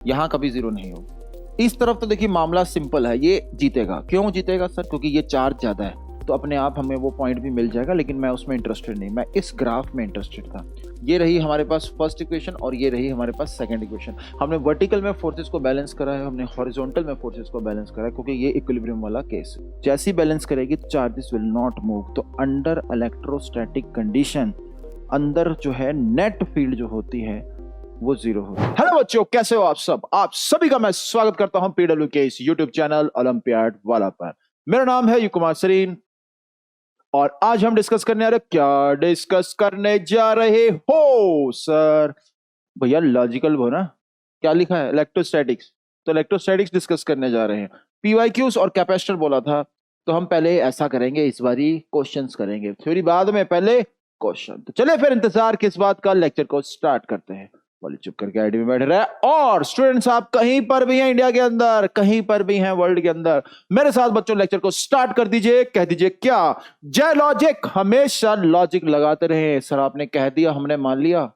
यहाँ कभी जीरो नहीं होगा। इस तरफ तो देखिए मामला सिंपल है, ये जीतेगा। क्यों जीतेगा सर? क्योंकि ये चार्ज ज्यादा है, तो अपने आप हमें वो पॉइंट भी मिल जाएगा, लेकिन मैं उसमें इंटरेस्टेड नहीं, मैं इस ग्राफ में इंटरेस्टेड था। ये रही हमारे पास फर्स्ट इक्वेशन और ये रही हमारे पास सेकंड इक्वेशन। हमने वर्टिकल में फोर्सेस को बैलेंस करा है, हमने हॉरिजॉन्टल में फोर्सेस को बैलेंस करा है, क्योंकि ये इक्विलिब्रियम वाला केस है। जैसी बैलेंस करेगी चार्जेस विल नॉट मूव। तो अंडर इलेक्ट्रोस्टैटिक कंडीशन अंदर जो है नेट फील्ड जो होती है वो जीरो होगी। हेलो बच्चों, कैसे हो आप सब? आप सभी का मैं स्वागत करता हूं पीडब्ल्यू के इस यूट्यूब चैनल ओलंपियाड वाला पर। मेरा नाम है युकुमार सरीन और आज हम डिस्कस करने आ रहे। क्या डिस्कस करने जा रहे हो सर? भैया लॉजिकल हो ना, क्या लिखा है? इलेक्ट्रोस्टैटिक्स। तो इलेक्ट्रोस्टैटिक्स डिस्कस करने जा रहे हैं। पीवाईक्यूज और कैपेसिटर बोला था, तो हम पहले ऐसा करेंगे, इस बारी क्वेश्चंस करेंगे, थ्योरी बाद में, पहले क्वेश्चन। तो चले फिर इंतजार किस बात का, लेक्चर को स्टार्ट करते हैं। बोले चुप करके आईडी में बैठ रहा है। और स्टूडेंट्स आप कहीं पर भी हैं इंडिया के अंदर, कहीं पर भी हैं वर्ल्ड के अंदर, मेरे साथ बच्चों लेक्चर को स्टार्ट कर दीजिए। कह दीजिए क्या? जय लॉजिक। हमेशा लॉजिक लगाते रहे। सर आपने कह दिया, हमने मान लिया,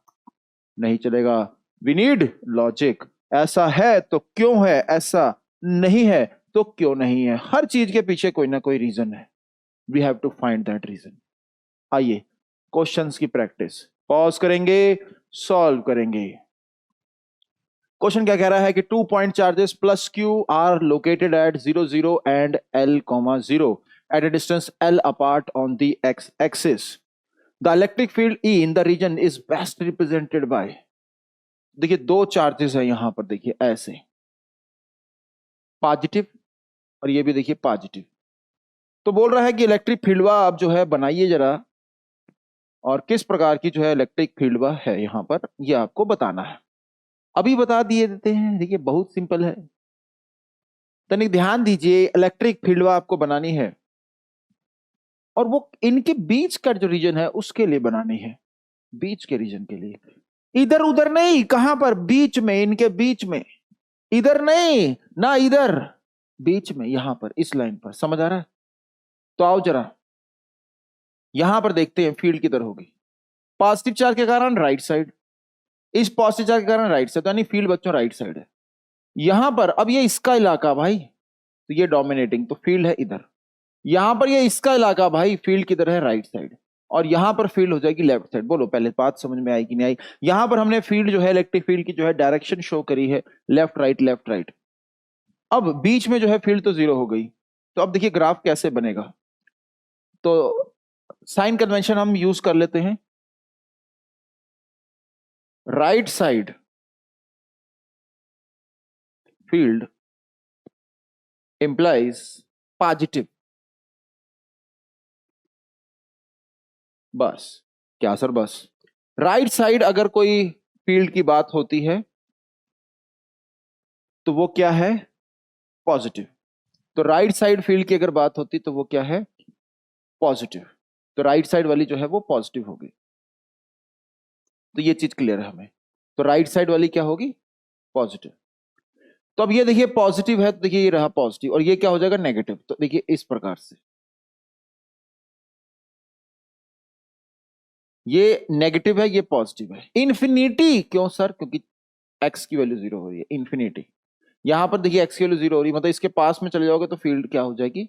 नहीं चलेगा। We need logic. ऐसा है तो क्यों है, ऐसा नहीं है तो क्यों नहीं है। हर चीज के पीछे कोई ना कोई रीजन है। We have to find that reason. आइए क्वेश्चंस की प्रैक्टिस, पॉज करेंगे, सॉल्व करेंगे। क्वेश्चन क्या कह रहा है कि 2 point charges plus q are located at 0 0 and L, 0 at a distance L apart on the x axis. The electric field E in the region is best represented by। देखिए दो charges है यहां पर, देखिए ऐसे पॉजिटिव और ये भी देखिए पॉजिटिव। तो बोल रहा है कि इलेक्ट्रिक फील्ड आप जो है बनाइए जरा, और किस प्रकार की जो है इलेक्ट्रिक फील्ड है यहां पर, ये आपको बताना है। अभी बता दिए देते हैं। देखिए बहुत सिंपल है, तनिक ध्यान दीजिए। इलेक्ट्रिक फील्ड आपको बनानी है और वो इनके बीच का जो रीजन है उसके लिए बनानी है, बीच के रीजन के लिए। इधर उधर नहीं, कहां पर? बीच में, इनके बीच में। इधर नहीं ना, इधर बीच में, यहां पर इस लाइन पर। समझ आ रहा है? तो आओ जरा यहां पर देखते हैं फील्ड किधर होगी। पॉजिटिव चार्ज के कारण राइट साइड, इस पॉजिटिव चार्ज के कारण राइट साइड, तो यानी फील्ड बच्चों राइट साइड है यहां पर। अब ये इसका इलाका भाई, तो ये डोमिनेटिंग, तो फील्ड है इधर। यहां पर ये इसका इलाका भाई, फील्ड किधर है? Right side. और यहां पर फील्ड हो जाएगी लेफ्ट साइड। बोलो पहले बात समझ में आई कि नहीं आई? यहां पर हमने फील्ड जो है इलेक्ट्रिक फील्ड की जो है डायरेक्शन शो करी है, लेफ्ट राइट लेफ्ट राइट। अब बीच में जो है फील्ड तो जीरो हो गई। तो अब देखिए ग्राफ कैसे बनेगा। तो साइन कन्वेंशन हम यूज कर लेते हैं। Right side field implies positive. बस। क्या सर? बस राइट साइड अगर कोई फील्ड की बात होती है तो वो क्या है? पॉजिटिव। तो राइट साइड फील्ड की अगर बात होती तो वो क्या है? पॉजिटिव। तो राइट साइड वाली जो है वो पॉजिटिव होगी। तो ये चीज क्लियर है हमें। तो राइट साइड वाली क्या होगी? पॉजिटिव। तो अब ये देखिए पॉजिटिव है, तो देखिए ये रहा पॉजिटिव, और ये क्या हो जाएगा? नेगेटिव। तो देखिए इस प्रकार से ये नेगेटिव है, ये पॉजिटिव है। इन्फिनिटी क्यों सर? क्योंकि एक्स की वैल्यू जीरो हो रही है, इन्फिनिटी। यहां पर देखिए एक्स की वैल्यू जीरो हो रही है, मतलब इसके पास में चले जाओगे तो फील्ड क्या हो जाएगी?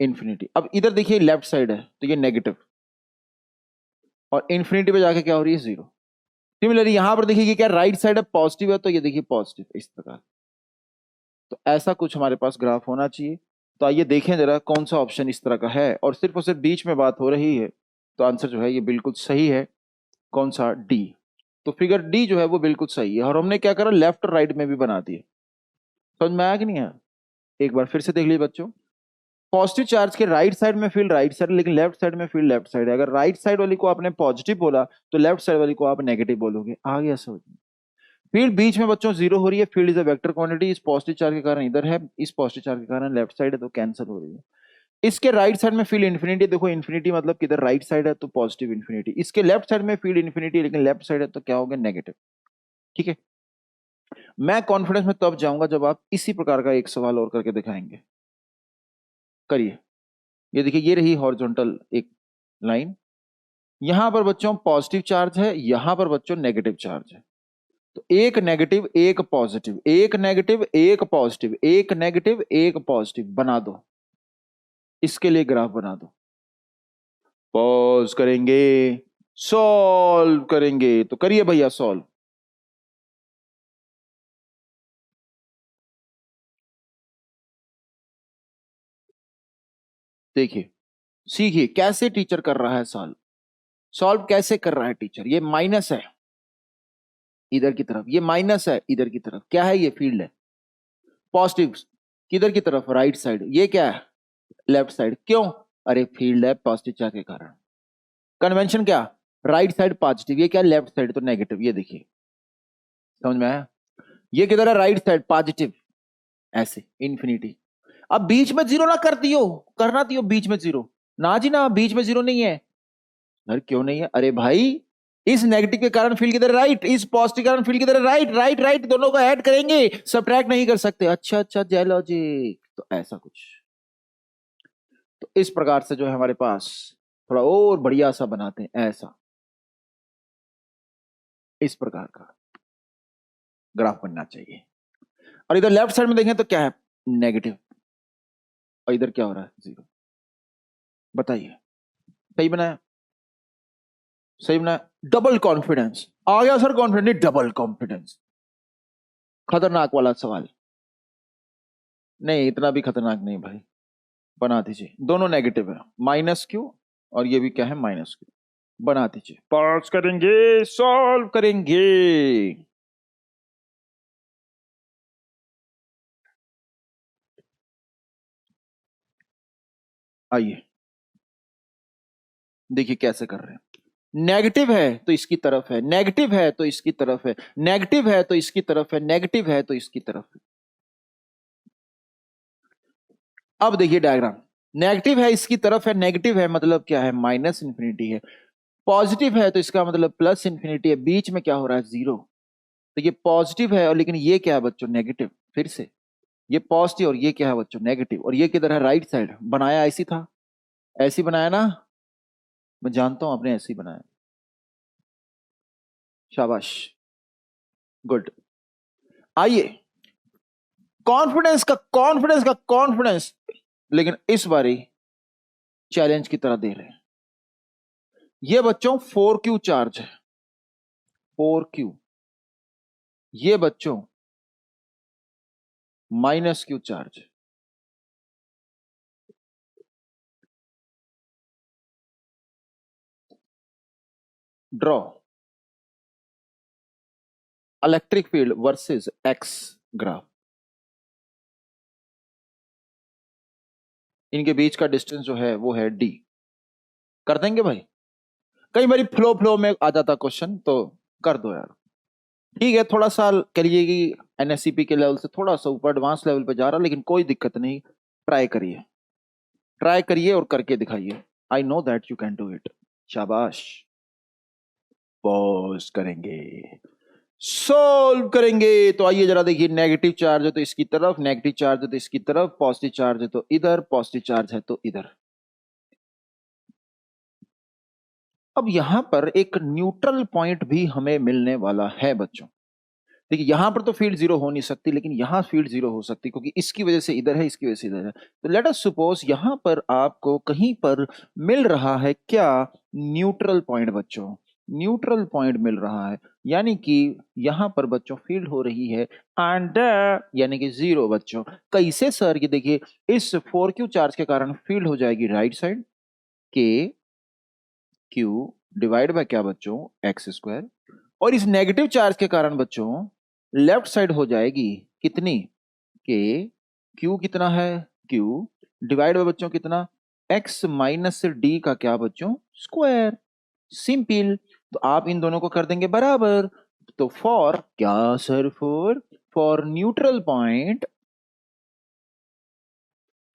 इन्फिनिटी। अब इधर देखिए लेफ्ट साइड है तो ये नेगेटिव, और इन्फिनिटी पे जाके क्या हो रही है? जीरो। सिमिलरली यहां पर देखिए ये क्या? राइट साइड है, पॉजिटिव है, तो ये देखिए पॉजिटिव इस प्रकार। तो ऐसा कुछ हमारे पास ग्राफ होना चाहिए। तो आइए देखें जरा कौन सा ऑप्शन इस तरह का है, और सिर्फ बीच में बात हो रही है, तो आंसर जो है ये बिल्कुल सही है। कौन सा? डी। तो फिगर डी जो है वो बिल्कुल सही है, और हमने क्या करा? लेफ्ट और राइट में भी बना दिए। समझ में आया कि नहीं आया? एक बार फिर से देख लीजिए बच्चों। पॉजिटिव चार्ज के राइट साइड में फील्ड राइट साइड, लेकिन लेफ्ट साइड में फील्ड लेफ्ट साइड है। अगर राइट साइड वाली को आपने पॉजिटिव बोला तो लेफ्ट साइड वाली को आप नेगेटिव बोलोगे। आ गया समझ में? फील्ड बीच में बच्चों जीरो हो रही है। Field is a vector quantity. इस पॉजिटिव चार्ज के कारण इधर है, इस पॉजिटिव चार्ज के कारण लेफ्ट साइड है, तो कैंसिल हो रही है। इसके राइट साइड में फील्ड इन्फिनिटी। देखो इन्फिनिटी मतलब किधर? राइट साइड है, तो पॉजिटिव इन्फिनिटी। इसके लेफ्ट साइड में फील्ड इन्फिनिटी, लेकिन लेफ्ट साइड है, तो क्या हो गया? नेगेटिव। ठीक है। मैं कॉन्फिडेंस में तब जाऊंगा जब आप इसी प्रकार का एक सवाल और करके दिखाएंगे। करिए। ये देखिए ये रही हॉरिजॉन्टल एक लाइन। यहां पर बच्चों पॉजिटिव चार्ज है, यहां पर बच्चों नेगेटिव चार्ज है। तो एक नेगेटिव एक पॉजिटिव, एक नेगेटिव एक पॉजिटिव, एक नेगेटिव एक पॉजिटिव बना दो, इसके लिए ग्राफ बना दो। पॉज करेंगे, सॉल्व करेंगे, तो करिए भैया सॉल्व। देखिए, सीखिए कैसे टीचर कर रहा है सॉल्व। सॉल्व कैसे कर रहा है टीचर। ये माइनस है इधर की तरफ, ये माइनस है इधर की तरफ, क्या है ये फील्ड है। पॉजिटिव किधर की तरफ, राइट साइड, ये क्या है लेफ्ट साइड। क्यों, अरे फील्ड है पॉजिटिव चार्ज के कारण। कन्वेंशन क्या, राइट साइड पॉजिटिव, ये क्या लेफ्ट साइड तो नेगेटिव। ये देखिए समझ में आया, ये किधर है राइट साइड पॉजिटिव, ऐसे इन्फिनिटी। अब बीच में जीरो ना कर दियो, करना दियो बीच में जीरो, ना जी ना, बीच में जीरो नहीं है। अरे क्यों नहीं है, अरे भाई इस नेगेटिव के कारण फील्ड किधर है राइट, इस पॉजिटिव के कारण फील्ड किधर है राइट, राइट राइट दोनों को ऐड करेंगे, सबट्रैक्ट नहीं कर सकते। अच्छा अच्छा जय लॉजिक, तो ऐसा कुछ। तो इस प्रकार से जो है हमारे पास थोड़ा और बढ़िया सा बनाते हैं, ऐसा इस प्रकार का ग्राफ बनना चाहिए। और इधर लेफ्ट साइड में देखें तो क्या है, नेगेटिव, और इधर क्या हो रहा है, जीरो। बताइए सही बनाया, सही बनाया। डबल कॉन्फिडेंस आ गया सर, कॉन्फिडेंस नहीं डबल कॉन्फिडेंस। खतरनाक वाला सवाल, नहीं इतना भी खतरनाक नहीं भाई। बना दीजिए, दोनों नेगेटिव है, माइनस क्यू और ये भी क्या है माइनस क्यू। बना दीजिए, पास करेंगे, सॉल्व करेंगे। आइए देखिए कैसे कर रहे हैं। नेगेटिव है तो इसकी तरफ है, नेगेटिव है तो इसकी तरफ है, नेगेटिव है तो इसकी तरफ है, नेगेटिव है तो इसकी तरफ है। अब देखिए डायग्राम, नेगेटिव है इसकी तरफ है, नेगेटिव है मतलब क्या है माइनस इंफिनिटी है, पॉजिटिव है तो इसका मतलब प्लस इंफिनिटी है, बीच में क्या हो रहा है जीरो। तो ये पॉजिटिव है और लेकिन ये क्या है बच्चों नेगेटिव, फिर से ये पॉजिटिव और ये क्या है बच्चों नेगेटिव, और ये किधर है राइट साइड। बनाया ऐसी था, ऐसी बनाया ना, मैं जानता हूं आपने ऐसे ही बनाया, शाबाश, गुड। आइए कॉन्फिडेंस, लेकिन इस बारी चैलेंज की तरह दे रहे हैं। ये बच्चों 4Q चार्ज है, 4Q, ये बच्चों -Q charge. Draw electric field versus x graph. इनके बीच का डिस्टेंस जो है वो है d। कर देंगे भाई, कई बारी फ्लो फ्लो में आ जाता क्वेश्चन, तो कर दो यार। ठीक है, थोड़ा सा करिए कि एनएससीपी के लेवल से थोड़ा सा ऊपर एडवांस लेवल पे जा रहा, लेकिन कोई दिक्कत नहीं, ट्राई करिए, ट्राई करिए और करके दिखाइए। I know that you can do it, शाबाश। पॉज करेंगे, सोल्व करेंगे। तो आइए जरा देखिए, नेगेटिव चार्ज है तो इसकी तरफ, नेगेटिव चार्ज है तो इसकी तरफ, पॉजिटिव चार्ज है तो इधर, पॉजिटिव चार्ज है तो इधर। अब यहां पर एक न्यूट्रल पॉइंट भी हमें मिलने वाला है बच्चों। देखिए यहां पर तो फील्ड जीरो हो नहीं सकती, लेकिन यहां फील्ड जीरो हो सकती, क्योंकि इसकी वजह से इधर है, इसकी वजह से इधर है। तो लेट अस सपोज यहां पर आपको कहीं पर मिल रहा है क्या, न्यूट्रल पॉइंट बच्चों, न्यूट्रल पॉइंट मिल रहा है, यानी कि यहां पर बच्चों फील्ड हो रही है एंड यानी कि जीरो बच्चों। कैसे सर, ये देखिए इस 4Q चार्ज के कारण फील्ड हो जाएगी राइट साइड, के क्यू डिवाइड बाय क्या बच्चों, एक्स स्क्वायर। और इस नेगेटिव चार्ज के कारण बच्चों लेफ्ट साइड हो जाएगी कितनी, के क्यू कितना है, क्यू डिवाइड बाय बच्चों कितना, एक्स माइनस डी का क्या बच्चों स्क्वायर। सिंपल, तो आप इन दोनों को कर देंगे बराबर। तो फॉर क्या sir, for neutral point,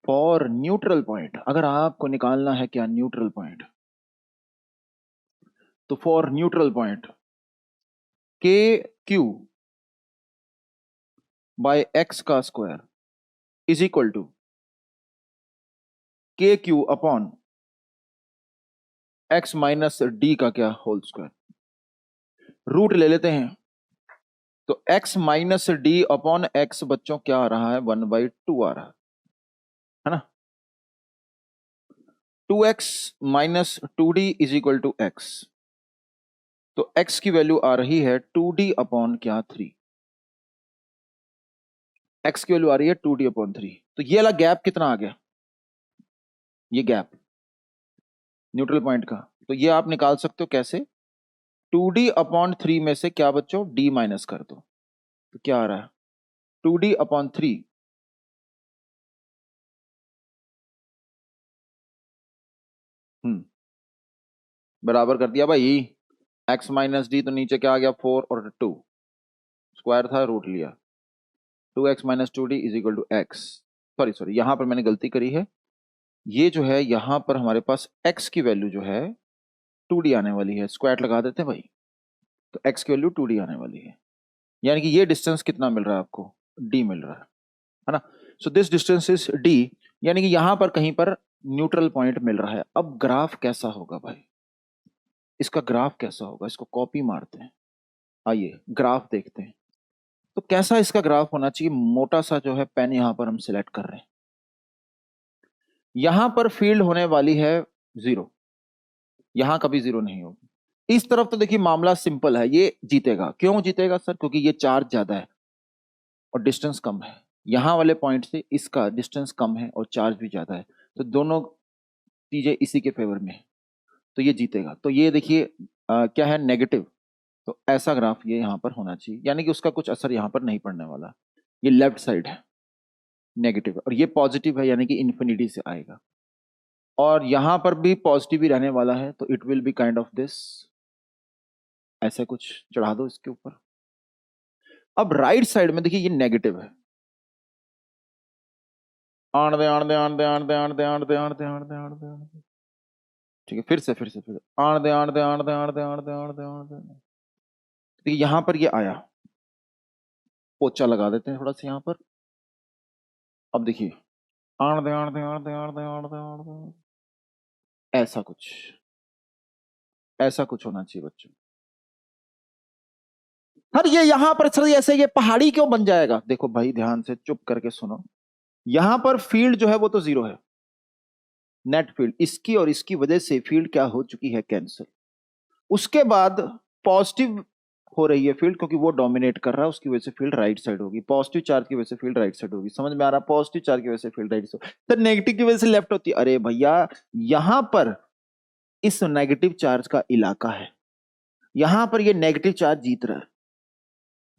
for neutral point अगर आपको निकालना है क्या न्यूट्रल पॉइंट, तो फॉर न्यूट्रल पॉइंट के क्यू बाय एक्स का square is equal to k Q upon x minus D का क्या होल स्क्वायर। रूट ले लेते हैं, तो x minus D upon x बच्चों क्या आ रहा है, 1/2 आ रहा है ना। 2x minus 2d is equal to x, तो x की वैल्यू आ रही है 2d अपॉन क्या 3, x की वैल्यू आ रही है 2d अपॉन 3। तो ये वाला गैप कितना आ गया, ये गैप न्यूट्रल पॉइंट का, तो ये आप निकाल सकते हो कैसे, 2d अपॉन 3 में से क्या बच्चों d माइनस कर दो, तो क्या आ रहा है 2d अपॉन 3, बराबर कर दिया भाई, x माइनस डी, तो नीचे क्या आ गया 4 और 2, स्क्वायर था रूट लिया, 2x minus 2d is equal to x. Sorry sorry, यहां पर मैंने गलती करी है, ये जो है यहां पर हमारे पास x की वैल्यू जो है 2d आने वाली है, स्क्वायर लगा देते हैं भाई, तो x की वैल्यू 2d आने वाली है, यानी कि ये डिस्टेंस कितना मिल रहा है आपको, d मिल रहा है ना। So this distance is d, यानी कि यहां पर कहीं पर न्यूट्रल पॉइंट मिल रहा है। अब ग्राफ कैसा होगा भाई, इसका ग्राफ कैसा होगा, इसको कॉपी मारते हैं, आइए ग्राफ देखते हैं। तो कैसा इसका ग्राफ होना चाहिए, मोटा सा जो है पेन यहां पर हम सिलेक्ट कर रहे हैं, यहां पर फील्ड होने वाली है 0, यहां कभी 0 नहीं होगी। इस तरफ तो देखिए मामला सिंपल है, ये जीतेगा। क्यों जीतेगा सर, क्योंकि ये चार्ज ज्यादा है और डिस्टेंस कम है, यहां वाले पॉइंट से इसका डिस्टेंस कम है और चार्ज भी ज्यादा है, तो दोनों चीजें इसी के फेवर में है, तो ये जीतेगा। तो ये देखिए क्या है नेगेटिव, तो ऐसा ग्राफ ये यहां पर होना चाहिए, यानी कि उसका कुछ असर यहां पर नहीं पड़ने वाला। ये लेफ्ट साइड है नेगेटिव, और ये पॉजिटिव है यानी कि इन्फिनिटी से आएगा, और यहां पर भी पॉजिटिव ही रहने वाला है, तो it will be kind of this, ऐसे कुछ चढ़ा दो इसके ऊपर। अब राइट साइड में देखिए ये नेगेटिव है, आण दे आण दे आण दे आण दे आण दे आण दे आण दे आण दे आण दे आण दे, ठीक है, फिर से आण दे आण दे आण दे आण दे आण दे आण दे आण दे, देखिए यहां पर ये आया, पोचा लगा देते हैं थोड़ा सा यहां पर। अब देखिए आण दे आण दे आण दे आण दे आण दे आण दे, ऐसा कुछ, ऐसा कुछ होना चाहिए बच्चों। सर ये यहां पर सर ऐसे ये पहाड़ी क्यों बन जाएगा, देखो भाई ध्यान से चुप करके सुनो, यहां पर फील्ड जो है वो तो 0 है, नेट फील्ड, इसकी और इसकी वजह से फील्ड क्या हो चुकी है, कैंसिल। उसके बाद पॉजिटिव हो रही है फील्ड, क्योंकि वो डोमिनेट कर रहा है, उसकी वजह से फील्ड राइट साइड होगी, पॉजिटिव चार्ज की वजह से फील्ड राइट साइड होगी, समझ में आ रहा है, पॉजिटिव चार्ज की वजह से फील्ड राइट साइड, तो नेगेटिव की वजह से लेफ्ट होती है। अरे भैया यहां पर इस नेगेटिव चार्ज का इलाका है, यहां पर ये नेगेटिव चार्ज जीत रहा है,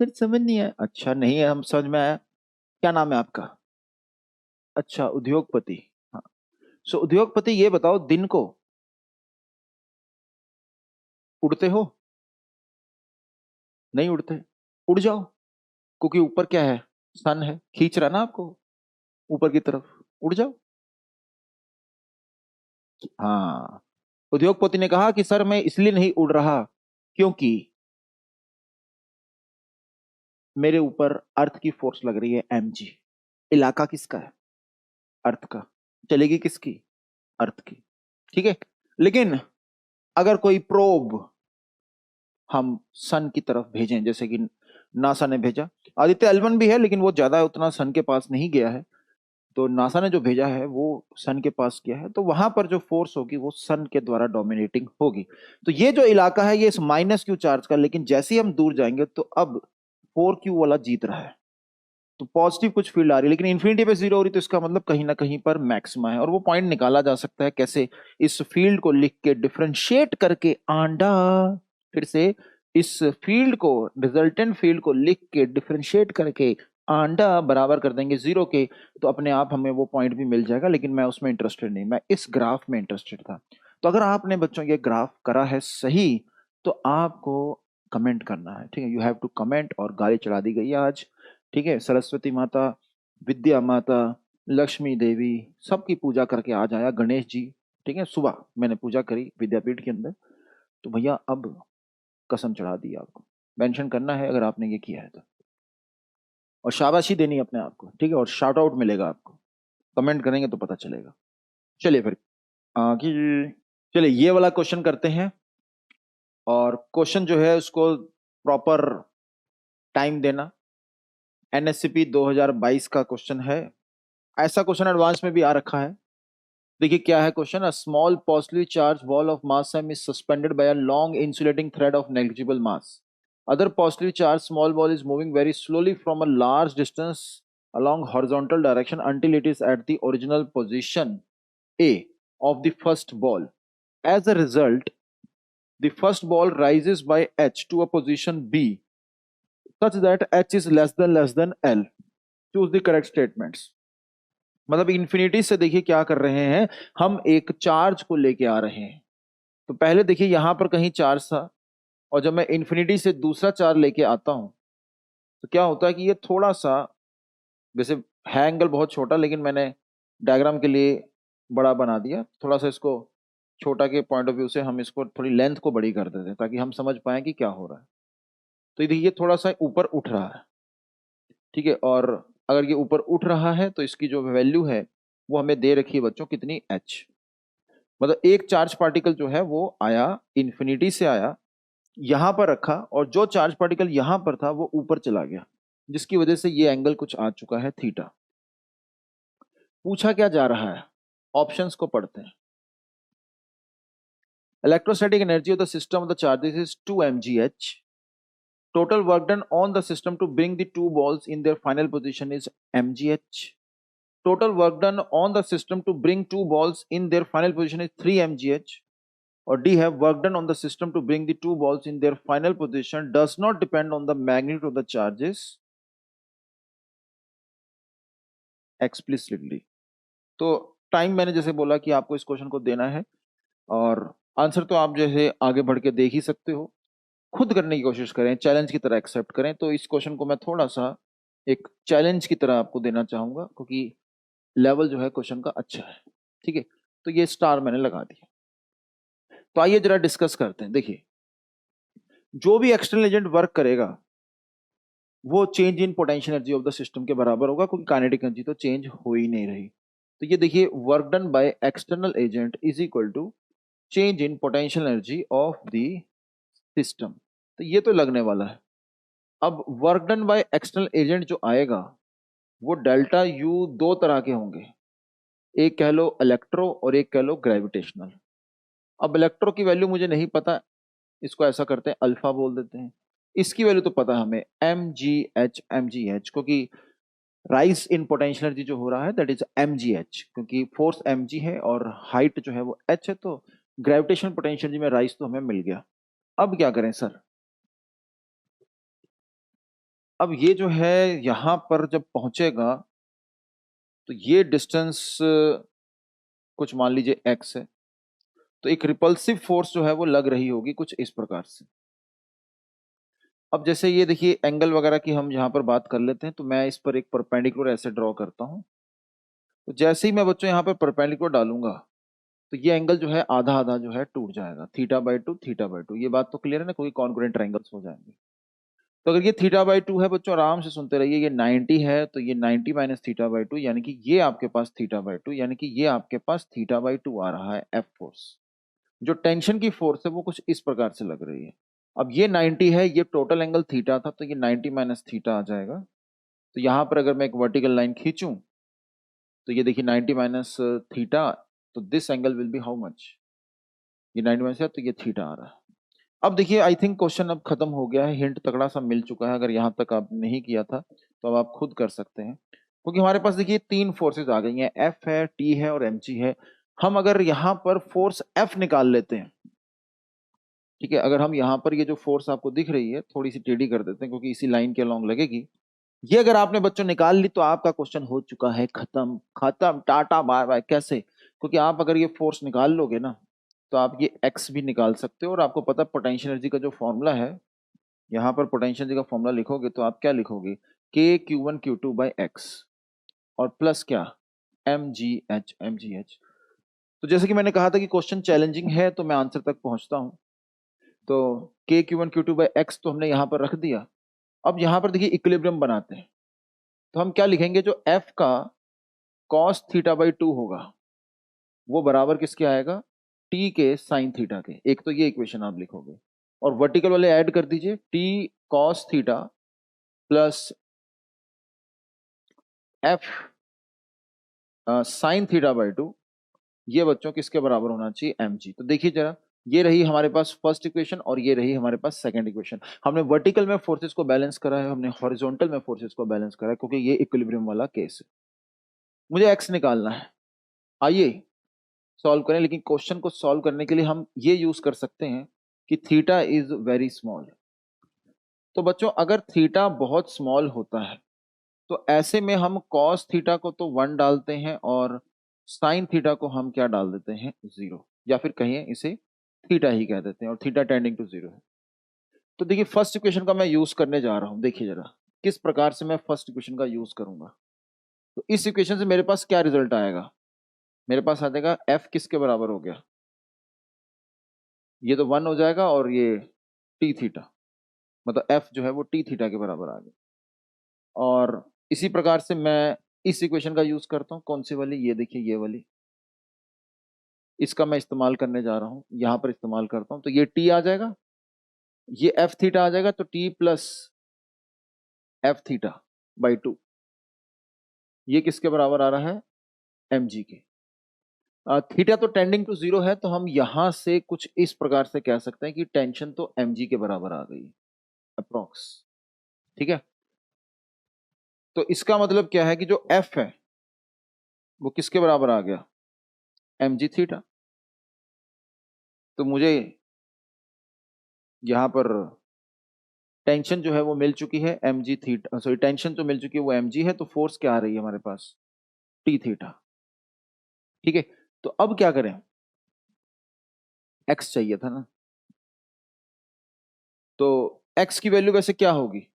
फिर समझ नहीं है, अच्छा नहीं है, हम समझ में आया। क्या नाम है आपका, अच्छा उद्योगपति, हाँ। सो उद्योगपति ये बताओ, दिन को उड़ते हो, नहीं उड़ते, उड़ जाओ, क्योंकि ऊपर क्या है, सन है, खींच रहा ना आपको ऊपर की तरफ, उड़ जाओ। हाँ, उद्योगपति ने कहा कि सर मैं इसलिए नहीं उड़ रहा क्योंकि मेरे ऊपर अर्थ की फोर्स लग रही है mg, इलाका किसका है, अर्थ का, चलेगी किसकी, अर्थ की, ठीक है। लेकिन अगर कोई प्रोब हम सन की तरफ भेजें, जैसे कि नासा ने भेजा, आदित्य एल1 भी है लेकिन वो ज्यादा उतना सन के पास नहीं गया है, तो नासा ने जो भेजा है वो सन के पास किया है, तो वहां पर जो फोर्स होगी वो सन के द्वारा डोमिनेटिंग होगी। तो ये जो इलाका है ये इस माइनस क्यू चार्ज का, लेकिन जैसे ही हम दूर जाएंगे तो अब 4q वाला जीत रहा है, तो पॉजिटिव कुछ फील्ड आ रही है, लेकिन इन्फिनिटी पे 0 हो रही, तो इसका मतलब कहीं ना कहीं पर मैक्सिमा है, और वो पॉइंट निकाला जा सकता है कैसे, इस फील्ड को लिख के डिफरेंशिएट करके आंडा, फिर से इस फील्ड को, रिजल्टेंट फील्ड को लिख के डिफरेंशिएट करके आंडा बराबर कर देंगे 0 के, तो अपने आप हमें वो पॉइंट भी मिल जाएगा, लेकिन मैं उसमें इंटरेस्टेड नहीं, मैं इस ग्राफ में इंटरेस्टेड था। तो अगर आपने बच्चों ये ग्राफ करा है सही, तो आपको कमेंट करना है, ठीक है, यू हैव टू कमेंट, और गाली चढ़ा दी गई है आज, ठीक है, सरस्वती माता, विद्या माता, लक्ष्मी देवी, सबकी पूजा करके आज आया, गणेश जी, ठीक है, सुबह मैंने पूजा करी विद्यापीठ के अंदर, तो भैया अब कसम चढ़ा दी आपको, मेंशन करना है अगर आपने ये किया है तो, और शाबाशी देनी है अपने आप को, ठीक है, और शाउट आउट मिलेगा आपको, कमेंट करेंगे तो पता चलेगा। चलिए फिर आगे, चलिए ये वाला क्वेश्चन करते हैं, और क्वेश्चन जो है उसको प्रॉपर टाइम देना। एनएससीपी 2022 का क्वेश्चन है, ऐसा क्वेश्चन एडवांस में भी आ रखा है। देखिए क्या है question, a small positively charge ball of mass m is suspended bye a long insulating thread of negligible mass. Other positively charge small ball is moving very slowly from a large distance along horizontal direction until it is at the original position A of the first ball. As a result, the first ball rises by h to a position B such that h is less than L. Choose the correct statements. मतलब infinity से देखिए क्या कर रहे हैं, हम एक charge को लेके आ रहे हैं। तो पहले देखिए यहां पर कहीं चार्ज था, और जब मैं इन्फिनिटी से दूसरा चार्ज लेके आता हूं तो क्या होता है कि ये थोड़ा सा, वैसे है एंगल बहुत छोटा, लेकिन मैंने डायग्राम के लिए बड़ा बना दिया थोड़ा सा इसको। छोटा के पॉइंट ऑफ व्यू से हम इसको थोड़ी लेंथ को बड़ी कर देते हैं ताकि हम समझ पाए कि क्या हो रहा है। तो ये देखिए थोड़ा सा ऊपर उठ रहा है, ठीक है। और अगर ये ऊपर उठ रहा है तो इसकी जो वैल्यू है वो हमें दे रखी है बच्चों, कितनी, एच। मतलब एक चार्ज पार्टिकल जो है वो आया, इन्फिनिटी से आया, यहां पर रखा, और जो चार्ज पार्टिकल यहां पर था वो ऊपर चला गया, जिसकी वजह से ये एंगल कुछ आ चुका है थीटा। पूछा क्या जा रहा है, ऑप्शंस को पढ़ते हैं। Electrostatic energy of the system of the charges is 2 mgh. Total work done on the system to bring the two balls in their final position is mgh. Total work done on the system to bring two balls in their final position is 3 mgh. Or D, have work done on the system to bring the two balls in their final position does not depend on the magnitude of the charges explicitly. तो time मैंने जैसे बोला कि आपको इस question को देना है, और आंसर तो आप जैसे आगे बढ़ के देख ही सकते हो, खुद करने की कोशिश करें, चैलेंज की तरह एक्सेप्ट करें। तो इस क्वेश्चन को मैं थोड़ा सा एक चैलेंज की तरह आपको देना चाहूंगा, क्योंकि लेवल जो है क्वेश्चन का अच्छा है, ठीक है। तो ये स्टार मैंने लगा दिया। तो आइए जरा डिस्कस करते हैं। देखिए जो भी एक्सटर्नल एजेंट वर्क करेगा वो change in potential energy of the system के बराबर होगा, क्योंकि काइनेटिक एनर्जी तो चेंज हो ही नहीं रही। तो ये देखिए work done by external agent is equal to change in potential energy of the system. तो ये तो लगने वाला है। अब work done by external agent जो आएगा वो डेल्टा यू दो तरह के होंगे, एक कह लो इलेक्ट्रो और एक कह लो ग्रेविटेशनल। अब इलेक्ट्रो की वैल्यू मुझे नहीं पता, इसको ऐसा करते हैं अल्फा बोल देते हैं। इसकी वैल्यू तो पता है हमें, एम जी एच, क्योंकि राइज इन पोटेंशियल एनर्जी जो हो रहा है that is m g h, क्योंकि फोर्स एम जी है और हाइट जो है वो एच है, तो ग्रेविटेशन पोटेंशियल एनर्जी में राइज तो हमें मिल गया। अब क्या करें सर, अब ये जो है यहां पर जब पहुंचेगा तो ये डिस्टेंस कुछ मान लीजिए एक्स है, तो एक रिपल्सिव फोर्स जो है वो लग रही होगी कुछ इस प्रकार से। अब जैसे ये देखिए एंगल वगैरह की हम यहाँ पर बात कर लेते हैं, तो मैं इस पर एक परपेंडिकुलर ऐसे ड्रॉ करता हूँ। तो जैसे ही मैं बच्चों यहाँ पर परपेंडिकुलर डालूंगा तो ये एंगल जो है आधा आधा जो है टूट जाएगा, theta by two theta by two. ये बात तो क्लियर है ना, कोई कॉन्ग्रुएंट ट्रायंगल्स हो जाएंगे। तो अगर ये थीटा बाई टू है बच्चों, आराम से सुनते रहिए, ये 90 है तो ये 90 माइनस थीटा बाई टू, यानी कि ये आपके पास थीटा बाई टू, यानी कि ये आपके पास थीटा बाई टू आ रहा है एफ फोर्स। जो टेंशन की फोर्स है वो कुछ इस प्रकार से लग रही है। अब ये 90 है, ये टोटल एंगल थीटा था, तो ये 90 माइनस थीटा आ जाएगा। तो यहाँ पर अगर मैं एक वर्टिकल लाइन खींचूं तो ये देखिए 90 माइनस थीटा, तो this angle will be how much, ये 90 माइनस है तो ये थीटा आ रहा है। अब देखिए आई थिंक क्वेश्चन अब खत्म हो गया है, हिंट तगड़ा सा मिल चुका है। अगर यहाँ तक आप नहीं किया था तो अब आप खुद कर सकते हैं, क्योंकि हमारे पास देखिए तीन फोर्सेज आ गई हैं, एफ है, टी है और एम जी है। हम अगर यहाँ पर फोर्स एफ निकाल लेते हैं, ठीक है, अगर हम यहाँ पर ये जो फोर्स आपको दिख रही है थोड़ी सी टेढ़ी कर देते हैं क्योंकि इसी लाइन के अलॉन्ग लगेगी, ये अगर आपने बच्चों निकाल ली तो आपका क्वेश्चन हो चुका है खत्म, खत्म टाटा बाय बाय। कैसे, क्योंकि आप अगर ये फोर्स निकाल लोगे ना तो आप ये एक्स भी निकाल सकते हो, और आपको पता पोटेंशियल एनर्जी का जो फॉर्मूला है, यहाँ पर पोटेंशियल एनर्जी का फॉर्मूला लिखोगे तो आप क्या लिखोगे, के Q1 Q2/x और प्लस क्या, एम जी एच। तो जैसे कि मैंने कहा था कि क्वेश्चन चैलेंजिंग है तो मैं आंसर तक पहुंचता हूं। तो के Q1 Q2/x तो हमने यहाँ पर रख दिया। अब यहाँ पर देखिए इक्विलिब्रियम बनाते हैं, तो हम क्या लिखेंगे, जो f का cos थीटा/2 होगा वो बराबर किसके आएगा, t के sin थीटा के। एक तो ये इक्वेशन आप लिखोगे, और वर्टिकल वाले ऐड कर दीजिए, t cos theta plus F sine theta by 2, ये बच्चों किसके बराबर होना चाहिए, mg। तो देखिए जरा, ये रही हमारे पास फर्स्ट इक्वेशन और ये रही हमारे पास सेकंड इक्वेशन। हमने वर्टिकल में फोर्सेस को बैलेंस करा है, हमने हॉरिजॉन्टल में फोर्सेस को बैलेंस करा है, क्योंकि ये इक्विलिब्रियम वाला केस है। मुझे x निकालना है, आइए सॉल्व करें। लेकिन क्वेश्चन को सॉल्व करने के लिए हम ये यूज कर सकते हैं कि थीटा इज वेरी स्मॉल। तो बच्चों अगर थीटा बहुत स्मॉल होता है तो ऐसे में हम कॉस थीटा को तो 1 डालते हैं और साइन थीटा को हम क्या डाल देते हैं, 0, या फिर कहिए इसे थीटा ही कह देते हैं, और थीटा टेंडिंग टू 0 है। तो देखिए फर्स्ट इक्वेशन का मैं यूज करने जा रहा हूं, देखिए जरा किस प्रकार से मैं फर्स्ट इक्वेशन का यूज करूंगा। तो इस इक्वेशन से मेरे पास क्या रिजल्ट आएगा, मेरे पास आ जाएगा एफ किसके बराबर हो गया, ये तो 1 हो जाएगा, और ये टी थीटा, मतलब एफ जो है वो टी थीटा के बराबर आ गया। और इसी प्रकार से मैं इस इक्वेशन का यूज करता हूं, कौन सी वाली, ये देखिए ये वाली, इसका मैं इस्तेमाल करने जा रहा हूं, यहां पर इस्तेमाल करता हूं। तो ये टी आ जाएगा, ये एफ थीटा आ जाएगा, तो T plus F theta by 2, ये किसके बराबर आ रहा है, एम जी के। थीटा तो टेंडिंग टू 0 है, तो हम यहां से कुछ इस प्रकार से कह सकते हैं कि टेंशन तो एम जी के बराबर आ गई, अप्रोक्स। ठीक है, तो इसका मतलब क्या है कि जो एफ है वो किसके बराबर आ गया, एम जी थीटा। तो मुझे यहां पर टेंशन जो है वो मिल चुकी है m g theta, sorry tension जो मिल चुकी है वो एम जी है, तो फोर्स क्या आ रही है हमारे पास, टी थीटा। ठीक है, तो अब क्या करें, एक्स चाहिए था ना, तो एक्स की वैल्यू वैसे क्या होगी,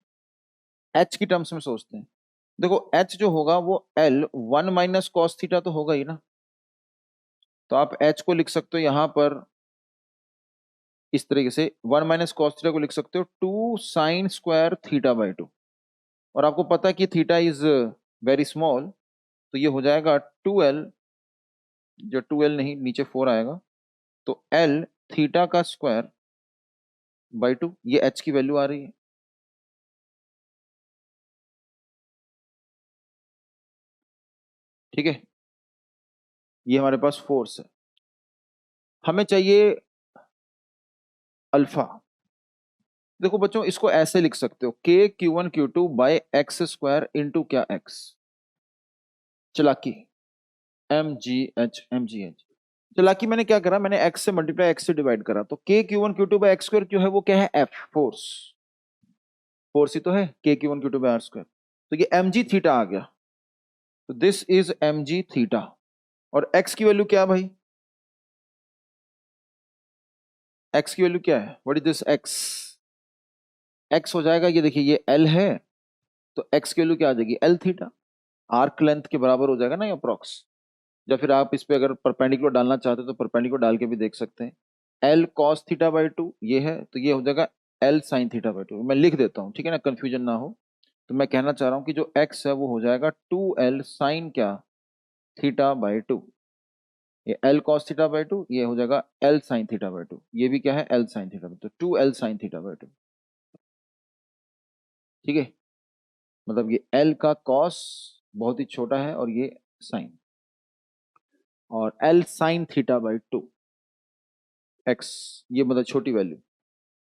एच की टर्म्स में सोचते हैं। देखो एच जो होगा वो एल 1 माइनस कॉस थीटा तो होगा ही ना, तो आप एच को लिख सकते हो यहां पर इस तरीके से, 1 माइनस कॉस थीटा को लिख सकते हो 2 साइन स्क्वायर थीटा बाई 2, और आपको पता है कि थीटा इज वेरी स्मॉल, तो ये हो जाएगा 2l, जो 2l नहीं नीचे 4 आएगा, तो l थीटा का स्क्वायर बाई 2, ये h की वैल्यू आ रही है। ठीक है, ये हमारे पास फोर्स है, हमें चाहिए अल्फा। देखो बच्चों इसको ऐसे लिख सकते हो, के q one q two by x square into क्या एक्स, चलाकी, एम जी एच। चलाकी मैंने क्या करा, मैंने एक्स से मल्टीप्लाई एक्स से डिवाइड करा, तो के q one q two by x square क्यों है, वो क्या है, एफ फोर्स, फोर्स ही तो है, के q one q two by r square, तो ये एम जी थीटा आ गया, तो this is m g theta. और एक्स की वैल्यू क्या है भाई, एक्स की वैल्यू क्या है, what is this x, x हो जाएगा, ये देखिए ये एल है, तो एक्स की वैल्यू क्या आ जाएगी, एल थीटा, आर्क लेंथ के बराबर हो जाएगा ना ये अप्रोक्स। या फिर आप इस पे अगर परपेंडिकुलर डालना चाहते हो तो परपेंडिकुलर डाल के भी देख सकते हैं, एल कॉस थीटा बाई 2 ये है, तो ये हो जाएगा एल साइन थीटा बाई 2, मैं लिख देता हूँ ठीक है ना, कंफ्यूजन ना हो। तो मैं कहना चाह रहा हूँ कि जो एक्स है वो हो जाएगा 2l साइन क्या, थीटा बाई 2, ये एल कॉस थीटा बाई 2, ये हो जाएगा एल साइन थीटा बाई 2, ये भी क्या है, L sine theta by 2, 2l sine theta by 2। ठीक है, मतलब ये एल का कॉस बहुत ही छोटा है और ये साइन, और L sine theta by 2 x, ये मतलब छोटी वैल्यू,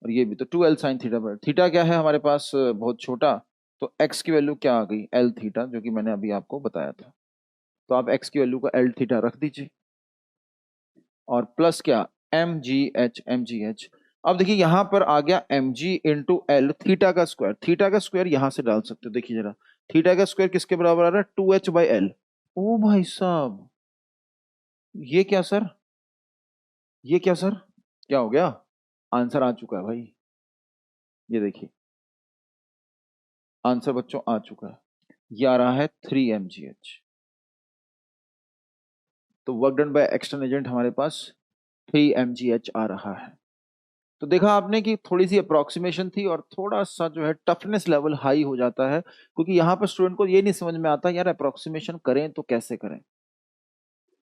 और ये भी तो 2l sine theta by, theta क्या है हमारे पास बहुत छोटा, तो x की वैल्यू क्या आ गई, l थीटा, जो कि मैंने अभी आपको बताया था। तो आप x की वैल्यू को l थीटा रख दीजिए, और प्लस क्या, एम जी एच। अब देखिए यहां पर आ गया m g into l theta का स्क्वायर, थीटा का स्क्वायर यहां से डाल सकते हो, देखिए जरा थीटा का स्क्वायर किसके बराबर आ रहा है, 2h बाई एल। ओ भाई साहब, ये क्या सर, ये क्या सर, क्या हो गया, आंसर आ चुका है भाई, ये देखिए आंसर बच्चों आ चुका है, ये आ रहा है 3 mgh। तो work done by external agent हमारे पास 3 mgh आ रहा है। तो देखा आपने कि थोड़ी सी अप्रोक्सीमेशन थी, और थोड़ा सा जो है टफनेस लेवल हाई हो जाता है, क्योंकि यहाँ पर स्टूडेंट को ये नहीं समझ में आता यार अप्रोक्सीमेशन करें तो कैसे करें।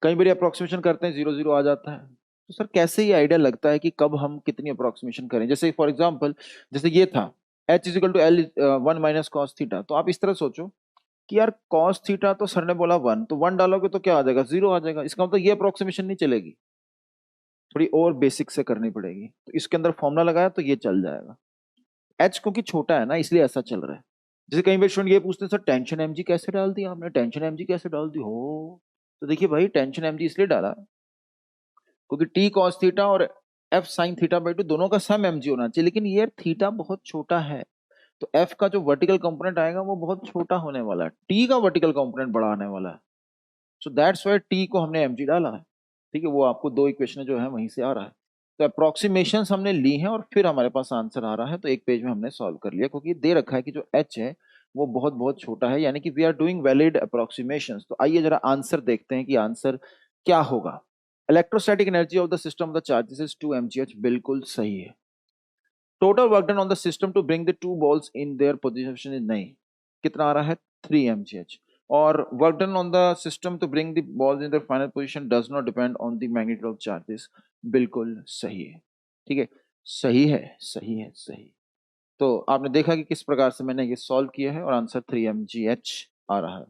कई बार अप्रोक्सीमेशन करते हैं 0 0 आ जाता है, तो सर कैसे ये आइडिया लगता है कि कब हम कितनी अप्रोक्सीमेशन करें, जैसे फॉर एग्जाम्पल जैसे ये था, H is equal to L 1 minus cos theta. तो आप इस तरह सोचो कि यार कॉस थीटा तो सर ने बोला 1, तो 1 डालोगे तो क्या आ जाएगा, 0 आ जाएगा। इसका मतलब ये अप्रोक्सीमेशन नहीं चलेगी, थोड़ी और बेसिक से करनी पड़ेगी। तो इसके अंदर फॉर्मूला लगाया तो ये चल जाएगा। H क्योंकि छोटा है ना इसलिए ऐसा चल रहा है। जैसे कई बार स्टूडेंट ये पूछते हैं सर टेंशन mg कैसे डाल दी आपने, टेंशन mg कैसे डाल दी हो। तो देखिए भाई टेंशन mg इसलिए डाला क्योंकि टी कॉस थीटा और F sine theta by two दोनों का सम mg होना चाहिए, लेकिन ये थीटा बहुत छोटा है तो एफ का जो वर्टिकल कंपोनेंट आएगा वो बहुत छोटा होने वाला है, टी का वर्टिकल कंपोनेंट बड़ा आने वाला है। सो दैट्स व्हाई टी को हमने mg डाला है। ठीक है, वो आपको दो इक्वेशन जो है वहीं से आ रहा है। तो अप्रोक्सीमेशन हमने ली है और फिर हमारे पास आंसर आ रहा है, तो एक पेज में हमने सॉल्व कर लिया क्योंकि दे रखा है कि जो h है वो बहुत बहुत छोटा है, यानी कि we are doing valid approximations. तो आइए जरा आंसर देखते हैं कि आंसर क्या होगा। Electrostatic energy of the system of the charges is 2 mgh, बिल्कुल सही है। Total work done on the system to bring the two balls in their position is, नहीं, कितना आ रहा है 3 mgh। और work done on the system to bring the balls in their final position does not depend on the magnitude of charges, बिल्कुल सही है। ठीक है, सही है, सही है, सही। तो आपने देखा कि किस प्रकार से मैंने ये सॉल्व किया है और आंसर 3 mgh आ रहा है।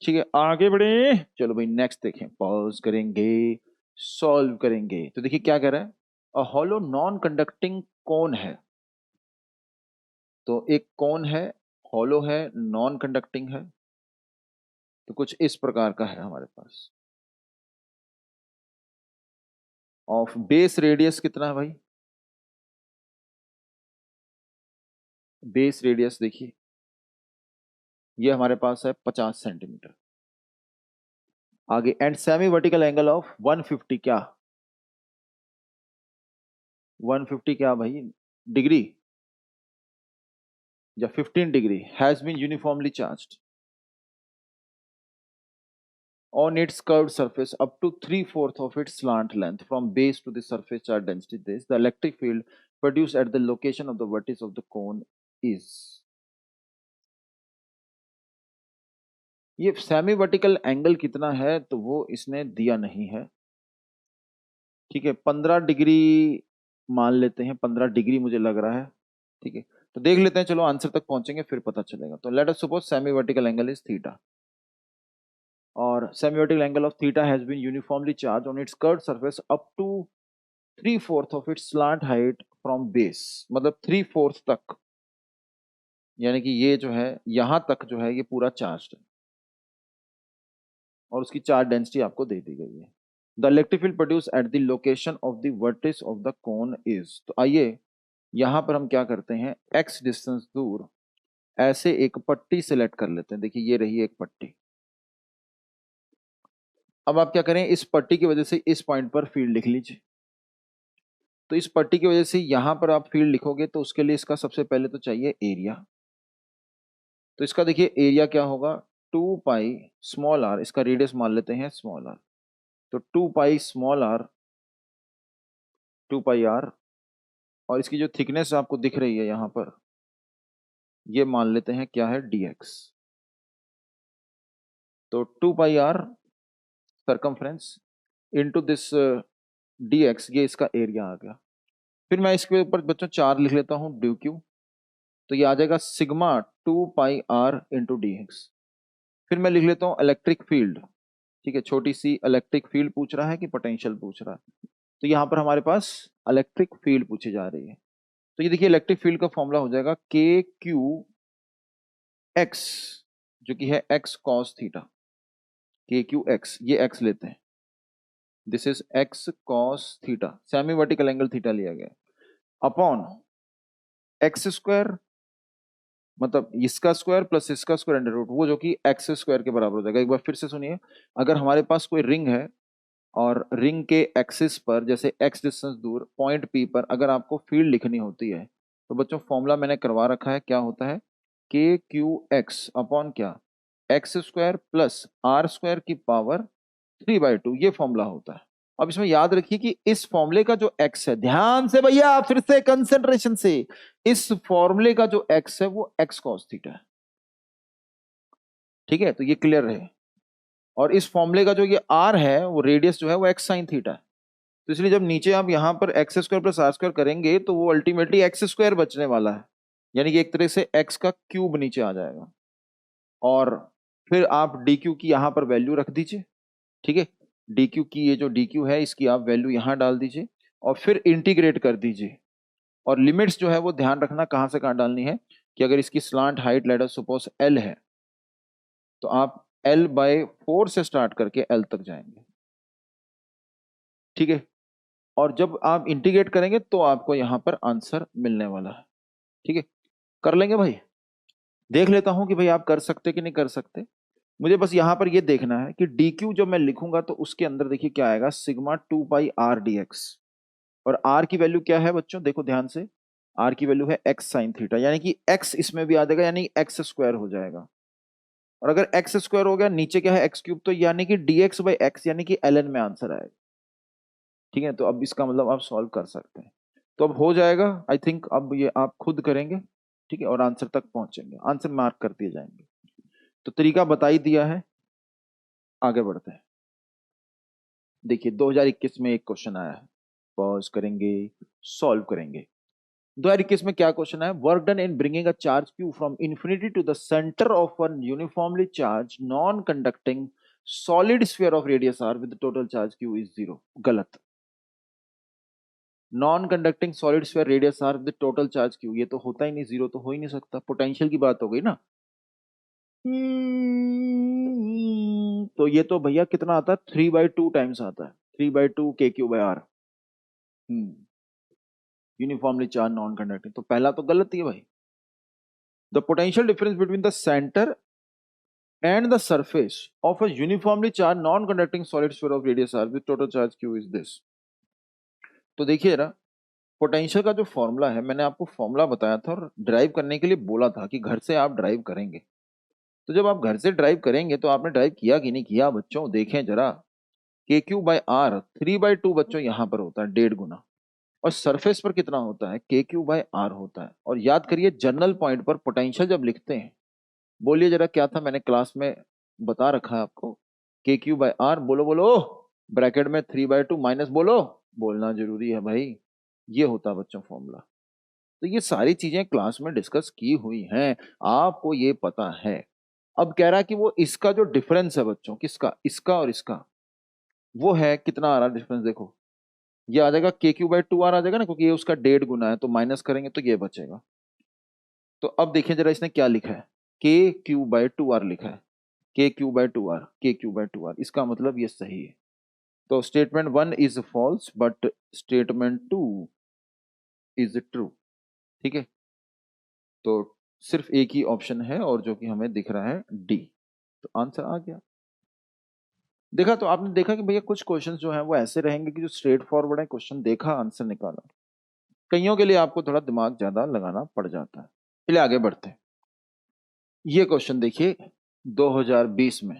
ठीक है, आगे बढ़े, चलो भाई नेक्स्ट देखें, पॉज करेंगे, सॉल्व करेंगे। तो देखिए क्या कह रहा है, अ हॉलो नॉन कंडक्टिंग कोन है। तो एक कोन है, हॉलो है, नॉन कंडक्टिंग है, तो कुछ इस प्रकार का है हमारे पास। ऑफ बेस रेडियस कितना है भाई, बेस रेडियस देखिए ये हमारे पास है 50 सेंटीमीटर। आगे and semi vertical angle of 150, क्या 150 क्या भाई डिग्री या 15 degree, has been uniformly charged on its curved surface up to 3/4 of its slant length from base to the surface charge density this, the electric field produced at the location of the vertex of the cone is। ये semi vertical angle कितना है तो वो इसने दिया नहीं है। ठीक है, 15 डिग्री मान लेते हैं, 15 डिग्री मुझे लग रहा है। ठीक है, तो देख लेते हैं, चलो आंसर तक पहुंचेंगे फिर पता चलेगा। तो let us suppose semi vertical angle is theta और semi vertical angle of theta has been uniformly charge on its curved surface up to 3/4 of its slant height from base, मतलब 3/4 तक, यानी कि ये जो है यहां तक जो है ये पूरा चार्ज है और उसकी चार्ज डेंसिटी आपको दे दी गई है। The electric field produce at the location of the vertex of the cone is. तो आइए यहां पर हम क्या करते हैं, x डिस्टेंस दूर ऐसे एक पट्टी सेलेक्ट कर लेते हैं। देखिए ये रही एक पट्टी। अब आप क्या करें, इस पट्टी की वजह से इस पॉइंट पर फील्ड लिख लीजिए। तो इस पट्टी की वजह से यहां पर आप फील्ड लिखोगे तो उसके लिए इसका सबसे पहले तो चाहिए एरिया। तो इसका देखिए एरिया क्या होगा, 2 पाई स्मॉल आर, इसका रेडियस मान लेते हैं स्मॉल आर। तो 2 pi small r, 2 pi r, और इसकी जो थिकनेस आपको दिख रही है यहां पर ये मान लेते हैं क्या है, dx। तो 2 pi r circumference into this dx, ये इसका एरिया आ गया। फिर मैं इसके ऊपर बच्चों 4 लिख लेता हूं ड्यू क्यू, तो ये आ जाएगा sigma 2 pi r into d x. फिर मैं लिख लेता हूँ इलेक्ट्रिक फील्ड। ठीक है, छोटी सी इलेक्ट्रिक फील्ड पूछ रहा है कि पोटेंशियल पूछ रहा है, तो यहाँ पर हमारे पास इलेक्ट्रिक फील्ड पूछी जा रही है। तो ये देखिए इलेक्ट्रिक फील्ड का फॉर्मूला हो जाएगा के क्यू एक्स, जो कि है एक्स कॉस थीटा। के क्यू एक्स, ये एक्स लेते हैं, this is x cos theta, semi vertical angle theta लिया गया, अपॉन एक्स स्क्वायर, मतलब इसका स्क्वायर प्लस इसका स्क्वायर अंडर रूट, वो जो कि एक्स स्क्वायर के बराबर हो जाएगा। एक बार फिर से सुनिए, अगर हमारे पास कोई रिंग है और रिंग के एक्सिस पर जैसे एक्स डिस्टेंस दूर पॉइंट पी पर अगर आपको फील्ड लिखनी होती है तो बच्चों फॉर्मूला मैंने करवा रखा है, क्या होता है, के क्यू एक्स अपॉन क्या, x square plus r square की पावर 3/2, ये फॉर्मूला होता है। अब इसमें याद रखिए कि इस फॉर्मूले का जो एक्स है, ध्यान से भैया फिर से कंसेंट्रेशन से, इस फॉर्मूले का जो एक्स है वो एक्स कॉस थीटा है। ठीक है, तो ये क्लियर रहे। और इस फॉर्मूले का जो ये आर है वो रेडियस जो है वो एक्स साइन थीटा है। तो इसलिए जब नीचे आप यहां पर x square plus r square करेंगे तो वो अल्टीमेटली एक्स स्क्वायर बचने वाला है। यानी कि एक तरह से x का क्यूब नीचे आ जाएगा, और फिर आप dq की यहां पर वैल्यू रख दीजिए, ठीक है। dq की ये जो dq है इसकी आप वैल्यू यहां डाल दीजिए और फिर इंटीग्रेट कर दीजिए। और लिमिट्स जो है वो ध्यान रखना कहां से कहां डालनी है, कि अगर इसकी slant height late us suppose l है, तो आप l/4 से स्टार्ट करके l तक जाएंगे, ठीक है। और जब आप इंटीग्रेट करेंगे तो आपको यहां पर आंसर मिलने वाला है, ठीक है। कर लेंगे भाई, देख लेता हूं कि भाई आप कर सकते कि नहीं कर सकते। मुझे बस यहां पर ये देखना है कि dq जब मैं लिखूंगा तो उसके अंदर देखिए क्या आएगा, सिग्मा 2πr/dx। और r की वैल्यू क्या है बच्चों, देखो ध्यान से, r की वैल्यू है x sin थीटा, यानी कि x इसमें भी आ जाएगा, यानी x स्क्वायर हो जाएगा। और अगर x स्क्वायर हो गया, नीचे क्या है एक्स क्यूब, तो यानी कि dx/x यानी कि ln में आंसर आएगा, ठीक है। तो अब इसका मतलब आप सॉल्व कर सकते हैं। तो अब हो जाएगा आई थिंक, अब ये आप खुद करेंगे, ठीक है, और आंसर तक पहुंचेंगे, आंसर मार्क कर दिए जाएंगे। तो तरीका बता ही दिया है, आगे बढ़ते हैं। देखिए 2021 में एक क्वेश्चन आया है, पॉज करेंगे, सॉल्व करेंगे। 2021 में क्या क्वेश्चन है, work done in bringing a charge q from infinity to the centre of a uniformly charge non conducting solid sphere of radius r with total charge q is 0। गलत। Non conducting solid sphere radius r with total charge q, ये तो होता ही नहीं, zero तो हो ही नहीं सकता, potential की बात हो गई ना। तो ये तो भैया कितना आता है, 3/2 टाइम्स आता है, 3/2 KQ/R। Uniformly charge non conducting, तो पहला तो गलत ही है भाई। The potential difference between the centre and the surface of a uniformly charged non-conducting solid sphere of radius r with total charge q is this। तो देखिए जरा, पोटेंशियल का जो फॉर्मूला है, मैंने आपको फॉर्मूला बताया था और ड्राइव करने के लिए बोला था कि घर से आप ड्राइव करेंगे। तो जब आप घर से ड्राइव करेंगे तो आपने ड्राइव किया कि नहीं किया बच्चों, देखें जरा। KQ/R 3/2 बच्चों यहां पर होता है 1.5 गुना, और सरफेस पर कितना होता है, KQ/R होता है। और याद करिए जनरल पॉइंट पर पोटेंशियल जब लिखते हैं, बोलिए जरा क्या था, मैंने क्लास में बता रखा है आपको। KQ/R, बोलो बोलो, ब्रैकेट में 3/2 माइनस, बोलो, बोलना जरूरी है भाई। ये होता है बच्चों फॉर्मूला। तो ये सारी चीजें क्लास में डिस्कस की हुई हैं, आपको ये पता है। अब कह रहा है कि वो इसका जो डिफरेंस है बच्चों, किसका, इसका और इसका, वो है कितना आ रहा है डिफरेंस, देखो ये आ जाएगा KQ/2R आ जाएगा ना, क्योंकि ये उसका 1.5 गुना है, तो माइनस करेंगे तो ये बचेगा। तो अब देखिए जरा इसने क्या लिखा है, KQ/2R लिखा है, KQ/2R, KQ/2R, इसका मतलब ये सही है। तो statement 1 is false but statement 2 is true, ठीक है। तो सिर्फ एक ही ऑप्शन है और जो कि हमें दिख रहा है डी, तो आंसर आ गया। देखा, तो आपने देखा कि भैया कुछ क्वेश्चंस जो हैं वो ऐसे रहेंगे कि जो स्ट्रेट फॉरवर्ड है, क्वेश्चन देखा आंसर निकाला। कईयों के लिए आपको थोड़ा दिमाग ज्यादा लगाना पड़ जाता है। चलिए आगे बढ़ते हैं। ये क्वेश्चन देखिए 2020 में,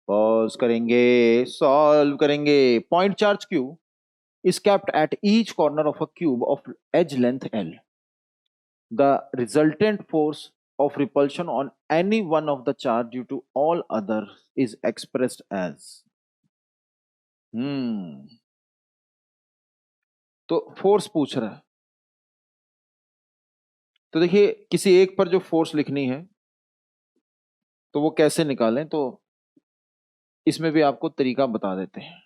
पॉज करेंगे, सॉल्व करेंगे। Point charge Q is kept at each corner of a cube of edge length L. The resultant force of repulsion on any one of the charge due to all others is expressed as। तो force पूछ रहा है, तो देखिए किसी एक पर जो फोर्स लिखनी है तो वो कैसे निकालें, तो इसमें भी आपको तरीका बता देते हैं।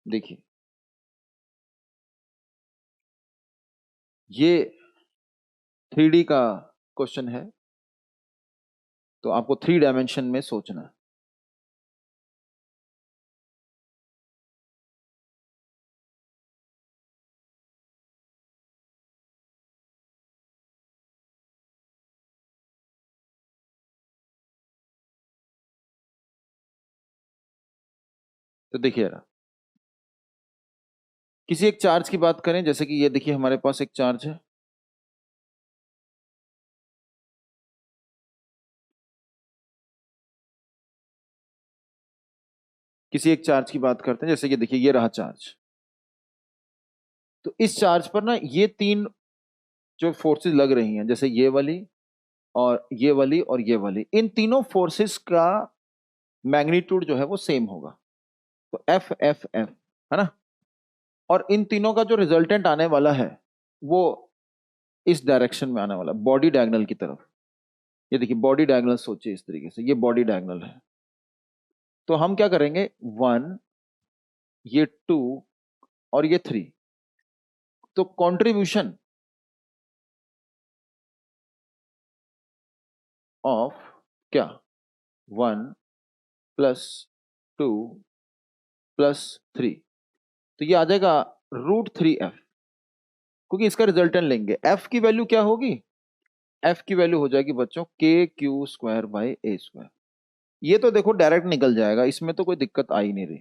देखिए ये 3D का क्वेश्चन है, तो आपको 3 डायमेंशन में सोचना है। तो देखिए जरा, किसी एक चार्ज की बात करें, जैसे कि ये देखिए हमारे पास एक चार्ज है, किसी एक चार्ज की बात करते हैं, जैसे कि देखिए ये रहा चार्ज। तो इस चार्ज पर ना ये 3 जो फोर्सेस लग रही हैं, जैसे ये वाली और ये वाली और ये वाली, इन तीनों फोर्सेस का मैग्नीट्यूड जो है वो सेम होगा, तो F F F, है ना। और इन तीनों का जो रिजल्टेंट आने वाला है वो इस डायरेक्शन में आने वाला, बॉडी डायगोनल की तरफ। ये देखिए बॉडी डायगोनल सोचिए इस तरीके से, ये बॉडी डायगोनल है। तो हम क्या करेंगे, 1, ये 2 और ये 3। तो कंट्रीब्यूशन ऑफ क्या, 1 प्लस 2 प्लस 3, तो ये आ जाएगा √3f, क्योंकि इसका रिजल्टेंट लेंगे। f की वैल्यू क्या होगी, f की वैल्यू हो जाएगी बच्चों KQ² / A²। ये तो देखो डायरेक्ट निकल जाएगा, इसमें तो कोई दिक्कत आ ही नहीं रही,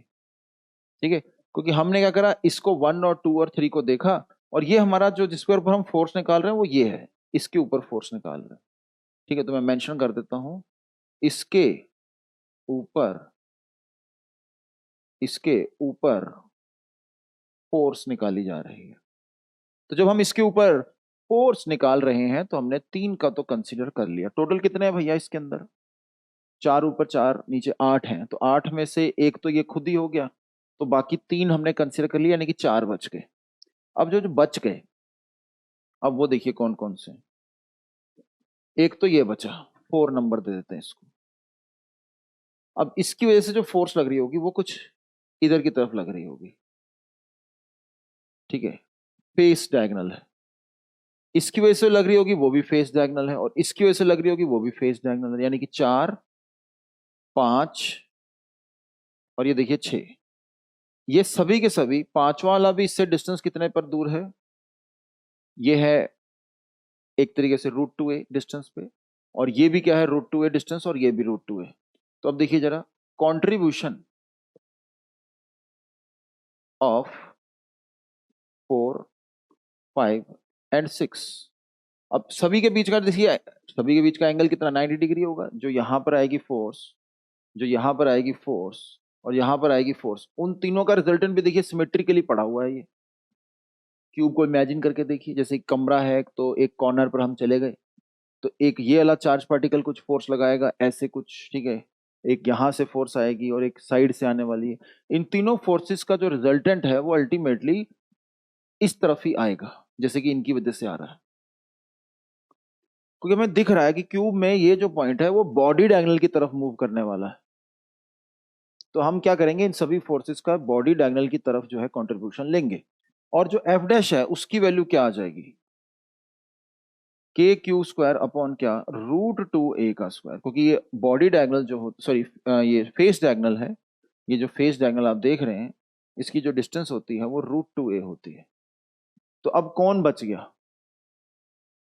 ठीक है। क्योंकि हमने क्या करा, इसको 1 और 2 और 3 को देखा, और ये हमारा जो जिसके ऊपर हम फोर्स निकाल रहे हैं वो ये है, इसके ऊपर फोर्स निकाल रहे हैं, ठीक है। तो मैं मेंशन कर देता हूं, इसके ऊपर, इसके ऊपर फोर्स निकाली जा रही है। तो जब हम इसके ऊपर फोर्स निकाल रहे हैं तो हमने 3 का तो कंसीडर कर लिया। टोटल कितने हैं भैया इसके अंदर, 4 ऊपर 4 नीचे 8 हैं, तो 8 में से एक तो ये खुद ही हो गया, तो बाकी 3 हमने कंसीडर कर लिया, यानी कि 4 बच गए। अब जो जो बच गए, अब वो देखिए कौन कौन से। एक तो ये बचा, 4 नंबर दे देते हैं इसको। अब इसकी वजह से जो फोर्स लग रही होगी वो कुछ इधर की तरफ लग रही होगी, ठीक है, फेस डायगोनल है। इसकी वजह से लग रही होगी वो भी फेस डायगोनल है, और इसकी वजह से लग रही होगी वो भी फेस डायगोनल है, यानी कि 4, 5 और ये देखिए 6। ये सभी के सभी, पांचवा वाला भी इससे डिस्टेंस कितने पर दूर है, ये है एक तरीके से √2a डिस्टेंस पे, और ये भी क्या है √2a डिस्टेंस, और ये भी √2a। तो अब देखिए जरा, कंट्रीब्यूशन ऑफ 4, 5 एंड 6। अब सभी के बीच का देखिए, सभी के बीच का एंगल कितना, 90 डिग्री होगा। जो यहां पर आएगी फोर्स, जो यहां पर आएगी फोर्स, और यहां पर आएगी फोर्स, उन तीनों का रिजल्टेंट भी देखिए सिमेट्रिकली पड़ा हुआ है। ये क्यूब को इमेजिन करके देखिए, जैसे एक कमरा है तो एक कॉर्नर पर हम चले गए, तो एक ये वाला चार्ज पार्टिकल कुछ फोर्स लगाएगा ऐसे कुछ, ठीक है, एक यहां से फोर्स आएगी और एक साइड से आने वाली है। इन तीनों फोर्सेस का जो रिजल्टेंट है वो अल्टीमेटली इस तरफ ही आएगा, जैसे कि इनकी वजह से आ रहा है। क्योंकि हमें दिख रहा है कि क्यूब में ये जो पॉइंट है वो बॉडी डायगोनल की तरफ मूव करने वाला है, तो हम क्या करेंगे, इन सभी फोर्सेस का बॉडी डायगोनल की तरफ जो है कंट्रीब्यूशन लेंगे। और जो f' है उसकी वैल्यू क्या आ जाएगी, KQ² अपॉन क्या, √2a का स्क्वायर, क्योंकि ये बॉडी डायगोनल जो हो, सॉरी ये फेस डायगोनल है, ये जो फेस डायगोनल आप देख रहे हैं इसकी जो डिस्टेंस होती है वो √2a होती है। तो अब कौन बच गया,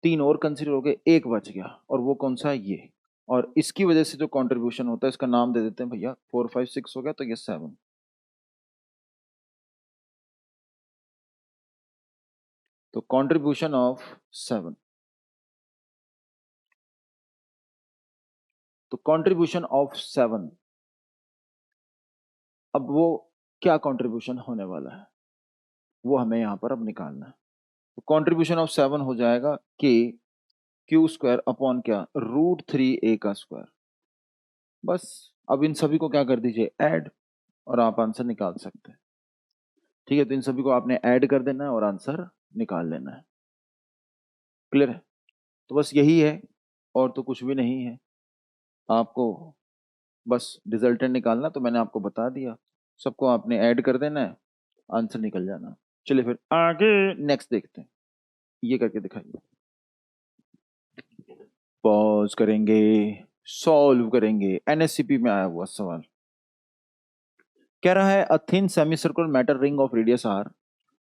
3 और कंसीडर हो गए, एक बच गया, और वो कौन सा है, ये। और इसकी वजह से जो कंट्रीब्यूशन होता है इसका नाम दे देते हैं भैया, 4, 5, 6 हो गया, तो ये 7। तो कंट्रीब्यूशन ऑफ 7, तो कंट्रीब्यूशन ऑफ 7, अब वो क्या कंट्रीब्यूशन होने वाला है वो हमें यहां पर अब निकालना है। तो कंट्रीब्यूशन ऑफ 7 हो जाएगा KQ² अपॉन क्या, √3a का स्क्वायर। बस अब इन सभी को क्या कर दीजिए, ऐड, और आप आंसर निकाल सकते हैं, ठीक है। तो इन सभी को आपने ऐड कर देना है और आंसर निकाल लेना है। क्लियर है, तो बस यही है, और तो कुछ भी नहीं है। आपको बस रिजल्टेंट निकालना, तो मैंने आपको बता दिया, सबको आपने ऐड कर देना है, आंसर निकल जाना। चलिए फिर आगे नेक्स्ट देखते हैं, ये करके दिखाइए। पॉज करेंगे, सॉल्व करेंगे। एनएससीपी में आया हुआ सवाल कह रहा है, a thin semicircular metal ring of radius r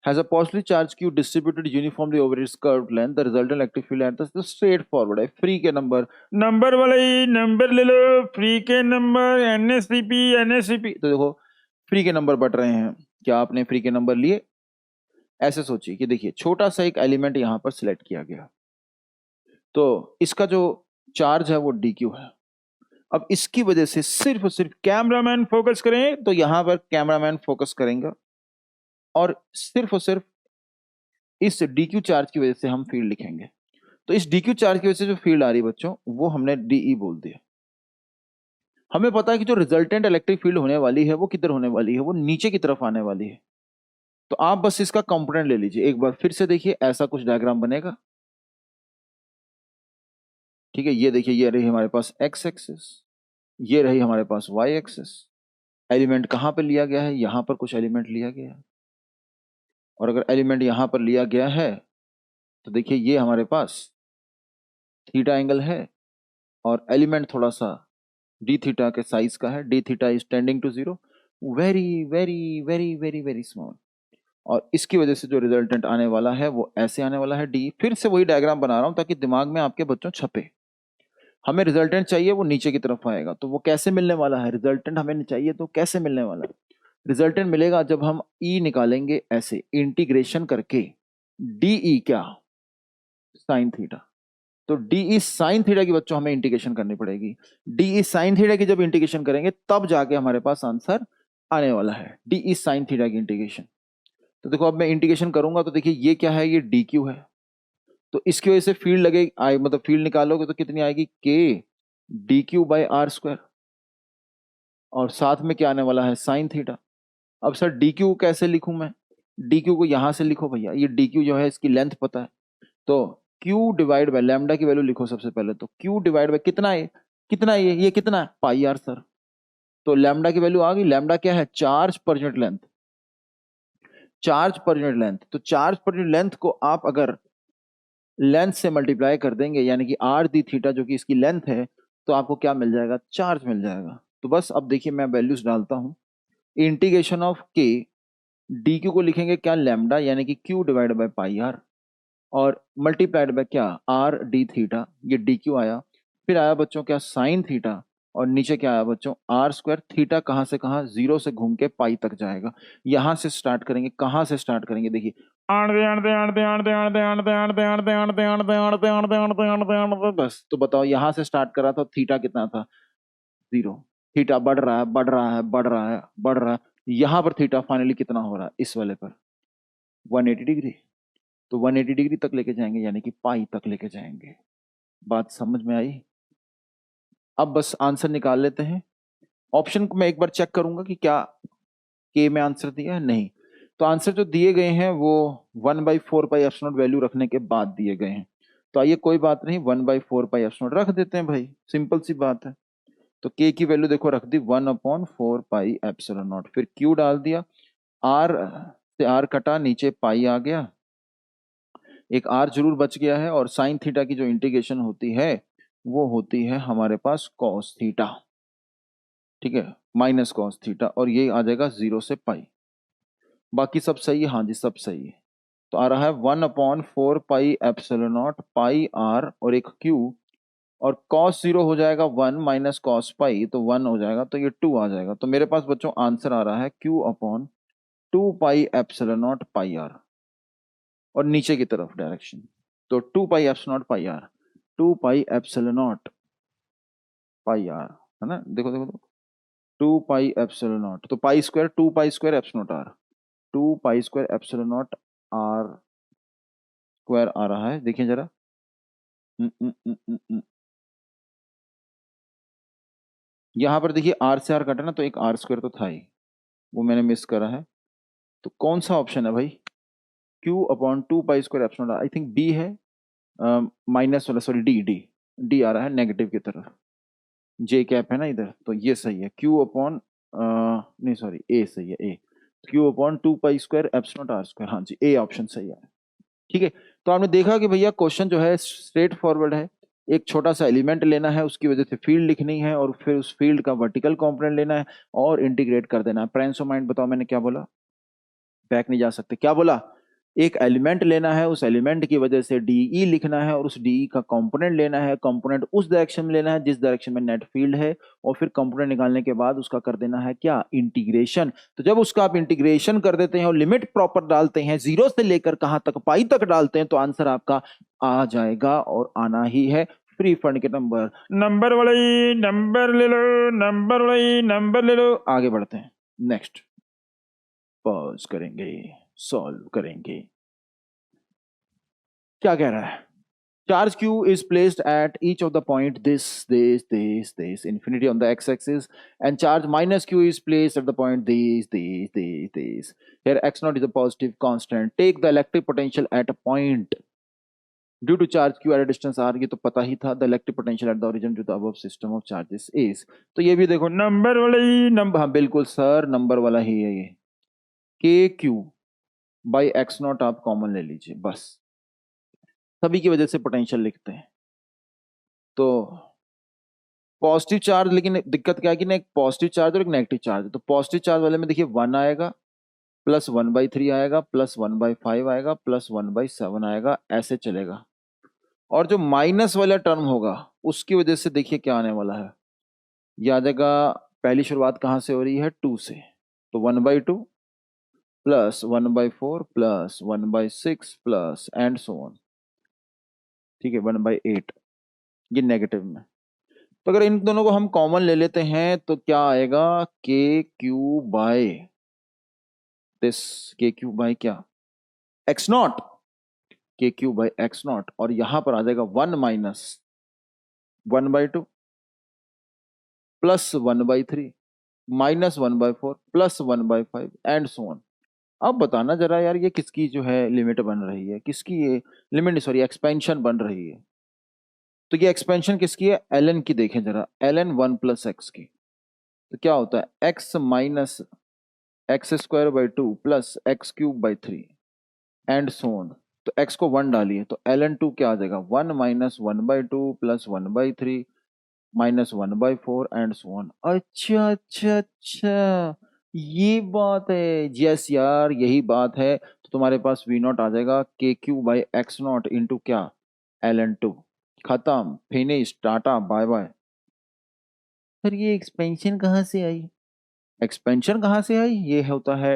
has a positively charged q distributed uniformly over its curved length. The resultant electric field at the straight forward है। फ्री के नंबर वाले नंबर ले लो, फ्री के number, NSCP. तो देखो free के number but रहे हैं, क्या आपने फ्री के नंबर लिए? ऐसे सोचिए कि देखिए छोटा सा एक एलिमेंट यहां पर सिलेक्ट किया गया, तो इसका जो चार्ज है वो dq है। अब इसकी वजह से सिर्फ और सिर्फ कैमरामैन फोकस करें, तो यहां पर कैमरामैन फोकस करेंगे, और सिर्फ इस डीक्यू चार्ज की वजह से हम फील्ड लिखेंगे। तो इस डीक्यू चार्ज की वजह से जो फील्ड आ रही है बच्चों, वो हमने डीई बोल दिया। हमें पता है कि जो रिजल्टेंट इलेक्ट्रिक फील्ड होने वाली है वो किधर होने वाली है, वो नीचे की तरफ आने वाली है। तो आप बस इसका कंपोनेंट ले लीजिए, एक बार फिर से देखिए, ऐसा कुछ डायग्राम बनेगा। ठीक है, ये देखिए ये रही हमारे पास x एक्सिस, ये रही हमारे पास y एक्सिस। एलिमेंट कहाँ पे लिया गया है, यहाँ पर कुछ एलिमेंट लिया गया है, और अगर एलिमेंट यहाँ पर लिया गया है तो देखिए ये हमारे पास थीटा एंगल है, और एलिमेंट थोड़ा सा डी थीटा के साइज का है, d theta is tending to zero, very very very very very small, और इसकी वजह से जो रिजल्टेंट आने वाला है वो ऐसे आने वाला है डी। फिर से वही डायग्राम बना रहा हूं ताकि दिमाग में आपके बच्चों छपे। हमें रिजल्टेंट चाहिए वो नीचे की तरफ आएगा, तो वो कैसे मिलने वाला है, रिजल्टेंट हमें चाहिए तो कैसे मिलने वाला है, रिजल्टेंट मिलेगा जब हम ई निकालेंगे ऐसे इंटीग्रेशन करके, डी ई क्या, साइन थीटा। तो डी ई साइन थीटा की बच्चों हमें इंटीग्रेशन करनी पड़ेगी, डी ई साइन थीटा की जब इंटीग्रेशन करेंगे तब जाके हमारे पास आंसर आने वाला है, डी ई साइन थीटा की इंटीग्रेशन। तो देखो अब मैं इंटीग्रेशन करूंगा तो देखिए ये क्या है, ये डी क्यू है, तो इसकी वजह से फील्ड लगे मतलब फील्ड निकालोगे तो कितनी आएगी, k d q by r square, और साथ में क्या आने वाला है, साइन थीटा। अब सर डी क्यू कैसे लिखूं मैं, डी क्यू को यहां से लिखो भैया, ये डी क्यू जो है इसकी लेंथ पता है, तो क्यू डिवाइड बाय लैम्डा की वैल्यू लिखो सबसे पहले, तो क्यू डिवाइड बाय कितना है, कितना है ये कितना है, पाई आर सर। तो लैम्डा की वैल्यू आ गई, लैम्डा क्या है, charge per unit length, charge per unit length. तो चार्ज पर यूनिट लेंथ को आप अगर लेंथ से मल्टीप्लाई कर देंगे, यानी कि आर दी थीटा जो कि इसकी लेंथ है, तो आपको क्या मिल जाएगा, चार्ज मिल जाएगा। तो बस अब देखिए मैं वैल्यूज डालता हूं, integration of k d q को लिखेंगे क्या, लैम्डा यानी कि q divide by pi r, और मल्टीप्लाइड बाय क्या, आर डी थीटा, ये डी क्यू आया, फिर आया बच्चों क्या, साइन थीटा, और नीचे क्या आया बच्चों, आर स्क्वायर। थीटा कहाँ से कहाँ, जीरो से घूम के पाई तक जाएगा। यहां से स्टार्ट करेंगे, कहाँ से स्टार्ट करेंगे, देखिए बस। तो बताओ यहां से स्टार्ट करा था, थीटा कितना था, जीरो। थीटा बढ़ रहा है बढ़ रहा है बढ़ रहा है बढ़ रहा है, यहां पर थीटा फाइनली कितना हो रहा है, इस वाले पर 180 डिग्री। तो 180 डिग्री तक लेके जाएंगे, यानी कि पाई तक लेके जाएंगे। बात समझ में आई। अब बस आंसर निकाल लेते हैं। ऑप्शन को मैं एक बार चेक करूंगा कि क्या के में आंसर दिया है, नहीं। तो आंसर जो दिए गए हैं वो 1/4 पाई एप्सिलॉन वैल्यू रखने के बाद दिए गए हैं। तो आइए कोई बात नहीं, 1/4 पाई एप्सिलॉन रख देते हैं भाई, सिंपल सी बात है। तो के की वैल्यू देखो रख दी 1/4 पाई एप्सिलॉन नॉट, फिर क्यू डाल दिया, आर से आर कटा, नीचे पाई आ गया, एक आर जरूर बच गया है, और साइन थीटा की जो इंटीग्रेशन होती है वो होती है हमारे पास कॉस थीटा, ठीक है, माइनस कॉस थीटा, और ये आ जाएगा 0 से पाई। बाकी सब सही है, हाँ जी सब सही है। तो आ रहा है 1/4 pi epsilon naught pi r और एक क्यू, और कॉस 0 हो जाएगा 1 माइनस कॉस पाई, तो 1 हो जाएगा, तो ये 2 आ जाएगा। तो मेरे पास बच्चों आंसर आ रहा है Q/2 pi epsilon naught pi r, और नीचे की तरफ डायरेक्शन, तो 2 pi epsilon naught pi r, 2 pi epsilon naught pi r, है ना, देखो देखो देखो, 2 पाई एप्सिलॉन नॉट, तो pi square 2 pi square epsilon naught r, 2 pi square epsilon naught r square आ रहा है, देखिए जरा। यहां पर देखिए आर से आर कटा ना, तो एक आर स्क्वायर तो था ही, वो मैंने मिस करा है। तो कौन सा ऑप्शन है भाई, Q/2 pi square epsilon r, I think B है, माइनस वाला, सॉरी डी डी, डी आ रहा है नेगेटिव की तरफ, जे कैप है ना इधर, तो ये सही है, नहीं सॉरी ए सही है, A Q/2 pi square epsilon r square, हाँ जी ए ऑप्शन सही है। ठीक है, तो आपने देखा कि भैया क्वेश्चन जो है स्ट्रेट फॉरवर्ड है, एक छोटा सा एलिमेंट लेना है, उसकी वजह से फील्ड लिखनी है, और फिर उस फील्ड का वर्टिकल कंपोनेंट लेना है और इंटीग्रेट कर देना है। फ्रेंड्स ऑफ माइंड बताओ मैंने क्या बोला, बैक नहीं जा सकते, क्या बोला, एक एलिमेंट लेना है, उस एलिमेंट की वजह से डीई लिखना है, और उस डीई का कंपोनेंट लेना है, कंपोनेंट उस डायरेक्शन में लेना है जिस डायरेक्शन में नेट फील्ड है, और फिर कंपोनेंट निकालने के बाद उसका कर देना है क्या, इंटीग्रेशन। तो जब उसका आप इंटीग्रेशन कर देते हैं और लिमिट प्रॉपर डालते हैं, 0 से लेकर कहां तक, पाई तक डालते हैं, तो आंसर आपका आ जाएगा, और आना ही है। फ्री फंड के नंबर, नंबर वाले नंबर ले लो, नंबर वाले नंबर ले लो। आगे बढ़ते हैं, नेक्स्ट पॉज करेंगे, सॉल्व करेंगे। क्या कह रहा है, charge q is placed at each of the point this infinity on the x-axis, and charge minus q is placed at the point this. Here x0 is a positive constant. Take the electric potential at a point due to charge q at a distance r, ये तो पता ही था। The electric potential at the origin to the above system of charges is, तो ये भी देखो number वाला ही नंबर, हाँ बिल्कुल सर नंबर वाला ही है ये। के क्यू बाई एक्स नॉट आप कॉमन ले लीजिए बस, सभी की वजह से पोटेंशियल लिखते हैं। तो पॉजिटिव चार्ज, लेकिन दिक्कत क्या है कि ना एक पॉजिटिव चार्ज और एक नेगेटिव चार्ज है। तो पॉजिटिव चार्ज वाले में देखिए 1 आएगा, प्लस 1/3 आएगा, प्लस 1/5 आएगा, प्लस 1/7 आएगा, ऐसे चलेगा। और जो माइनस वाला टर्म होगा उसकी वजह से देखिए क्या आने वाला है, याद आएगा। पहली शुरुआत कहाँ से हो रही है, 2 से, तो 1/2 plus 1/4 plus 1/6 plus and so on, ठीक है 1/8, ये नेगेटिव में। तो अगर इन दोनों को हम कॉमन ले लेते हैं तो क्या आएगा, के क्यू बाय दिस, के क्यू बाय क्या, एक्स नॉट, के क्यू बाय एक्स नॉट, और यहां पर आ जाएगा 1 minus 1/2 plus 1/3 minus 1/4 plus 1/5 and so on. अब बताना जरा यार, ये किसकी जो है लिमिट बन रही है, किसकी ये लिमिट, सॉरी एक्सपेंशन बन रही है। तो ये एक्सपेंशन किसकी है, ln की, देखें जरा ln 1 प्लस एक्स की। तो क्या होता है, x minus x²/2 plus x³/3 and so on. तो x को 1 डालिए तो ln 2 क्या आ जाएगा, 1 minus 1/2 plus 1/3 minus 1/4 and so on. अच्छा अच्छा अच्छा, ये बात है, यस यार यही बात है। तो तुम्हारे पास v नॉट आ जाएगा k q by x naught into क्या, ln 2। खत्म, फिनिश, टाटा बाय बाय। सर ये एक्सपेंशन कहाँ से आई, एक्सपेंशन कहाँ से आई, ये होता है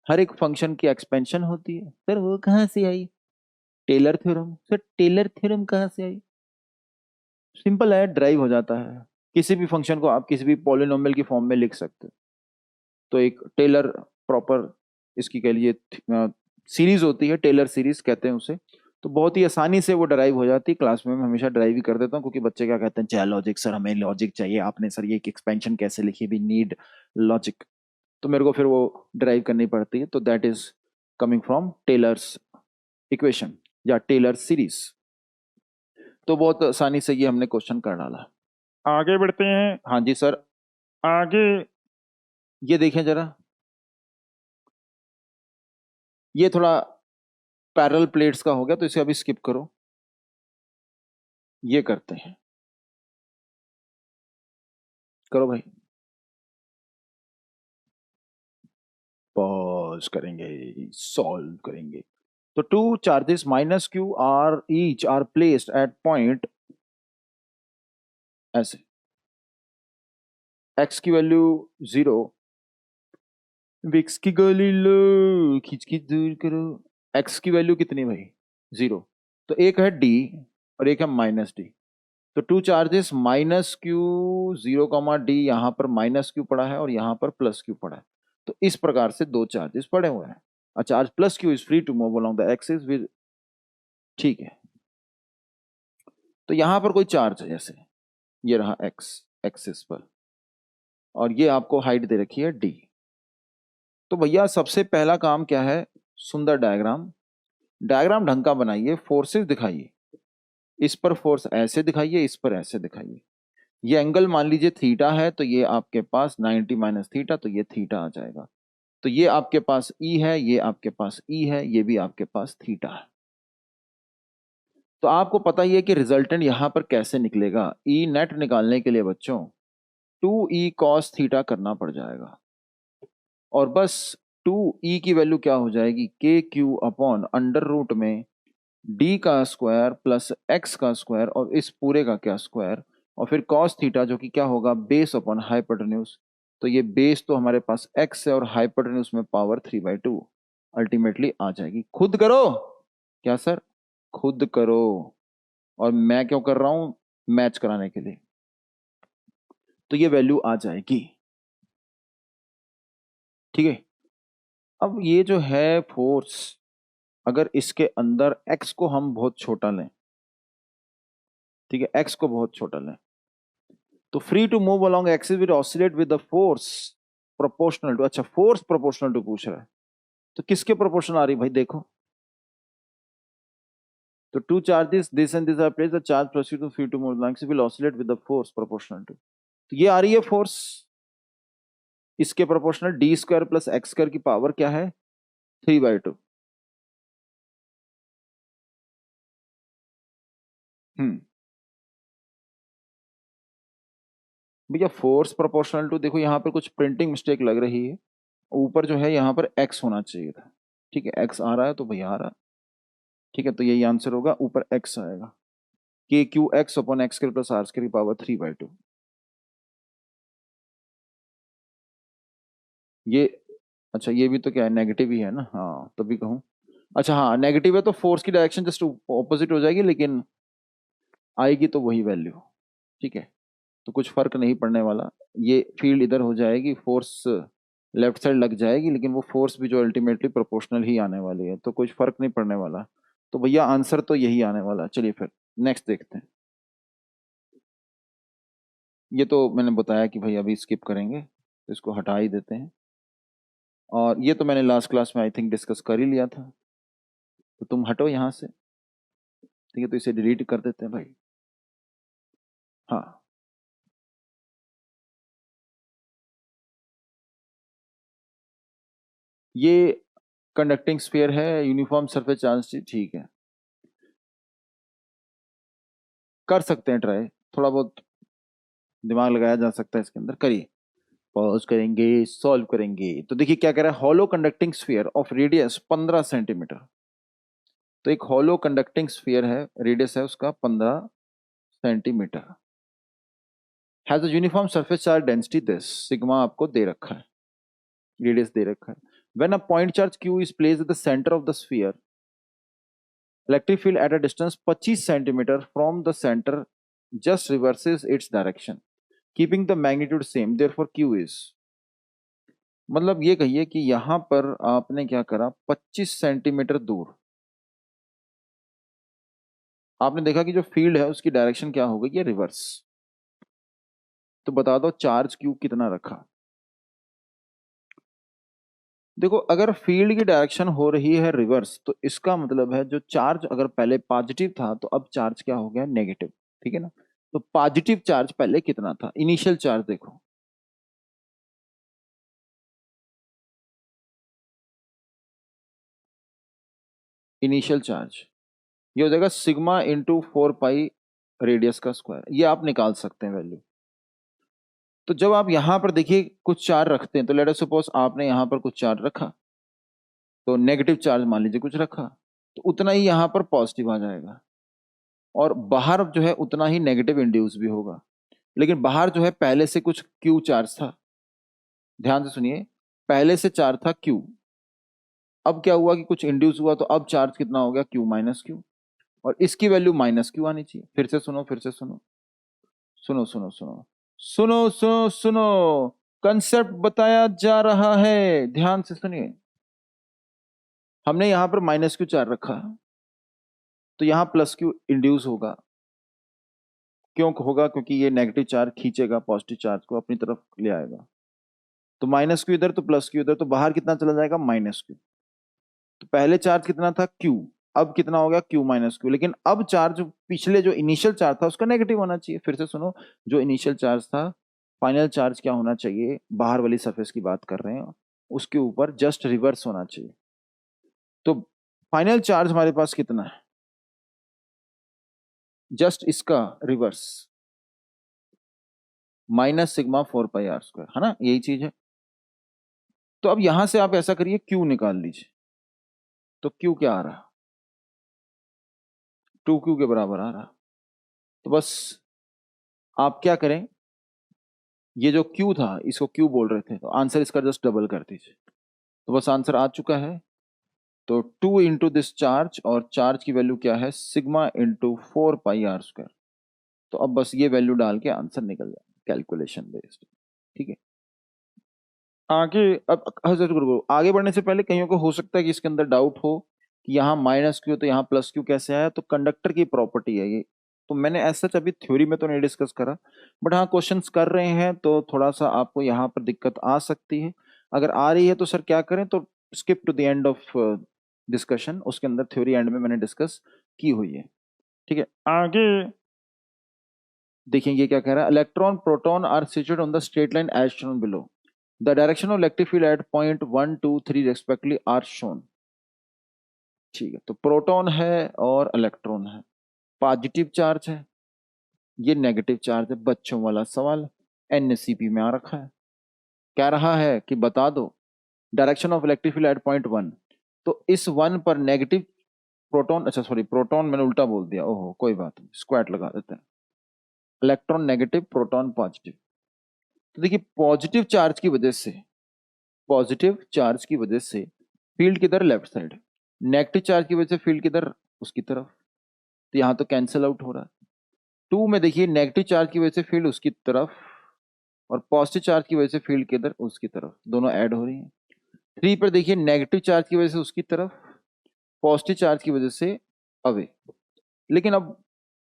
हर एक फंक्शन की एक्सपेंशन होती है। सर वो कहाँ से आई, Taylor theorem. Sir Taylor theorem कहाँ से आई, सिंपल है, ड्राइव हो जाता है। किसी भी फंक्शन को आप किसी भी पॉलिनोमियल की फॉर्म में लिख सकते हो। तो एक टेलर प्रॉपर, इसकी कह लीजिए सीरीज होती है, टेलर सीरीज कहते हैं उसे। तो बहुत ही आसानी से वो ड्राइव हो जाती है। क्लास में मैं हमेशा ड्राइव ही कर देता हूँ, क्योंकि बच्चे क्या कहते हैं, चाहे लॉजिक सर, हमें लॉजिक चाहिए, आपने सर ये एक्सपेंशन कैसे लिखी, भी नीड लॉजिक। तो मेरे को फिर वो ड्राइव करनी पड़ती है। तो that is coming from Taylor's equation या टेलर सीरीज। तो बहुत आसानी से ये हमने क्वेश्चन कर डाला। आगे बढ़ते हैं, हाँ जी सर। आगे ये देखें जरा, ये थोड़ा पैरेलल प्लेट्स का हो गया, तो इसे अभी स्किप करो। ये करते हैं, करो भाई, पॉज करेंगे, सॉल्व करेंगे। तो 2 charges minus q are each are placed at point ऐसे, एक्स की वैल्यू 0, विक्स की गोली लो, खींच खींच दूर करो। एक्स की वैल्यू कितनी भाई, 0। तो एक है डी और एक है माइनस डी। तो 2 चार्जेस माइनस क्यू 0, डी, यहाँ पर माइनस क्यू पड़ा है और यहाँ पर प्लस क्यू पड़ा है। तो इस प्रकार से 2 चार्जेस पड़े हुए हैं। A charge plus q is free to move along the axis with, ठीक है। तो यहाँ पर कोई चार्ज है, जैसे ये रहा एक्स एक्सिस पर, और ये आपको हाइट दे रखी है डी। तो भैया सबसे पहला काम क्या है, सुंदर डायग्राम, डायग्राम ढंग का बनाइए, फोर्सेस दिखाइए। इस पर फोर्स ऐसे दिखाइए, इस पर ऐसे दिखाइए। ये एंगल मान लीजिए थीटा है, तो ये आपके पास 90 माइनस थीटा, तो ये थीटा आ जाएगा। तो ये आपके पास ई है, ये आपके पास ई है, ये भी आपके पास थीटा है। तो आपको पता ही है कि रिजल्टेंट यहां पर कैसे निकलेगा। ई नेट निकालने के लिए बच्चों 2e cos थीटा करना पड़ जाएगा, और बस 2e की वैल्यू क्या हो जाएगी, के क्यू अपॉन अंडर रूट में डी का स्क्वायर प्लस एक्स का स्क्वायर और इस पूरे का क्या स्क्वायर, और फिर कॉस थीटा जो कि क्या होगा, बेस अपॉन हाइपोटेन्यूज। तो ये बेस तो हमारे पास एक्स है और हाइपोटेन्यूज में पावर 3/2 अल्टीमेटली आ जाएगी। खुद करो, क्या सर, खुद करो। और मैं क्यों कर रहा हूं, मैच कराने के लिए। तो ये वैल्यू आ जाएगी, ठीक है। अब ये जो है फोर्स, अगर इसके अंदर एक्स को हम बहुत छोटा लें, ठीक है, एक्स को बहुत छोटा लें, तो free to move along axis will oscillate with the force proportional to, अच्छा फोर्स प्रोपोर्शनल टू पूछ रहा है, तो किसके प्रोपोर्शनल आ रही भाई, देखो तो two charges this and this are placed, the charge proceed to few two more lines will oscillate with the force proportional to. तो ये आ रही है फोर्स, इसके proportional d square plus x square की पावर क्या है 3/2। भैया फोर्स प्रोपोर्शनल टू, देखो यहाँ पर कुछ प्रिंटिंग मिस्टेक लग रही है, ऊपर जो है यहाँ पर एक्स होना चाहिए था, ठीक है, एक्स आ रहा है तो भैया आ रहा, ठीक है, तो यही आंसर होगा, ऊपर एक्स आएगा, k q x upon x square plus r square की पावर 3/2। ये अच्छा, ये भी तो क्या है, नेगेटिव ही है ना, हाँ तभी कहूँ। अच्छा हाँ, नेगेटिव है तो फोर्स की डायरेक्शन जस्ट ऑपोजिट हो जाएगी, लेकिन आएगी तो वही वैल्यू, ठीक है, तो कुछ फर्क नहीं पड़ने वाला। ये फील्ड इधर हो जाएगी, फोर्स लेफ्ट साइड लग जाएगी, लेकिन वो फोर्स भी जो अल्टीमेटली प्रोपोर्शनल ही आने वाली है, तो कुछ फर्क नहीं पड़ने वाला। तो भैया आंसर तो यही आने वाला। चलिए फिर नेक्स्ट देखते हैं। ये तो मैंने बताया कि भाई अभी स्किप करेंगे, तो इसको हटा ही देते हैं। और ये तो मैंने लास्ट क्लास में आई थिंक डिस्कस कर ही लिया था, तो तुम हटो यहाँ से, ठीक है, तो इसे डिलीट कर देते हैं भाई। हाँ, ये कंडक्टिंग स्फीयर है, यूनिफॉर्म सरफेस चार्ज, ठीक है, कर सकते हैं ट्राई, थोड़ा बहुत दिमाग लगाया जा सकता है इसके अंदर, करिए, पॉज करेंगे, सॉल्व करेंगे। तो देखिए क्या कह रहा है, hollow conducting sphere of radius 15 centimetre. तो एक हॉलो कंडक्टिंग स्फीयर है, रेडियस है उसका 15 centimetre, has a uniform surface charge density this, sigma आपको दे रखा है, रेडियस दे रखा है। When a point charge q is placed at the centre of the sphere, electric field eight a distance 25 centimetre from the centre just reverses its direction keeping the magnitude same, therefore q is, मतलब ये कहिए कि यहां पर आपने क्या करा, 25 centimetre दूर आपने देखा कि जो फील्ड है उसकी डायरेक्शन क्या हो गई, ये रिवर्स। तो बता दो चार्ज क्यू कितना रखा। देखो अगर फील्ड की डायरेक्शन हो रही है रिवर्स, तो इसका मतलब है जो चार्ज अगर पहले पॉजिटिव था, तो अब चार्ज क्या हो गया, नेगेटिव, ठीक है ना। तो पॉजिटिव चार्ज पहले कितना था, इनिशियल चार्ज देखो, इनिशियल चार्ज ये हो जाएगा सिग्मा इंटू 4 पाई रेडियस का स्क्वायर, ये आप निकाल सकते हैं वैल्यू। तो जब आप यहां पर देखिए कुछ चार्ज रखते हैं, तो लेट अस सपोज आपने यहां पर कुछ चार्ज रखा, तो नेगेटिव चार्ज मान लीजिए कुछ रखा, तो उतना ही यहां पर पॉजिटिव आ जाएगा, और बाहर जो है उतना ही नेगेटिव इंड्यूस भी होगा। लेकिन बाहर जो है पहले से कुछ क्यू चार्ज था, ध्यान से सुनिए, पहले से चार्ज था क्यू, अब क्या हुआ कि कुछ इंड्यूस हुआ, तो अब चार्ज कितना हो गया, क्यू माइनस क्यू, और इसकी वैल्यू माइनस क्यू आनी चाहिए। फिर से सुनो, फिर से सुनो, सुनो सुनो सुनो सुनो सुनो सुनो, कंसेप्ट बताया जा रहा है, ध्यान से सुनिए। हमने यहां पर माइनस क्यू चार्ज रखा, तो यहां प्लस क्यू इंड्यूस होगा, क्यों होगा, क्योंकि ये नेगेटिव चार्ज खींचेगा पॉजिटिव चार्ज को अपनी तरफ ले आएगा, तो माइनस क्यू इधर तो प्लस क्यू इधर, तो बाहर कितना चला जाएगा, माइनस क्यू। तो पहले चार्ज कितना था, क्यू, अब कितना हो गया, क्यू माइनस क्यू, लेकिन अब चार्ज पिछले जो इनिशियल चार्ज था उसका नेगेटिव होना चाहिए। फिर से सुनो, जो इनिशियल चार्ज था, फाइनल चार्ज क्या होना चाहिए, बाहर वाली सरफेस की बात कर रहे हैं, उसके ऊपर जस्ट रिवर्स होना चाहिए। तो फाइनल चार्ज हमारे पास कितना है, जस्ट इसका रिवर्स, माइनस सिग्मा 4 पाई r स्क्वायर, है ना, यही चीज है। तो अब यहां से आप ऐसा करिए, क्यू निकाल लीजिए, तो क्यू क्या आ रहा, 2q के बराबर आ रहा। तो बस आप क्या करें, ये जो q था इसको q बोल रहे थे, तो आंसर इसका जस्ट डबल कर दीजिए, तो बस आंसर आ चुका है। तो 2 इंटू दिस चार्ज, और चार्ज की वैल्यू क्या है, सिग्मा इंटू 4 पाई r स्क्वायर। तो अब बस ये वैल्यू डाल के आंसर निकल जाए कैलकुलेशन बेस्ड, ठीक है। आगे अब आगे बढ़ने से पहले कईयों को हो सकता है कि इसके अंदर डाउट हो कि यहाँ माइनस क्यू तो यहाँ प्लस क्यू कैसे आया, तो कंडक्टर की प्रॉपर्टी है ये, तो मैंने ऐसा अभी थ्योरी में तो नहीं डिस्कस करा, बट हाँ क्वेश्चंस कर रहे हैं तो थोड़ा सा आपको यहाँ पर दिक्कत आ सकती है। अगर आ रही है तो सर क्या करें, तो skip to the end of discussion, उसके अंदर थ्योरी एंड में मैंने डिस्कस की हुई है। ठीक है, आगे देखेंगे क्या कह रहा है। Electron proton are situated on the straight line as shown below. The direction of electric field at point 1 2 3 respectively are shown. ठीक है, तो प्रोटॉन है और इलेक्ट्रॉन है, पॉजिटिव चार्ज है, ये नेगेटिव चार्ज है। बच्चों वाला सवाल एनसीपी में आ रखा है, कह रहा है कि बता दो direction of electric field at point 1। तो इस 1 पर नेगेटिव प्रोटॉन, अच्छा सॉरी प्रोटॉन मैंने उल्टा बोल दिया, ओहो कोई बात नहीं, स्क्वायर लगा देते हैं। Electron negative, proton positive. तो देखिए पॉजिटिव चार्ज की वजह से, पॉजिटिव चार्ज की वजह से फील्ड किधर, लेफ्ट साइड। नेगेटिव चार्ज की वजह से फील्ड किधर, उसकी तरफ। तो यहां तो कैंसिल आउट हो रहा है। 2 में देखिए नेगेटिव चार्ज की वजह से फील्ड उसकी तरफ, और पॉजिटिव चार्ज की वजह से फील्ड किधर, उसकी तरफ, दोनों ऐड हो रही हैं। 3 पर देखिए नेगेटिव चार्ज की वजह से उसकी तरफ, पॉजिटिव चार्ज की वजह से अवे। लेकिन अब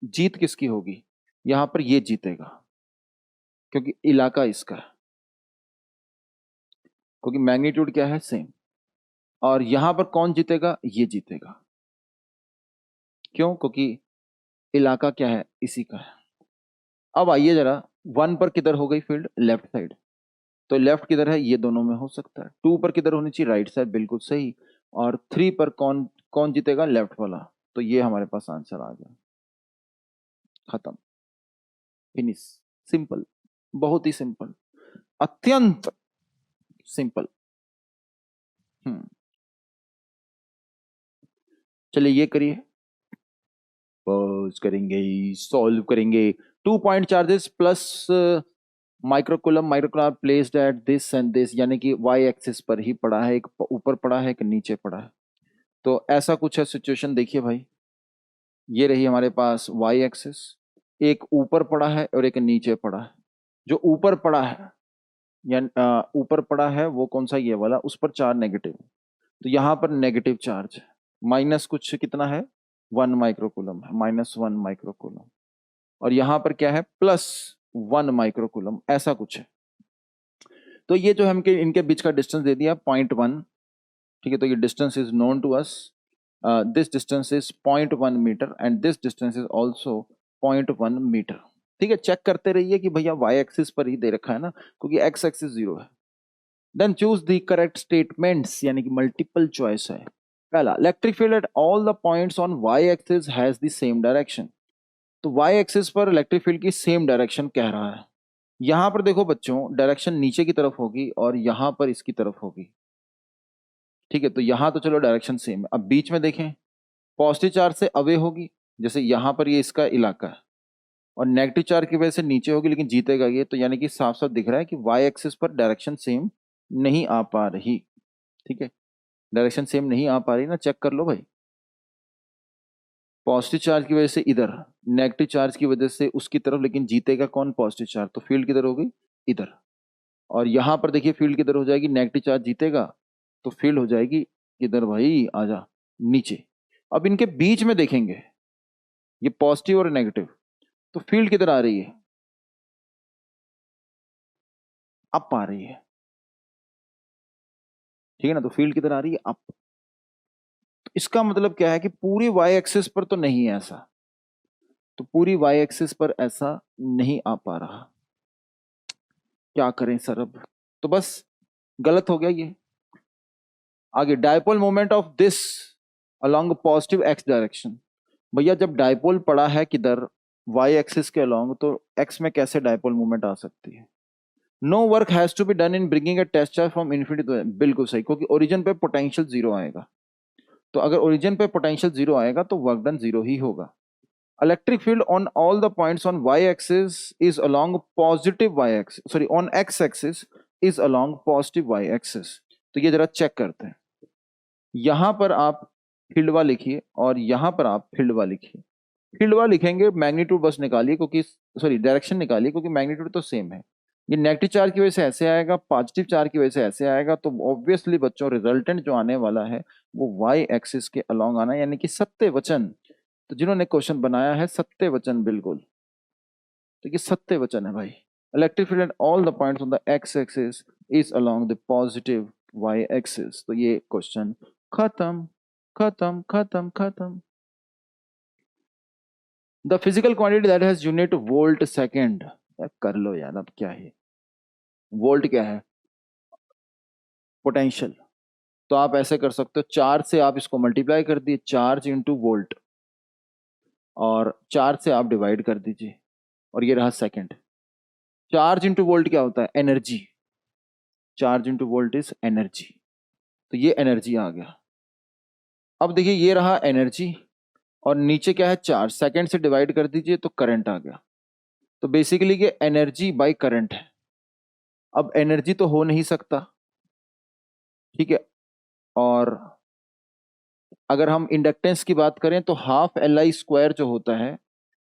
जीत किसकी होगी, यहां पर ये जीतेगा क्योंकि इलाका इसका है, क्योंकि मैग्नीट्यूड क्या है, सेम। और यहां पर कौन जीतेगा, ये जीतेगा। क्यों, क्योंकि इलाका क्या है, इसी का है। अब आइए जरा, 1 पर किधर हो गई फील्ड, लेफ्ट साइड। तो लेफ्ट किधर है, ये दोनों में हो सकता है। 2 पर किधर होनी चाहिए, राइट साइड, बिल्कुल सही। और 3 पर कौन कौन जीतेगा, लेफ्ट वाला। तो ये हमारे पास आंसर आ गया, खत्म, फिनिश। सिंपल, बहुत ही सिंपल, अत्यंत सिंपल। चलिए ये करिए, पॉज करेंगे, सॉल्व करेंगे। 2 point charges plus microcoulomb, microcoulomb placed at this and this, यानी कि वाई एक्सिस पर ही पड़ा है, एक ऊपर पड़ा है, एक नीचे पड़ा है। तो ऐसा कुछ है सिचुएशन, देखिए भाई, ये रही हमारे पास वाई एक्सिस, एक ऊपर पड़ा है और एक नीचे पड़ा है। जो ऊपर पड़ा है, यानी ऊपर पड़ा है वो कौन सा, ये वाला, उस पर चार्ज नेगेटिव। तो यहाँ पर नेगेटिव चार्ज है, माइनस कुछ कितना है, 1 माइक्रोकुलम है, -1 माइक्रोकुलम। और यहाँ पर क्या है, +1 माइक्रोकुलम, ऐसा कुछ है। तो ये जो हम इनके बीच का डिस्टेंस दे दिया 0.1। ठीक है, तो ये distance is known to us, this distance is 0.1 metre and this distance is also 0.1 metre. ठीक है, चेक करते रहिए कि भैया वाई एक्सिस पर ही दे रखा है ना, क्योंकि एक्स एक्सिस 0 है। Then choose the correct statements, यानी कि मल्टीपल चॉइस है। पहला, electric field at all the points on y axis has the same direction. तो वाई एक्सिस पर इलेक्ट्रिक फील्ड की सेम डायरेक्शन कह रहा है। यहां पर देखो बच्चों, डायरेक्शन नीचे की तरफ होगी और यहां पर इसकी तरफ होगी। ठीक है, तो यहां तो चलो डायरेक्शन सेम है। अब बीच में देखें, पॉजिटिव चार्ज से अवे होगी, जैसे यहां पर ये इसका इलाका है, और नेगेटिव चार्ज की वजह से नीचे होगी, लेकिन जीतेगा ये। तो यानी कि साफ साफ दिख रहा है कि वाई एक्सिस पर डायरेक्शन सेम नहीं आ पा रही। ठीक है, डायरेक्शन सेम नहीं आ पा रही ना, चेक कर लो भाई। पॉजिटिव चार्ज की वजह से इधर, नेगेटिव चार्ज की वजह से उसकी तरफ, लेकिन जीतेगा कौन, पॉजिटिव चार्ज। तो फील्ड किधर होगी, इधर। और यहां पर देखिए फील्ड किधर हो जाएगी, नेगेटिव चार्ज जीतेगा, तो फील्ड हो जाएगी किधर भाई, आजा, नीचे। अब इनके बीच में देखेंगे, ये पॉजिटिव और नेगेटिव, तो फील्ड किधर आ रही है, अप आ रही है। ठीक है ना, तो फील्ड किधर आ रही है, अप। तो इसका मतलब क्या है कि पूरी वाई एक्सिस पर तो नहीं है ऐसा, तो पूरी वाई एक्सिस पर ऐसा नहीं आ पा रहा। क्या करें सर अब, तो बस गलत हो गया ये। आगे, dipole moment of this along positive x direction. भैया जब डायपोल पड़ा है किधर, वाई एक्सिस के अलोंग, तो एक्स में कैसे डायपोल मोमेंट आ सकती है। No work has to be done in bringing a test charge from infinity to, बिल्कुल सही, क्योंकि ओरिजिन पे पोटेंशियल 0 आएगा। तो अगर ओरिजिन पे पोटेंशियल 0 आएगा तो वर्क डन 0 ही होगा। Electric field on all the points on y axis is along positive y axis, sorry on x axis is along positive y axis. तो ये जरा चेक करते हैं, यहां पर आप फील्डवा लिखिए और यहां पर आप फील्डवा लिखिए। फील्डवा लिखेंगे, मैग्नीट्यूड बस निकालिए, क्योंकि सॉरी डायरेक्शन निकालिए, क्योंकि मैग्नीट्यूड तो सेम है। ये नेगेटिव चार्ज की वजह से ऐसे आएगा, पॉजिटिव चार्ज की वजह से ऐसे आएगा, तो ऑब्वियसली बच्चों रिजल्टेंट जो आने वाला है वो वाई एक्सिस के अलोंग आना है, यानी कि सत्य वचन। तो जिन्होंने क्वेश्चन बनाया है सत्य वचन, बिल्कुल, तो ये सत्य वचन है भाई। Electric field at all the points on the x axis is along the positive y axis. तो ये क्वेश्चन खत्म, खत्म, खत्म, खत्म। The physical quantity that has unit volt second. कर लो यार, अब क्या है वोल्ट, क्या है पोटेंशियल। तो आप ऐसे कर सकते हो, चार्ज से आप इसको मल्टीप्लाई कर दिए, चार्ज इंटू वोल्ट, और चार्ज से आप डिवाइड कर दीजिए, और ये रहा सेकंड। चार्ज इंटू वोल्ट क्या होता है, energy. Charge into volt is energy, तो ये एनर्जी आ गया। अब देखिए ये रहा एनर्जी, और नीचे क्या है चार्ज, सेकंड से डिवाइड कर दीजिए तो करंट आ गया। तो बेसिकली ये एनर्जी बाय करंट है। अब एनर्जी तो हो नहीं सकता, ठीक है। और अगर हम इंडक्टेंस की बात करें तो हाफ एल आई स्क्वायर जो होता है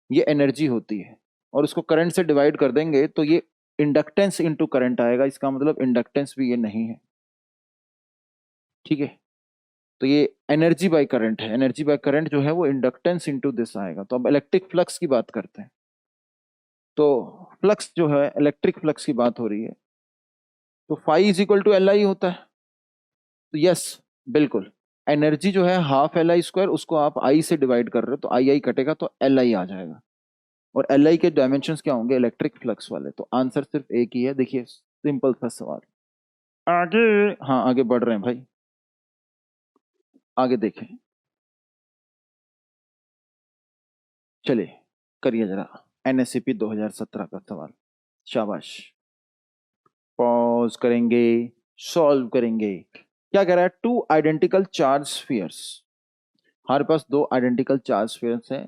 ये एनर्जी होती है, और उसको करंट से डिवाइड कर देंगे तो ये इंडक्टेंस इंटू करंट आएगा। इसका मतलब इंडक्टेंस भी ये नहीं है, ठीक है। तो ये एनर्जी बाय करंट है, एनर्जी बाय करंट जो है वो इंडक्टेंस इंटू दिस आएगा। तो अब इलेक्ट्रिक फ्लक्स की बात करते हैं। तो फ्लक्स जो है, इलेक्ट्रिक फ्लक्स की बात हो रही है, तो phi is equal to L I होता है। तो यस, बिल्कुल, एनर्जी जो है हाफ एल आई स्क्वायर, उसको आप आई से डिवाइड कर रहे हो तो आई आई कटेगा तो एल आई आ जाएगा। और एल आई के डायमेंशंस क्या होंगे, इलेक्ट्रिक फ्लक्स वाले। तो आंसर सिर्फ एक ही है, देखिए सिंपल सा सवाल। आगे, हाँ आगे बढ़ रहे हैं भाई, आगे देखें, चलिए करिए जरा एनएससीपी 2017 का सवाल। शाबाश, पॉज करेंगे, सॉल्व करेंगे। क्या कह रहा है, टू आइडेंटिकल चार्ज स्फीयर्स, हमारे पास दो आइडेंटिकल चार्ज स्फीयर्स हैं,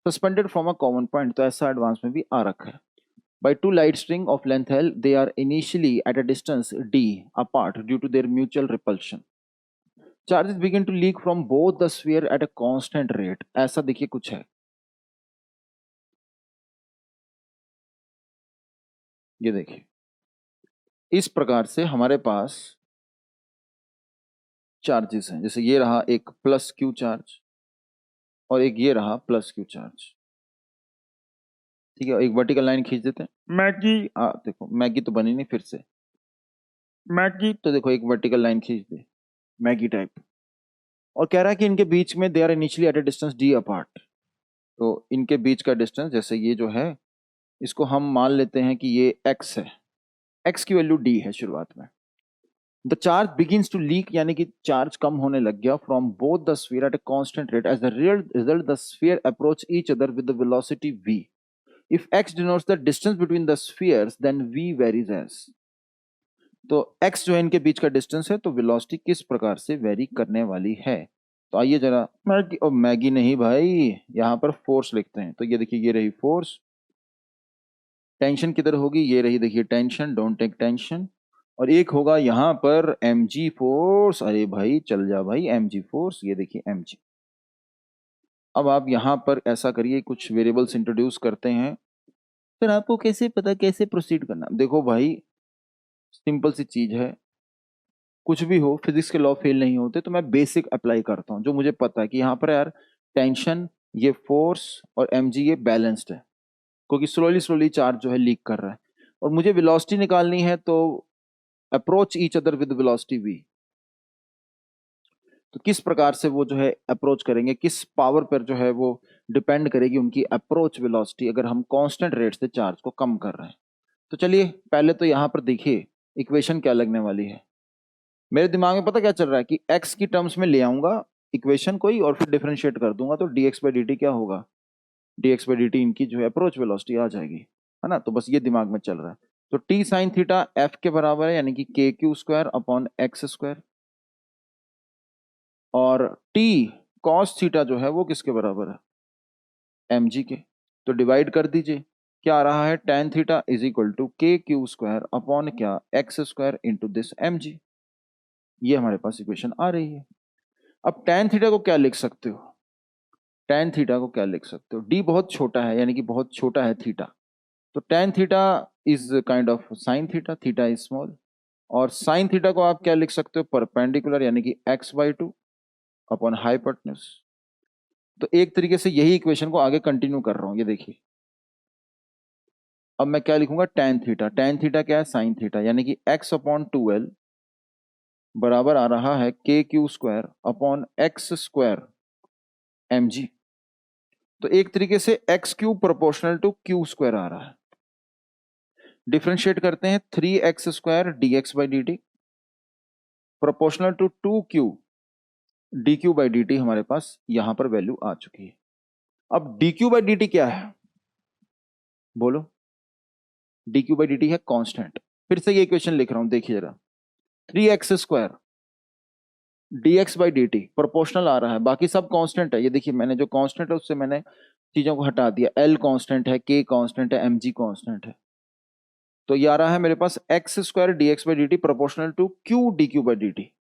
suspended from a common point. तो ऐसा एडवांस में भी आ रखा है। By two light string of length L, they are initially at a distance d apart due to their mutual repulsion. Charges begin to leak from both the sphere at a constant rate. ऐसा देखिए कुछ है, ये देखिए इस प्रकार से हमारे पास चार्जेस हैं। जैसे ये रहा एक प्लस क्यू चार्ज, और एक ये रहा प्लस क्यू चार्ज, ठीक है। एक वर्टिकल लाइन खींच देते हैं, मैगी देखो मैगी तो बनी नहीं, फिर से मैगी, तो देखो एक वर्टिकल लाइन खींच दे, मैगी टाइप। और कह रहा है कि इनके बीच में they are initially at a distance d apart. तो इनके बीच का डिस्टेंस, जैसे ये जो है इसको हम मान लेते हैं कि ये x है, x की वैल्यू d है शुरुआत में। The charge begins to leak, यानी कि चार्ज कम होने लग गया, from both the sphere at a constant rate. As the real result the sphere approach each other with the velocity v। If x denotes the distance between the spheres then v varies as. तो x जो है इनके बीच का distance है, तो velocity किस प्रकार से वेरी करने वाली है। तो आइए जरा, मैगी, और मैगी नहीं भाई, यहाँ पर फोर्स लिखते हैं। तो ये देखिए ये रही फोर्स, टेंशन किधर होगी, ये रही देखिए टेंशन, डोंट टेक टेंशन। और एक होगा यहाँ पर mg फोर्स, अरे भाई चल जा भाई, mg फोर्स, ये देखिए mg। अब आप यहाँ पर ऐसा करिए, कुछ वेरिएबल्स इंट्रोड्यूस करते हैं। फिर आपको कैसे पता कैसे प्रोसीड करना, देखो भाई सिंपल सी चीज है, कुछ भी हो फिजिक्स के लॉ फेल नहीं होते। तो मैं बेसिक अप्लाई करता हूँ, जो मुझे पता है कि यहाँ पर यार टेंशन, ये फोर्स और mg ये बैलेंस्ड है, क्योंकि स्लोली स्लोली चार्ज जो है लीक कर रहा है। और मुझे वेलोसिटी निकालनी है, तो approach each other with velocity v। तो किस प्रकार से वो जो है अप्रोच करेंगे, किस पावर पर जो है वो डिपेंड करेगी उनकी अप्रोच वेलोसिटी, अगर हम कांस्टेंट रेट से चार्ज को कम कर रहे हैं। तो चलिए पहले तो यहाँ पर देखिए इक्वेशन क्या लगने वाली है। मेरे दिमाग में पता क्या चल रहा है कि x की टर्म्स में ले आऊंगा इक्वेशन कोई, और फिर डिफरेंशिएट कर दूंगा, तो dx बाई dt क्या होगा, dx बाई dt इनकी जो है अप्रोच वेलोसिटी आ जाएगी, है ना। तो बस ये दिमाग में चल रहा है। तो t साइन थीटा f के बराबर है, यानी कि के q square upon x square, और t कॉस थीटा जो है वो किसके बराबर है, mg के। तो डिवाइड कर दीजिए, क्या आ रहा है, tan theta is equal to k q square upon क्या, x square into this mg। ये हमारे पास इक्वेशन आ रही है। अब tan थीटा को क्या लिख सकते हो, tan थीटा को क्या लिख सकते हो, d बहुत छोटा है, यानी कि बहुत छोटा है थीटा। तो tan theta is kind of sine theta, theta is small. और साइन थीटा को आप क्या लिख सकते हो, परपेंडिकुलर, यानी कि x/2 अपॉन हाइपोटेन्यूज। तो एक तरीके से यही इक्वेशन को आगे कंटिन्यू कर रहा हूं, ये देखिए। अब मैं क्या लिखूंगा, tan थीटा, tan थीटा क्या है, साइन थीटा, यानी कि x/2l बराबर आ रहा है के q square upon x square mg। तो एक तरीके से x cube proportional to q square आ रहा है। डिफ्रेंशिएट करते हैं, 3x² dx by d t proportional to 2q dq by d t, हमारे पास यहां पर वैल्यू आ चुकी है। अब dq बाई डी टी क्या है बोलो? dq बाई डी टी है कांस्टेंट। फिर से ये इक्वेशन लिख रहा हूं, देखिए जरा, 3x² dx by d t proportional आ रहा है, बाकी सब कांस्टेंट है। ये देखिए, मैंने जो कांस्टेंट है उससे मैंने चीजों को हटा दिया, l कांस्टेंट है, k कांस्टेंट है, mg कांस्टेंट है। तो ये आ रहा है मेरे पास x² dx by d t proportional to q dq by d t,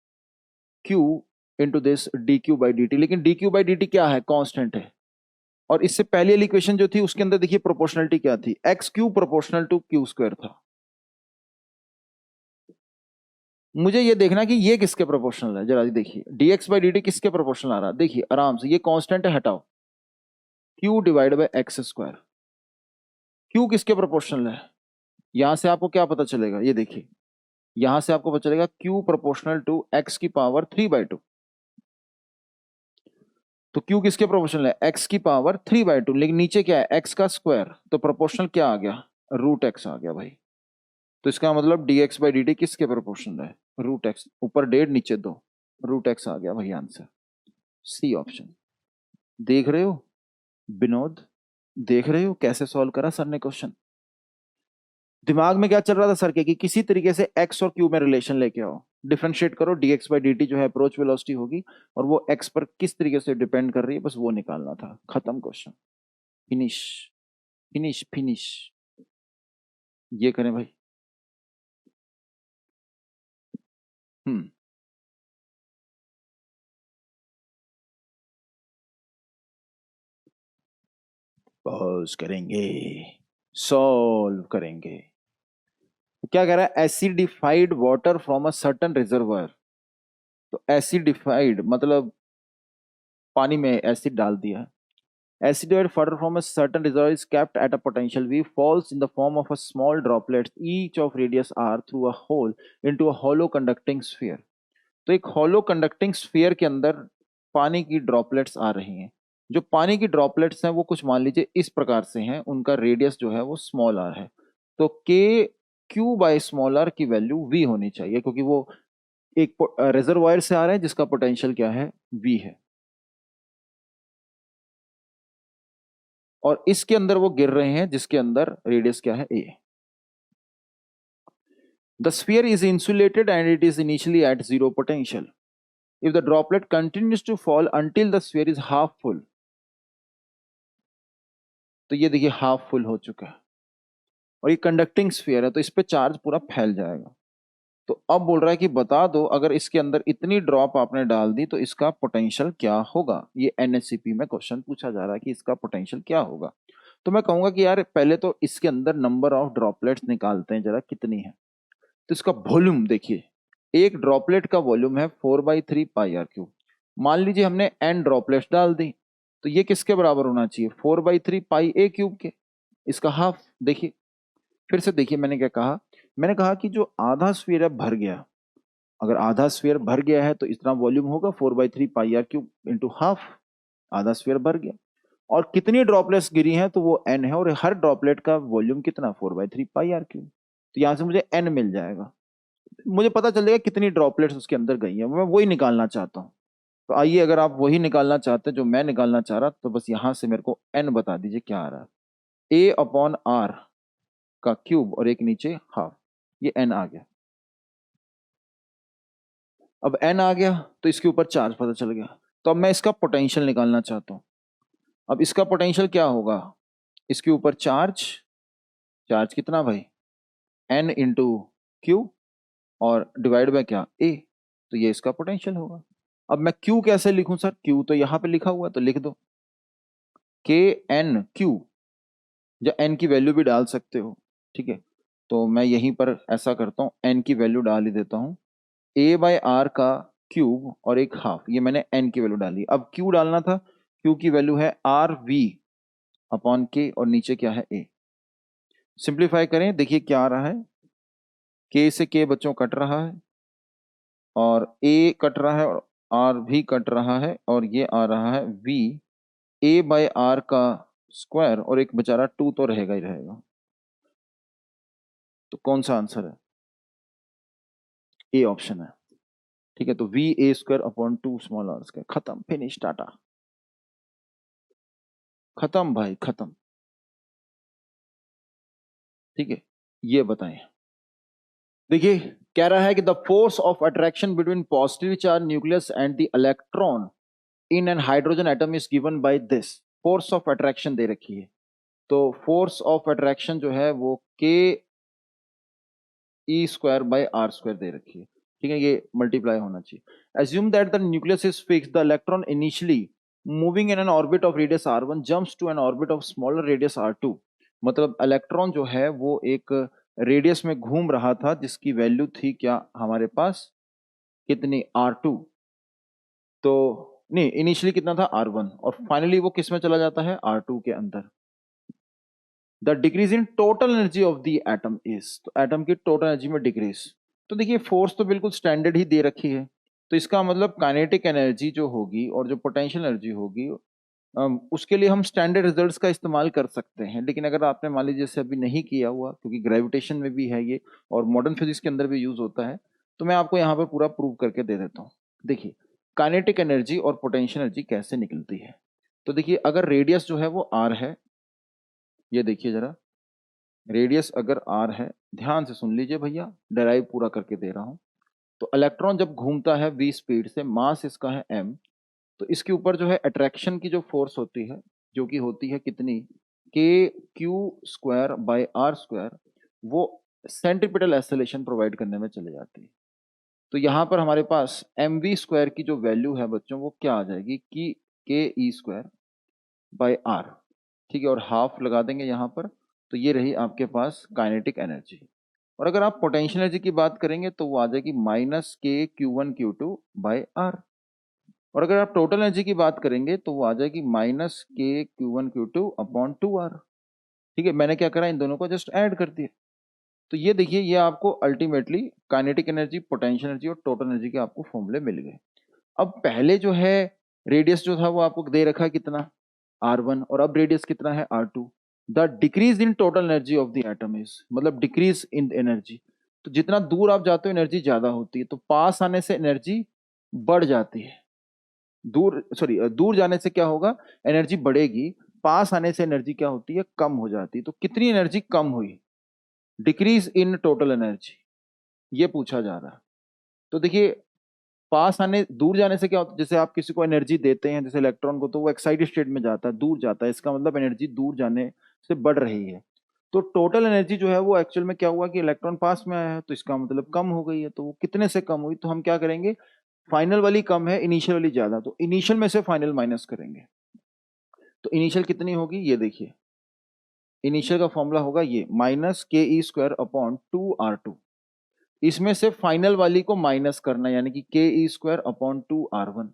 q into this dq by d t. लेकिन dq बाई डी टी क्या है? कांस्टेंट है। और इससे पहले वाली इक्वेशन जो थी उसके अंदर देखिए प्रोपोर्शनलिटी क्या थी, x q proportional to q square था। मुझे ये देखना कि ये किसके प्रोपोर्शनल है, जरा देखिए, dx बाई डी टी किसके प्रोपोर्शनल आ रहा है? देखिए आराम से, ये कांस्टेंट है, हटाओ, q divide by x square. q किसके प्रोपोर्शनल है? यहां से आपको क्या पता चलेगा, ये देखिए, यहां से आपको पता चलेगा q प्रोपोर्शनल टू x की पावर 3/2। तो q किसके प्रोपोर्शनल है? x की पावर 3/2। लेकिन नीचे क्या है? x का स्क्वायर, तो प्रोपोर्शनल क्या आ गया? √x आ गया भाई। तो इसका मतलब dx बाई डी टी किसके प्रोपोर्शनल है? √x। ऊपर 1.5 नीचे 2, √x आ गया भाई आंसर, सी ऑप्शन। देख रहे हो विनोद, देख रहे हो कैसे सॉल्व करा सर ने क्वेश्चन? दिमाग में क्या चल रहा था सर के कि किसी तरीके से x और q में रिलेशन लेके आओ, डिफरेंशिएट करो, dx बाई डी टी जो है अप्रोच वेलोसिटी होगी और वो x पर किस तरीके से डिपेंड कर रही है, बस वो निकालना था। खत्म क्वेश्चन, फिनिश फिनिश फिनिश। ये करें भाई। हम्म, पॉज करेंगे, सॉल्व करेंगे। तो क्या कह रहा है? Acidified water from a certain reservoir. तो एसिडिफाइड मतलब पानी में एसिड डाल दिया। Acidified water from a certain reservoir is kept at a potential V, falls in the form of a small droplets, each of radius r, through a hole into a hollow conducting sphere. तो एक hollow conducting sphere के अंदर पानी की droplets आ रही हैं। जो पानी की ड्रॉपलेट्स हैं वो कुछ मान लीजिए इस प्रकार से हैं, उनका रेडियस जो है वो स्मॉल आर है। तो k q by small r की वैल्यू v होनी चाहिए, क्योंकि वो एक रिजर्वायर से आ रहे हैं जिसका पोटेंशियल क्या है? v है। और इसके अंदर वो गिर रहे हैं जिसके अंदर रेडियस क्या है? a। The sphere is insulated and it is initially at zero potential. If the droplet continues to fall until the sphere is half full, तो ये देखिए हाफ फुल हो चुका है और ये कंडक्टिंग स्फीयर है, तो इस पे चार्ज पूरा फैल जाएगा। तो अब बोल रहा है कि बता दो, अगर इसके अंदर इतनी ड्रॉप आपने डाल दी तो इसका पोटेंशियल क्या होगा? ये एनएससीपी में क्वेश्चन पूछा जा रहा है कि इसका पोटेंशियल क्या होगा। तो मैं कहूंगा कि यार पहले तो इसके अंदर नंबर ऑफ ड्रॉपलेट्स निकालते हैं जरा, कितनी है। तो इसका वॉल्यूम देखिए, एक ड्रॉपलेट का वॉल्यूम है 4/3 पाई आर क्यूब। मान लीजिए हमने n ड्रॉपलेट्स डाल दी, तो ये किसके बराबर होना चाहिए? 4/3 पाई a क्यूब के, इसका हाफ। देखिए फिर से देखिए, मैंने क्या कहा? मैंने कहा कि जो आधा स्फीयर है भर गया, अगर आधा स्फीयर भर गया है तो इतना वॉल्यूम होगा 4/3 पाई आर क्यूब इंटू हाफ। आधा स्फीयर भर गया और कितनी ड्रॉपलेट्स गिरी हैं तो वो n है, और हर ड्रॉपलेट का वॉल्यूम कितना? 4/3 पाई आर क्यूब। तो यहां से मुझे n मिल जाएगा, मुझे पता चलेगा कितनी ड्रॉपलेट्स उसके अंदर गई हैं, मैं वही निकालना चाहता हूँ। तो आइए, अगर आप वही निकालना चाहते हैं जो मैं निकालना चाह रहा, तो बस यहां से मेरे को n बता दीजिए क्या आ रहा है। a/r का क्यूब और एक नीचे हाफ, ये n आ गया। अब n आ गया तो इसके ऊपर चार्ज पता चल गया। तो अब मैं इसका पोटेंशियल निकालना चाहता हूं। अब इसका पोटेंशियल क्या होगा? इसके ऊपर चार्ज, चार्ज कितना भाई? n इंटू क्यू और डिवाइड बाय क्या? a। तो ये इसका पोटेंशियल होगा। अब मैं q कैसे लिखूं सर? q तो यहां पे लिखा हुआ, तो लिख दो k n q, या n की वैल्यू भी डाल सकते हो, ठीक है। तो मैं यहीं पर ऐसा करता हूं, n की वैल्यू डाल ही देता हूं, a/r का क्यूब और एक हाफ, ये मैंने n की वैल्यू डाली। अब q डालना था, q की वैल्यू है RV/K और नीचे क्या है? a। सिंप्लीफाई करें, देखिए क्या आ रहा है, k से k बच्चों कट रहा है और a कट रहा है और r भी कट रहा है, और ये आ रहा है V a बाय r का स्क्वायर और एक बेचारा 2 तो रहेगा ही रहेगा। तो कौन सा आंसर है? ए ऑप्शन है। ठीक है, तो v a square upon 2 small r square. खत्म, फिनिश, टाटा, खत्म भाई, खत्म। ठीक है, ये बताएं। देखिए, कह रहा है कि the force of attraction between positive charge nucleus and the electron in an hydrogen atom is given by this. Force of attraction दे रखी है, तो फोर्स ऑफ अट्रैक्शन जो है वो k e square by r square दे रखी है। ठीक है, ये मल्टीप्लाई होना चाहिए। Assume that the nucleus is fixed, the electron initially moving in an orbit of radius r1 jumps to an orbit of smaller radius r2। मतलब electron जो है वो एक रेडियस में घूम रहा था जिसकी वैल्यू थी क्या हमारे पास, कितनी, r2। तो नहीं, इनिशियली कितना था, r1, और फाइनली वो किस में चला जाता है, r2 के अंदर। The decrease in total energy of the atom is, तो एटम की टोटल एनर्जी में डिक्रीज। तो देखिए, फोर्स तो बिल्कुल स्टैंडर्ड ही दे रखी है, तो इसका मतलब काइनेटिक एनर्जी जो होगी और जो पोटेंशियल एनर्जी होगी, उसके लिए हम स्टैंडर्ड रिजल्ट्स का इस्तेमाल कर सकते हैं। लेकिन अगर आपने मान लीजिए जैसे अभी नहीं किया हुआ, क्योंकि ग्रेविटेशन में भी है ये और मॉडर्न फिजिक्स के अंदर भी यूज होता है, तो मैं आपको यहाँ पर पूरा प्रूव करके दे देता हूँ। देखिए, काइनेटिक एनर्जी और पोटेंशियल एनर्जी कैसे निकलती है। तो देखिए, अगर रेडियस जो है वो आर है, ये देखिए जरा, रेडियस अगर आर है, ध्यान से सुन लीजिए भैया, डेराइव पूरा करके दे रहा हूं। तो इलेक्ट्रॉन जब घूमता है v स्पीड से, मास इसका है m, तो इसके ऊपर जो है अट्रैक्शन की जो फोर्स होती है, जो कि होती है कितनी, k q square by r square, वो सेंट्रीपिटल एक्सेलरेशन प्रोवाइड करने में चले जाती है। तो यहां पर हमारे पास एम वी स्क्वायर की जो वैल्यू है बच्चों, वो क्या आ जाएगी कि के ई स्क्वायर बाय आर। ठीक है, और हाफ लगा देंगे यहाँ पर, तो ये रही आपके पास काइनेटिक एनर्जी। और अगर आप पोटेंशियल एनर्जी की बात करेंगे तो वो आ जाएगी minus k q one q two by r. और अगर आप टोटल एनर्जी की बात करेंगे तो वो आ जाएगी minus k q one q two upon 2r। ठीक है, मैंने क्या करा, इन दोनों को जस्ट ऐड कर दिया। तो ये देखिए, ये आपको ultimately kinetic energy, potential energy और टोटल एनर्जी के आपको फॉर्मूले मिल गए। अब पहले जो है रेडियस जो था वो आपको दे रखा है कितना, r1, और अब रेडियस कितना है, r2। The decrease in total energy of the atom is, मतलब डिक्रीज इन एनर्जी। तो जितना दूर आप जाते हो एनर्जी ज्यादा होती है, तो पास आने से एनर्जी बढ़ जाती है। दूर जाने से क्या होगा, एनर्जी बढ़ेगी, पास आने से एनर्जी क्या होती है, कम हो जाती है। तो कितनी एनर्जी कम हुई, डिक्रीज इन टोटल एनर्जी, ये पूछा जा रहा है। तो देखिए, पास आने, दूर जाने से क्या होता है, जैसे आप किसी को एनर्जी देते हैं, जैसे इलेक्ट्रॉन को, तो वो एक्साइटेड स्टेट में जाता है, दूर जाता है, इसका मतलब एनर्जी दूर जाने से बढ़ रही है। तो टोटल एनर्जी जो है वो एक्चुअल में क्या हुआ कि इलेक्ट्रॉन पास में आया है, तो इसका मतलब कम हो गई है। तो वो कितने से कम हुई, तो हम क्या करेंगे, फाइनल वाली कम है, इनिशियल वाली ज्यादा, तो इनिशियल में से फाइनल माइनस करेंगे। तो इनिशियल कितनी होगी, ये देखिए, इनिशियल का फॉर्मूला होगा ये माइनस के ई स्क्वायर अपॉन 2r2। इसमें से फाइनल वाली को माइनस करना, यानी कि के ई स्क्वायर अपॉन 2r1।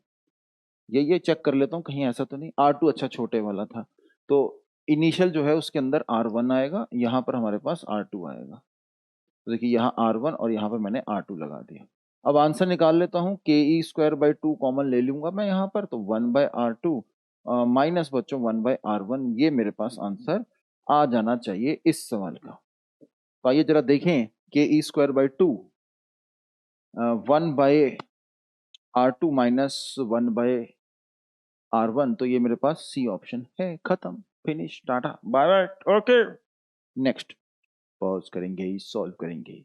ये चेक कर लेता हूँ कहीं ऐसा तो नहीं, R2 अच्छा छोटे वाला था, तो इनिशियल जो है उसके अंदर R1 आएगा, यहाँ पर हमारे पास R2 आएगा। तो देखिए, यहाँ R1 और यहाँ पर मैंने R2 लगा दिया। अब आंसर निकाल लेता हूँ, के ई स्क्वायर बाई 2 कॉमन ले लूंगा मैं यहाँ पर, तो 1/R2 माइनस बच्चों 1/R1, ये मेरे पास आंसर आ जाना चाहिए इस सवाल का। तो आइए जरा देखें, के e square by 2 1/R2 minus 1/R1, तो ये मेरे पास सी ऑप्शन है। खत्म, फिनिश, टाटा, bye bye, okay. Next, pause करेंगे, सॉल्व करेंगे।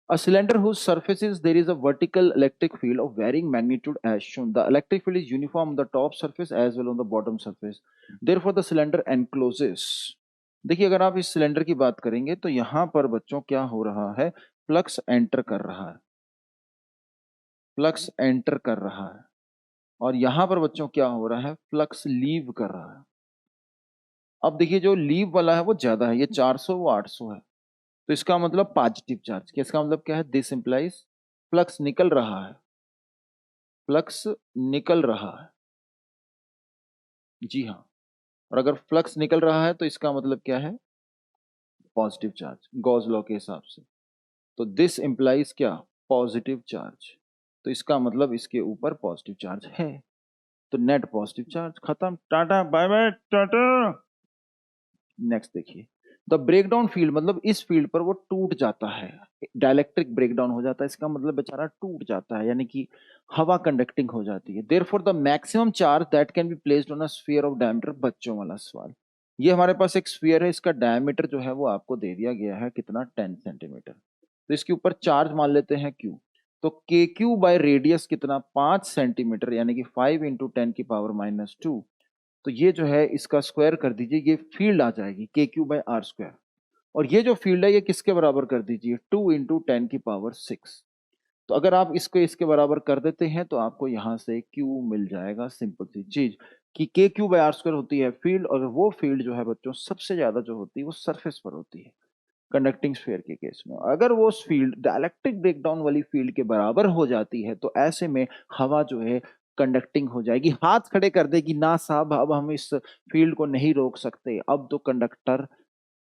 A cylinder whose surfaces there is a vertical electric field of varying magnitude as shown. The electric field is uniform on the top surface as well on the bottom surface. Therefore, the cylinder encloses. देखिए, अगर आप इस cylinder की बात करेंगे तो यहां पर बच्चों क्या हो रहा है, फ्लक्स एंटर कर रहा है, फ्लक्स एंटर कर रहा है, और यहां पर बच्चों क्या हो रहा है, फ्लक्स लीव कर रहा है। अब देखिए, जो लीव वाला है वो ज्यादा है, ये 400, वो 800 है, तो इसका मतलब पॉजिटिव चार्ज। इसका मतलब क्या है, दिस इंप्लाइज फ्लक्स निकल रहा है, फ्लक्स निकल रहा है, जी हाँ। और अगर फ्लक्स निकल रहा है तो इसका मतलब क्या है, पॉजिटिव चार्ज, गॉस लॉ के हिसाब से। तो दिस इंप्लाइज क्या, पॉजिटिव चार्ज, तो इसका मतलब इसके ऊपर पॉजिटिव चार्ज है। तो नेट पॉजिटिव चार्ज, खत्म, tata bye bye tata. Next देखिए, द ब्रेकडाउन फील्ड, मतलब इस फील्ड पर वो टूट जाता है, डायइलेक्ट्रिक ब्रेकडाउन हो जाता है, इसका मतलब बेचारा टूट जाता है, यानी कि हवा कंडक्टिंग हो जाती है। Therefore the maximum charge that can be placed on a sphere of diameter, बच्चों वाला सवाल। ये हमारे पास एक स्फीयर है, इसका डायमीटर जो है वो आपको दे दिया गया है कितना, 10 सेंटीमीटर। तो इसके ऊपर चार्ज मान लेते हैं क्यू, तो के क्यू बाय रेडियस कितना, 5 सेंटीमीटर, यानी कि 5 इंटू 10⁻²। तो ये जो है इसका स्क्वायर कर दीजिए, ये फील्ड आ जाएगी के क्यू बाय आर स्क्वायर। और ये जो फील्ड है ये किसके बराबर कर दीजिए, 2 इंटू 10⁶। तो अगर आप इसको इसके बराबर कर देते हैं तो आपको यहां से क्यू मिल जाएगा। सिंपल सी चीज कि के क्यू बाय आर स्क्वायर होती है फील्ड, और वो फील्ड जो है बच्चों सबसे ज्यादा जो होती है वो सरफेस पर होती है कंडक्टिंग स्फीयर के केस में। अगर वो फील्ड डायइलेक्ट्रिक ब्रेकडाउन वाली फील्ड के बराबर हो जाती है तो ऐसे में हवा जो है कंडक्टिंग हो जाएगी, हाथ खड़े कर देगी, ना साहब अब हम इस फील्ड को नहीं रोक सकते, अब तो कंडक्टर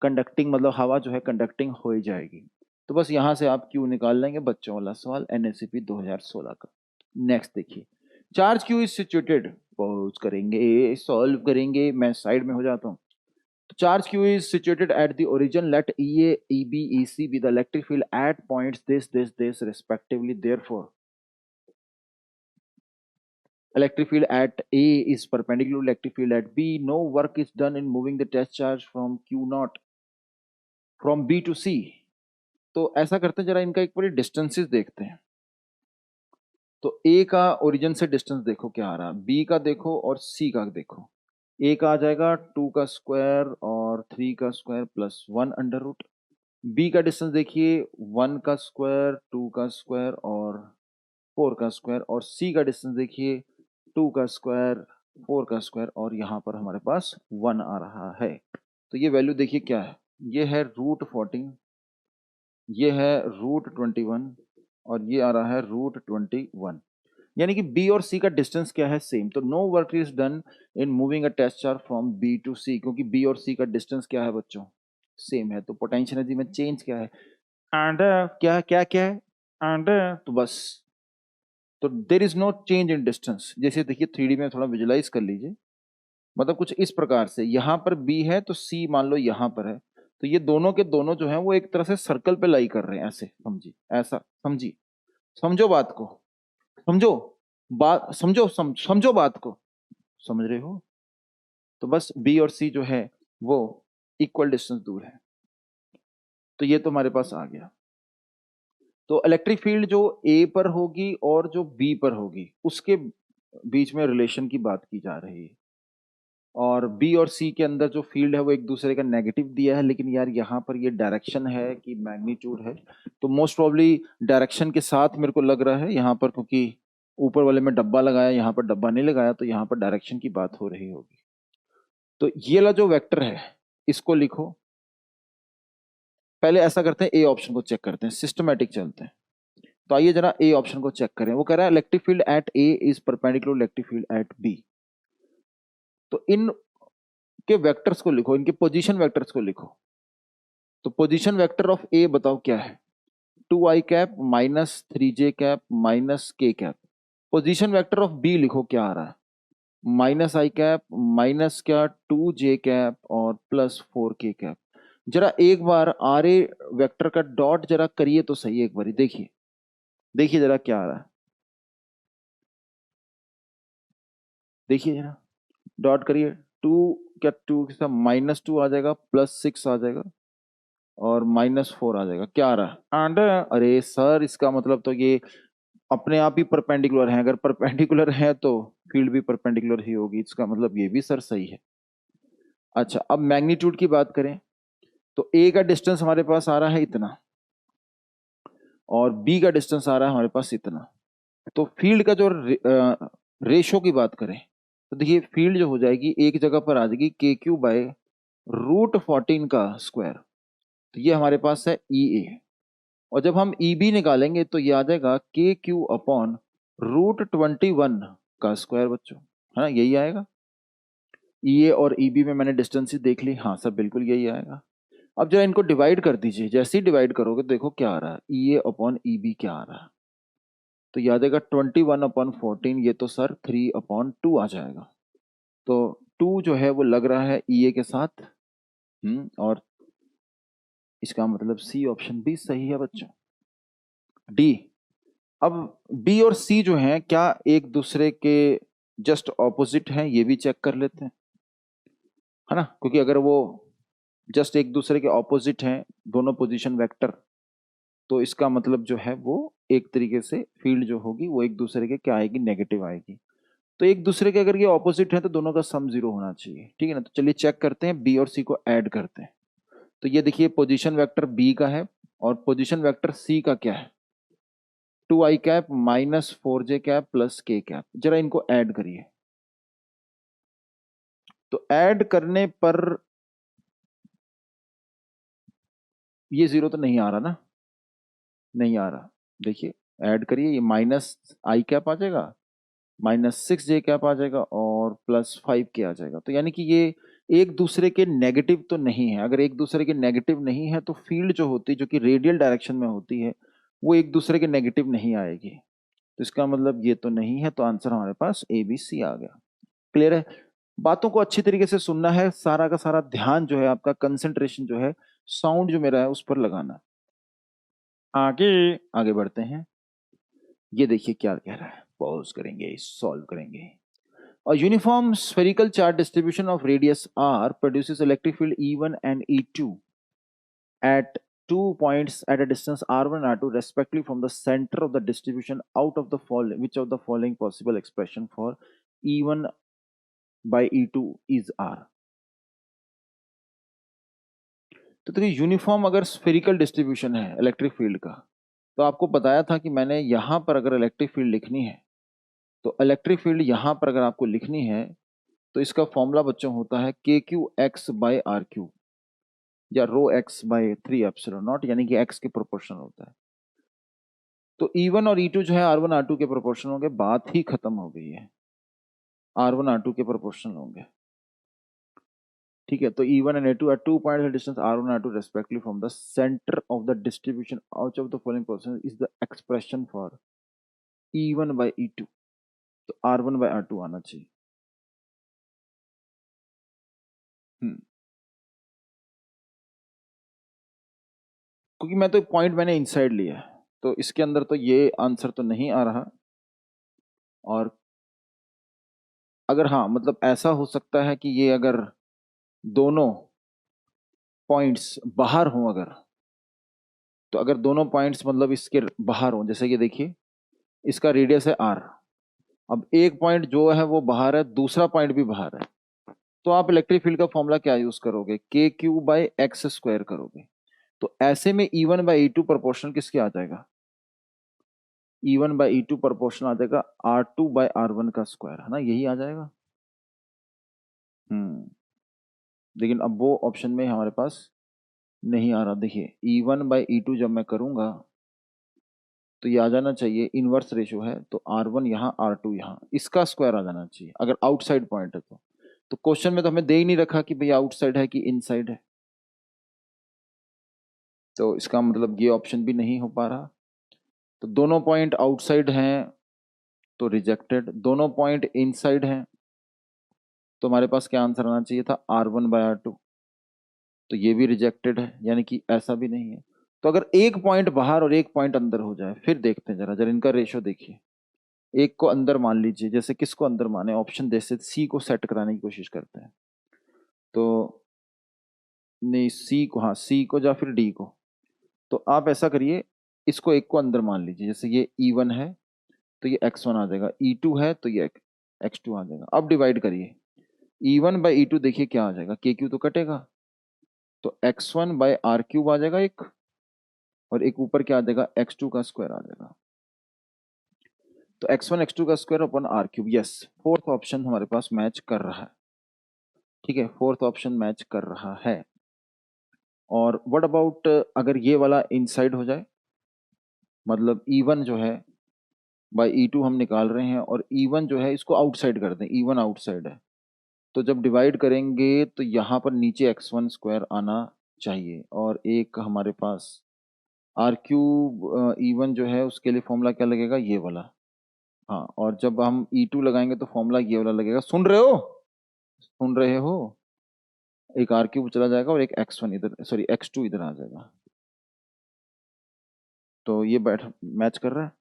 कंडक्टिंग, मतलब हवा जो है कंडक्टिंग हो ही जाएगी। तो बस यहां से आप क्यू निकाल लेंगे, बच्चों वाला सवाल एनएससीपी 2016 का। नेक्स्ट देखिए, charge q is situated, pause करेंगे, सॉल्व करेंगे, मैं साइड में हो जाता हूँ। Charge Q is situated at the origin. Let EA, EB, EC be the electric field at points this respectively. Therefore, electric field at A is perpendicular to electric field at B. No work is done in moving the test charge from Q naught from B to C. तो ऐसा करते हैं, जरा इनका एक बार distances देखते हैं। तो A का ओरिजिन से डिस्टेंस देखो क्या आ रहा है, B का देखो और C का देखो। A का आ जाएगा 2 का स्क्वायर और 3 का square plus 1 under root. B का डिस्टेंस देखिए 1 का स्क्वायर, 2 का स्क्वायर और 4 का स्क्वायर, और सी का डिस्टेंस देखिए 2 का स्क्वायर, 4 का स्क्वायर, और यहाँ पर हमारे पास 1 आ रहा है। तो ये वैल्यू देखिए क्या है, ये है √14, ये है √21, और ये आ रहा है √21। यानी कि बी और सी का डिस्टेंस क्या है, सेम। तो no work is done in moving a test charge from B to C, क्योंकि बी और सी का डिस्टेंस क्या है बच्चों, सेम है। तो पोटेंशियल एनर्जी में चेंज क्या है, एंड क्या क्या क्या है, एंड तो बस, तो there is no change in distance. जैसे देखिए 3D में थोड़ा विजुलाइज कर लीजिए, मतलब कुछ इस प्रकार से, यहाँ पर बी है तो सी मान लो यहाँ पर है, तो ये दोनों के दोनों जो है वो एक तरह से सर्कल पे लाई कर रहे हैं, ऐसे समझिए, ऐसा समझिए, समझो बात को, समझो बात, समझो बात को, समझ रहे हो। तो बस बी और सी जो है वो इक्वल डिस्टेंस दूर है। तो ये तो हमारे पास आ गया। तो इलेक्ट्रिक फील्ड जो ए पर होगी और जो बी पर होगी उसके बीच में रिलेशन की बात की जा रही है, और बी और सी के अंदर जो फील्ड है वो एक दूसरे का नेगेटिव दिया है, लेकिन यार यहाँ पर ये डायरेक्शन है कि मैग्नीट्यूड है, तो मोस्ट प्रॉब्ली डायरेक्शन के साथ मेरे को लग रहा है यहाँ पर, क्योंकि ऊपर वाले में डब्बा लगाया, यहाँ पर डब्बा नहीं लगाया, तो यहाँ पर डायरेक्शन की बात हो रही होगी। तो ये वाला जो वेक्टर है इसको लिखो, पहले ऐसा करते हैं ए ऑप्शन को चेक करते हैं, सिस्टमैटिक चलते हैं। तो आइए जरा ए ऑप्शन को चेक करें। वो कह रहा है electric field at A is perpendicular electric field at B. तो इन के वेक्टर्स को लिखो, इनके पोजीशन वेक्टर्स को लिखो। तो पोजीशन वेक्टर ऑफ ए बताओ क्या है, 2i cap minus 3j cap minus k cap. Position vector of B लिखो क्या आ रहा है, -i कैप माइनस क्या 2j कैप और +4k कैप। जरा एक बार आर ए वेक्टर का डॉट जरा करिए तो सही, एक बार देखिए, देखिए जरा क्या आ रहा है, देखिए जरा डॉट करिए। 2 क्या 2 के साथ -2 आ जाएगा, +6 आ जाएगा और -4 आ जाएगा, क्या आ रहा है एंड। अरे सर इसका मतलब तो ये अपने आप ही परपेंडिकुलर है, अगर परपेंडिकुलर है तो फील्ड भी परपेंडिकुलर ही होगी, इसका मतलब ये भी सर सही है। अच्छा अब मैग्नीट्यूड की बात करें, तो ए का डिस्टेंस हमारे पास आ रहा है इतना और बी का डिस्टेंस आ रहा है हमारे पास इतना। तो फील्ड का जो रेशो की बात करें तो देखिए फील्ड जो हो जाएगी एक जगह पर आ जाएगी के क्यू बाय √14 का स्क्वायर, तो ये हमारे पास है ई ए। और जब हम ई बी निकालेंगे तो ये आ जाएगा के क्यू अपॉन √21 का स्क्वायर बच्चों, है ना, यही आएगा। ई ए और ई बी में मैंने डिस्टेंस देख ली, हाँ सर बिल्कुल यही आएगा। अब जरा इनको डिवाइड कर दीजिए, जैसे ही डिवाइड करोगे देखो क्या आ रहा है, ई ए अपॉन ई बी क्या आ रहा है, तो याद आएगा 21/14, ये तो सर 3/2 आ जाएगा। तो 2 जो है वो लग रहा है EA के साथ। और इसका मतलब सी ऑप्शन भी सही है बच्चों। डी। अब बी और सी जो हैं क्या एक दूसरे के जस्ट ऑपोजिट हैं, ये भी चेक कर लेते हैं, है ना, क्योंकि अगर वो जस्ट एक दूसरे के ऑपोजिट हैं दोनों पोजीशन वेक्टर, तो इसका मतलब जो है वो एक तरीके से फील्ड जो होगी वो एक दूसरे के क्या आएगी, नेगेटिव आएगी। तो एक दूसरे के अगर ये ऑपोजिट है तो दोनों का सम 0 होना चाहिए, ठीक है ना। तो चलिए चेक करते हैं, बी और सी को ऐड करते हैं। तो ये देखिए पोजीशन वेक्टर बी का है और पोजीशन वेक्टर सी का क्या है, 2i cap minus 4j cap plus k cap. जरा इनको ऐड करिए। तो ऐड करने पर ये 0 तो नहीं आ रहा ना, नहीं आ रहा। देखिए ऐड करिए, ये माइनस आई कैप आ जाएगा, -6j कैप आ जाएगा और +5k आ जाएगा। तो यानी कि ये एक दूसरे के नेगेटिव तो नहीं है। अगर एक दूसरे के नेगेटिव नहीं है तो फील्ड जो होती है जो कि रेडियल डायरेक्शन में होती है वो एक दूसरे के नेगेटिव नहीं आएगी। तो इसका मतलब ये तो नहीं है, तो आंसर हमारे पास ABC आ गया। क्लियर है। बातों को अच्छी तरीके से सुनना है, सारा का सारा ध्यान जो है आपका, कंसंट्रेशन जो है साउंड जो मेरा है उस पर लगाना। आगे आगे बढ़ते हैं। ये देखिए क्या कह रहा है, पॉज करेंगे, सॉल्व करेंगे। A uniform spherical charge distribution of radius r produces electric field E1 and E2 at 2 points at a distance r1 and r2 respectively from the center of the distribution out of the following, which of the following possible expression for E1 by E2 is r। तो देखिए uniform अगर spherical distribution है electric field का, तो आपको बताया था कि मैंने यहां पर अगर इलेक्ट्रिक फील्ड लिखनी है, तो इलेक्ट्रिक फील्ड यहां पर अगर आपको लिखनी है तो इसका फॉर्मूला बच्चों होता है KQ(x/R3) या ρx/3ε0, यानी कि x के प्रोपोर्शनल होता है। तो E1 और E2 जो है R1 R2 के प्रोपोर्शनल होंगे, बात ही खत्म हो गई है, R1 R2 के प्रोपोर्शनल होंगे। ठीक है, तो E1 and A2 at 2 points at distance R1 and R2 respectively from the center of the distribution out of the following portion is the expression for E1 by E2। तो R1 by R2 आना चाहिए। क्योंकि मैं तो point मैंने inside लिया है, तो इसके अंदर तो ये आंसर तो नहीं आ रहा। और अगर हाँ मतलब ऐसा हो सकता है कि ये अगर दोनों पॉइंट्स बाहर हों, अगर तो अगर दोनों पॉइंट्स मतलब इसके बाहर हों, जैसे कि देखिए इसका रेडियस है r, अब एक पॉइंट जो है वो बाहर है, दूसरा पॉइंट भी बाहर है, तो आप इलेक्ट्रिक फील्ड का फॉर्मूला क्या यूज करोगे, KQ/x² करोगे। तो ऐसे में E1/E2 प्रोपोर्शनल किसके आ जाएगा, E1/E2 प्रोपोर्शनल आ जाएगा R2/R1 का स्क्वायर, है ना, यही आ जाएगा। लेकिन अब वो ऑप्शन में हमारे पास नहीं आ रहा। देखिए E1/E2 जब मैं करूंगा तो ये आ जाना चाहिए, इनवर्स रेशियो है तो R1 यहाँ R2 यहाँ, इसका स्क्वायर आ जाना चाहिए अगर आउटसाइड पॉइंट है तो क्वेश्चन में तो हमें दे ही नहीं रखा कि भाई आउटसाइड है कि इनसाइड है, तो इसका मतलब ये ऑप्शन भी नहीं हो पा रहा। तो दोनों पॉइंट आउटसाइड हैं तो रिजेक्टेड, दोनों पॉइंट इनसाइड हैं तो हमारे पास क्या आंसर आना चाहिए था, R1/R2, तो ये भी रिजेक्टेड है, यानी कि ऐसा भी नहीं है। तो अगर एक पॉइंट बाहर और एक पॉइंट अंदर हो जाए, फिर देखते हैं जरा जरा इनका रेशियो देखिए। एक को अंदर मान लीजिए, जैसे किसको अंदर माने, ऑप्शन जैसे सी को सेट कराने की कोशिश करते हैं, तो नहीं सी को, हाँ सी को या फिर डी को। तो आप ऐसा करिए, इसको एक को अंदर मान लीजिए, जैसे ये E1 है तो ये x1 आ जाएगा, E2 है तो ये x2 आ जाएगा। अब डिवाइड करिए, E1/E2 देखिए क्या आ जाएगा, KQ तो कटेगा, तो x1/R³ आ जाएगा एक, और एक ऊपर क्या आ जाएगा, x2 का स्क्वायर आ जाएगा। तो x1 x2 का square upon R³। Yes, fourth option हमारे पास मैच कर रहा है। ठीक है, फोर्थ ऑप्शन मैच कर रहा है। और व्हाट अबाउट अगर ये वाला इनसाइड हो जाए, मतलब E1 जो है बाय E2 हम निकाल रहे हैं और E1 जो है इसको आउटसाइड कर दें, E1 आउटसाइड है, तो जब डिवाइड करेंगे तो यहाँ पर नीचे x1 स्क्वायर आना चाहिए और एक हमारे पास आर क्यूब E1 जो है उसके लिए फॉर्मूला क्या लगेगा, ये वाला। हाँ, और जब हम E2 लगाएंगे तो फॉर्मूला ये वाला लगेगा। सुन रहे हो, सुन रहे हो? एक आर क्यूब चला जाएगा और एक x1 इधर, सॉरी x2 इधर आ जाएगा। तो ये बैठ मैच कर रहा है।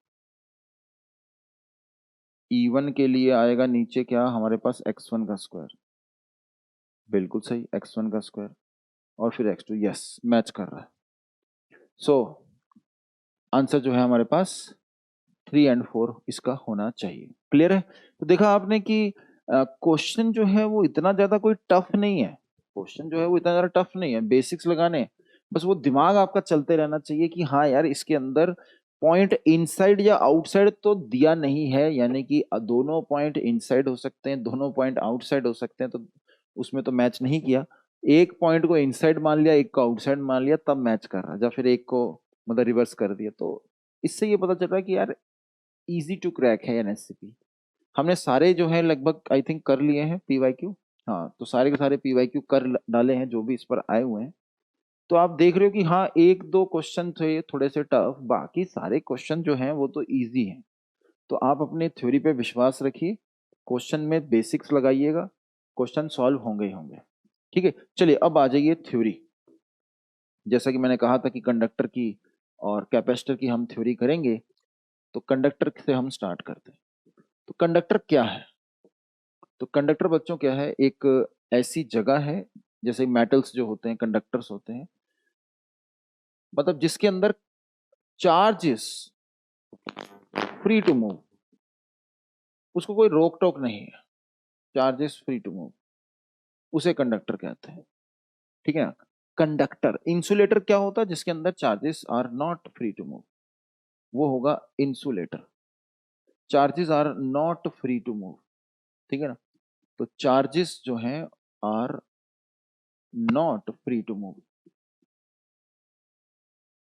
E1 के लिए आएगा नीचे क्या हमारे पास, x1 का स्क्वायर, बिल्कुल सही, x1 का स्क्वायर, और फिर x2, यस मैच कर रहा है। सो आंसर जो है हमारे पास 3 और 4 इसका होना चाहिए। क्लियर है? तो देखा आपने कि क्वेश्चन जो है वो इतना ज्यादा कोई टफ नहीं है। क्वेश्चन जो है वो इतना ज्यादा टफ नहीं है, बेसिक्स लगाने, बस वो दिमाग आपका चलते रहना चाहिए कि हाँ यार इसके अंदर पॉइंट इनसाइड या आउटसाइड तो दिया नहीं है, यानी कि दोनों पॉइंट इनसाइड हो सकते हैं, दोनों पॉइंट आउटसाइड हो सकते हैं, तो उसमें तो मैच नहीं किया। एक पॉइंट को इनसाइड मान लिया, एक को आउटसाइड मान लिया, तब मैच कर रहा है, या फिर एक को मतलब रिवर्स कर दिया। तो इससे ये पता चल रहा है कि यार इजी टू क्रैक है एनएससीपी। हमने सारे जो है लगभग आई थिंक कर लिए हैं पीवाईक्यू। हाँ, तो सारे के सारे पीवाईक्यू कर डाले हैं जो भी इस पर आए हुए हैं। तो आप देख रहे हो कि हाँ एक दो क्वेश्चन थे थोड़े से टफ, बाकी सारे क्वेश्चन जो हैं वो तो इजी हैं। तो आप अपने थ्योरी पे विश्वास रखिए, क्वेश्चन में बेसिक्स लगाइएगा, क्वेश्चन सॉल्व होंगे ही होंगे। ठीक है, चलिए अब आ जाइए थ्योरी। जैसा कि मैंने कहा था कि कंडक्टर की और कैपेसिटर की हम थ्योरी करेंगे, तो कंडक्टर से हम स्टार्ट करते हैं। तो कंडक्टर क्या है? तो कंडक्टर बच्चों क्या है, एक ऐसी जगह है, जैसे मेटल्स जो होते हैं कंडक्टर्स होते हैं, मतलब जिसके अंदर चार्जेस फ्री टू मूव, उसको कोई रोक टोक नहीं है, चार्जेस फ्री टू मूव, उसे कंडक्टर कहते हैं। ठीक है ना? कंडक्टर, इंसुलेटर क्या होता है, जिसके अंदर charges are not free to move, वो होगा insulator. Charges are not free to move, ठीक है ना? तो चार्जेस जो हैं are not free to move.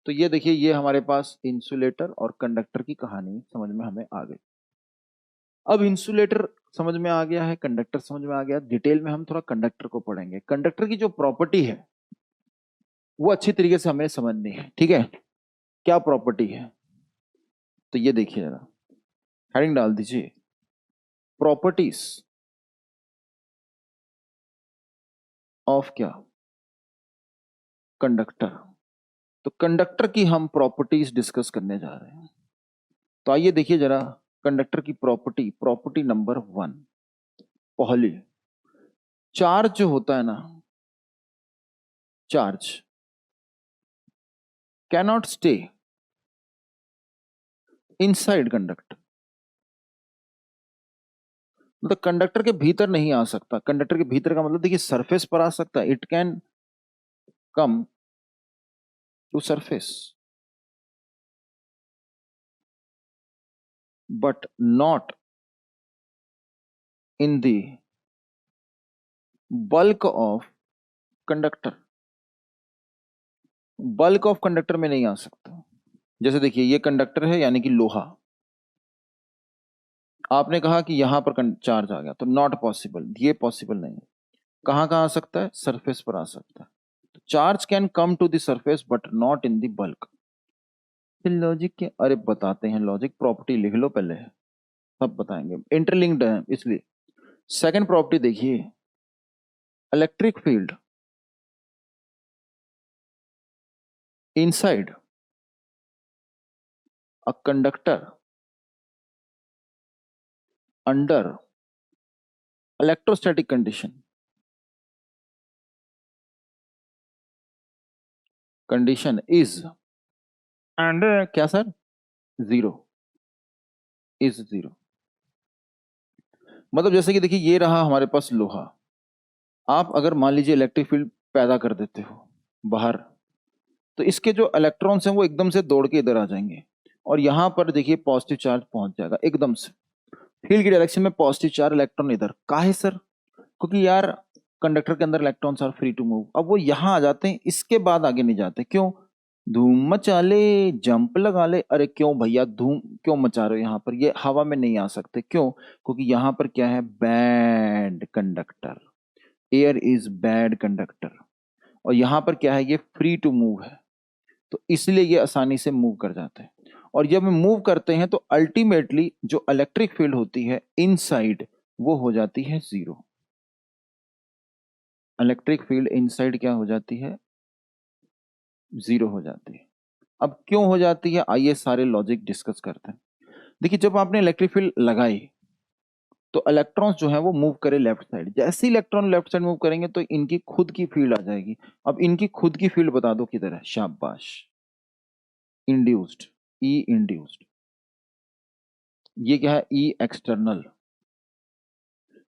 तो ये देखिए, ये हमारे पास इंसुलेटर और कंडक्टर की कहानी समझ में हमें आ गई। अब इंसुलेटर समझ में आ गया है, कंडक्टर समझ में आ गया, डिटेल में हम थोड़ा कंडक्टर को पढ़ेंगे। कंडक्टर की जो प्रॉपर्टी है वो अच्छी तरीके से हमें समझनी है। ठीक है, क्या प्रॉपर्टी है? तो ये देखिए जरा, हेडिंग डाल दीजिए, प्रॉपर्टीज ऑफ क्या, कंडक्टर। तो कंडक्टर की हम प्रॉपर्टीज डिस्कस करने जा रहे हैं। तो आइए देखिए जरा, कंडक्टर की प्रॉपर्टी, प्रॉपर्टी नंबर 1, पहली, चार्ज जो होता है ना, charge cannot stay inside conductor. मतलब कंडक्टर के भीतर नहीं आ सकता। कंडक्टर के भीतर का मतलब देखिए सरफेस पर आ सकता है, it can come to surface, but not in the bulk of conductor. Bulk of conductor में नहीं आ सकता। जैसे देखिए ये कंडक्टर है यानी कि लोहा, आपने कहा कि यहां पर चार्ज आ गया, तो नॉट पॉसिबल, ये पॉसिबल नहीं है। कहां कहां आ सकता है? सरफेस पर आ सकता है। तो charge can come to the surface but not in the bulk. फिर लॉजिक के, अरे बताते हैं लॉजिक, प्रॉपर्टी लिख लो पहले, सब बताएंगे, इंटरलिंक्ड है इसलिए। सेकंड प्रॉपर्टी देखिए, electric field inside a conductor under electrostatic condition, condition is and क्या सर, जीरो, इज जीरो। मतलब जैसे कि देखिए ये रहा हमारे पास लोहा, आप अगर मान लीजिए इलेक्ट्रिक फील्ड पैदा कर देते हो बाहर, तो इसके जो इलेक्ट्रॉन्स हैं वो एकदम से दौड़ के इधर आ जाएंगे, और यहां पर देखिए पॉजिटिव चार्ज पहुंच जाएगा एकदम से, फील्ड की डायरेक्शन में पॉजिटिव चार्ज, इलेक्ट्रॉन इधर। काहे सर? क्योंकि यार कंडक्टर के अंदर electrons are free to move. अब वो यहां आ जाते हैं, इसके बाद आगे नहीं जाते। क्यों? धूम मचा ले, जंप लगा ले। अरे क्यों भैया धूम क्यों मचा रहे हो यहाँ पर? ये हवा में नहीं आ सकते। क्यों? क्योंकि यहाँ पर क्या है, bad conductor, air is bad conductor. और यहाँ पर क्या है, ये फ्री टू मूव है। तो इसलिए ये आसानी से मूव कर जाते हैं। और जब मूव करते हैं तो अल्टीमेटली जो इलेक्ट्रिक फील्ड होती है इनसाइड वो हो जाती है जीरो। इलेक्ट्रिक फील्ड इनसाइड क्या हो जाती है? जीरो हो जाती है। अब क्यों हो जाती है, आइए सारे लॉजिक डिस्कस करते हैं। देखिए, जब आपने इलेक्ट्रिक फील्ड लगाई तो इलेक्ट्रॉन्स जो है वो मूव करे लेफ्ट साइड। जैसे ही इलेक्ट्रॉन लेफ्ट साइड मूव करेंगे तो इनकी खुद की फील्ड आ जाएगी। अब इनकी खुद की फील्ड बता दो किधर है? शाबाश, इंड्यूस्ड, ई इंड्यूस्ड। ये क्या है? ई एक्सटर्नल।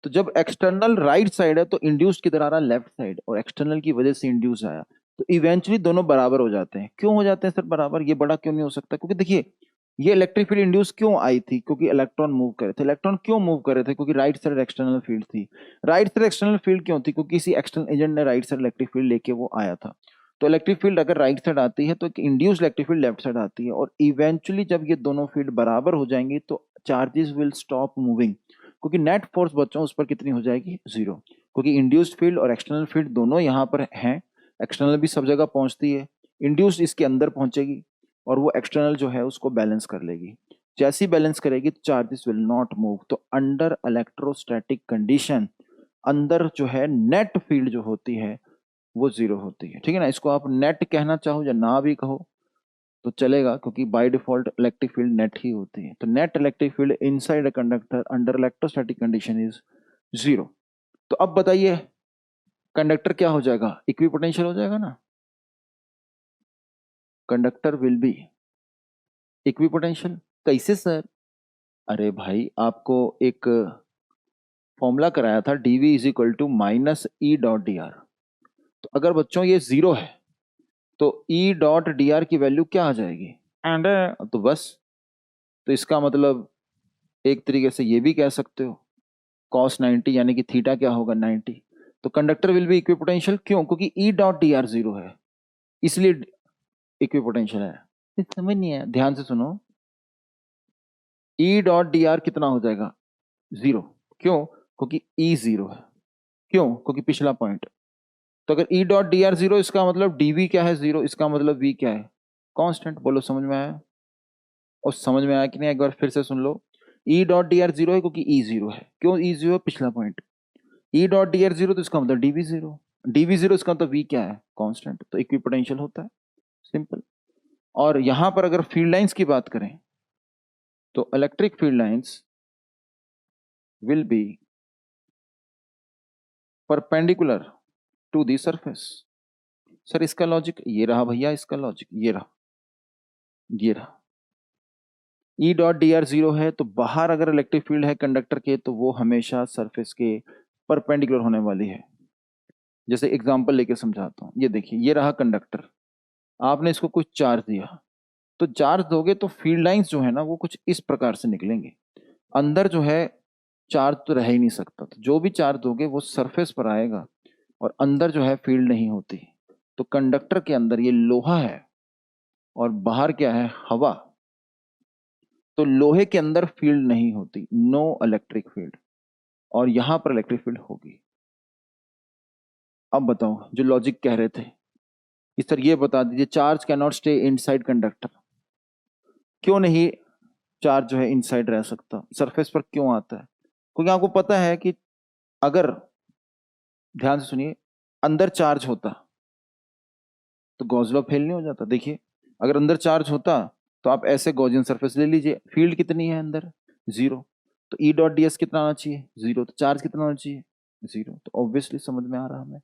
तो जब एक्सटर्नल राइट साइड है तो इंड्यूस्ड किधर आ रहा है? Left side. और एक्सटर्नल की वजह से इंड्यूस आया, तो इवेंचुअली दोनों बराबर हो जाते हैं। क्यों हो जाते हैं सर बराबर? ये बड़ा क्यों नहीं हो सकता? क्योंकि देखिए, ये इलेक्ट्रिक फील्ड इंड्यूस क्यों आई थी? क्योंकि इलेक्ट्रॉन मूव कर रहे थे। इलेक्ट्रॉन क्यों मूव कर रहे थे? क्योंकि राइट साइड एक्सटर्नल फील्ड थी। राइट साइड एक्सटर्नल फील्ड क्यों थी? क्योंकि किसी एक्सटर्नल एजेंट ने राइट साइड इलेक्ट्रिक फील्ड लेके वो आया था। तो इलेक्ट्रिक फील्ड अगर राइट साइड आती है तो एक induced electric field left side आती है। और इवेंचुअली जब ये दोनों फील्ड बराबर हो जाएंगी तो चार्जेस विल स्टॉप मूविंग, क्योंकि नेट फोर्स बच्चों उस पर कितनी हो जाएगी? जीरो। क्योंकि इंड्यूस्ड फील्ड और एक्सटर्नल फील्ड दोनों यहाँ पर हैं। एक्सटर्नल भी सब जगह पहुंचती है, इंड्यूस्ड इसके अंदर पहुंचेगी और वो एक्सटर्नल जो है उसको बैलेंस कर लेगी। जैसी बैलेंस करेगी तो चार्जेस विल नॉट मूव। तो अंडर इलेक्ट्रोस्टैटिक कंडीशन अंदर जो है नेट फील्ड जो होती है वो जीरो होती है। ठीक है ना? इसको आप नेट कहना चाहो या ना भी कहो तो चलेगा, क्योंकि by default electric field net ही होती है। तो net electric field inside a conductor under electrostatic condition is zero. तो अब बताइए कंडक्टर क्या हो जाएगा? इक्विपोटेंशियल हो जाएगा ना? Conductor will be equipotential. कैसे सर? अरे भाई, आपको एक फॉर्मूला कराया था, dv is equal to minus E dot D R. तो अगर बच्चों ये जीरो है तो ई डॉट डी आर की वैल्यू क्या आ जाएगी? एंड तो बस, तो इसका मतलब एक तरीके से ये भी कह सकते हो cos 90 यानी कि थीटा क्या होगा? 90। तो कंडक्टर विल बी इक्विपोटेंशियल। क्यों? क्योंकि E dot D R zero है, इसलिए इक्विपोटेंशियल है। समझ नहीं आया? ध्यान से सुनो। ई डॉट डी आर कितना हो जाएगा? जीरो। क्यों? क्योंकि ई जीरो है। क्यों? क्योंकि पिछला पॉइंट। तो अगर ई डॉट डी आर जीरो, इसका मतलब डीवी क्या है? जीरो। इसका मतलब वी क्या है? कांस्टेंट। बोलो समझ में आया? और समझ में आया कि नहीं? एक बार फिर से सुन लो। E dot D R zero है क्योंकि ई जीरो है। क्यों ई जीरो? पिछला point. E dot D R zero तो इसका मतलब डीवी जीरो। डीवी जीरो इसका मतलब वी क्या है? कांस्टेंट। तो इक्विपोटेंशियल होता है। सिंपल। और यहां पर अगर फील्ड लाइंस की बात करें तो electric field lines will be perpendicular to the surface. Sir इसका लॉजिक ये रहा भैया, इसका लॉजिक ये रहा, ये रहा। E dot D R zero है तो बाहर अगर इलेक्ट्रिक फील्ड है कंडक्टर के तो वो हमेशा सरफेस के परपेंडिकुलर होने वाली है। जैसे एग्जांपल लेके समझाता हूँ। ये देखिए, ये रहा कंडक्टर, आपने इसको कुछ चार्ज दिया, तो चार्ज दोगे तो फील्ड लाइंस जो है ना वो कुछ इस प्रकार से निकलेंगे। अंदर जो है चार्ज तो रह ही नहीं सकता, तो जो भी चार्ज दोगे वो सरफेस पर आएगा और अंदर जो है फील्ड नहीं होती। तो कंडक्टर के अंदर ये लोहा है और बाहर क्या है? हवा। तो लोहे के अंदर फील्ड नहीं होती, नो इलेक्ट्रिक फील्ड, और यहां पर इलेक्ट्रिक फील्ड होगी। अब बताओ जो लॉजिक कह रहे थे इस तरह, ये बता दीजिए charge can not stay inside conductor. क्यों नहीं चार्ज जो है इनसाइड रह सकता? सरफेस पर क्यों आता है? क्योंकि आपको पता है कि अगर, ध्यान से सुनिए, अंदर चार्ज होता तो गॉस लॉ फेल नहीं हो जाता। देखिए, अगर अंदर चार्ज होता तो आप ऐसे गॉसियन सरफेस ले लीजिए, फील्ड कितनी है अंदर? जीरो। तो ई डॉट डी एस कितना आना चाहिए? जीरो। तो चार्ज कितना होना चाहिए? जीरो। तो ऑब्वियसली समझ में आ रहा हमें।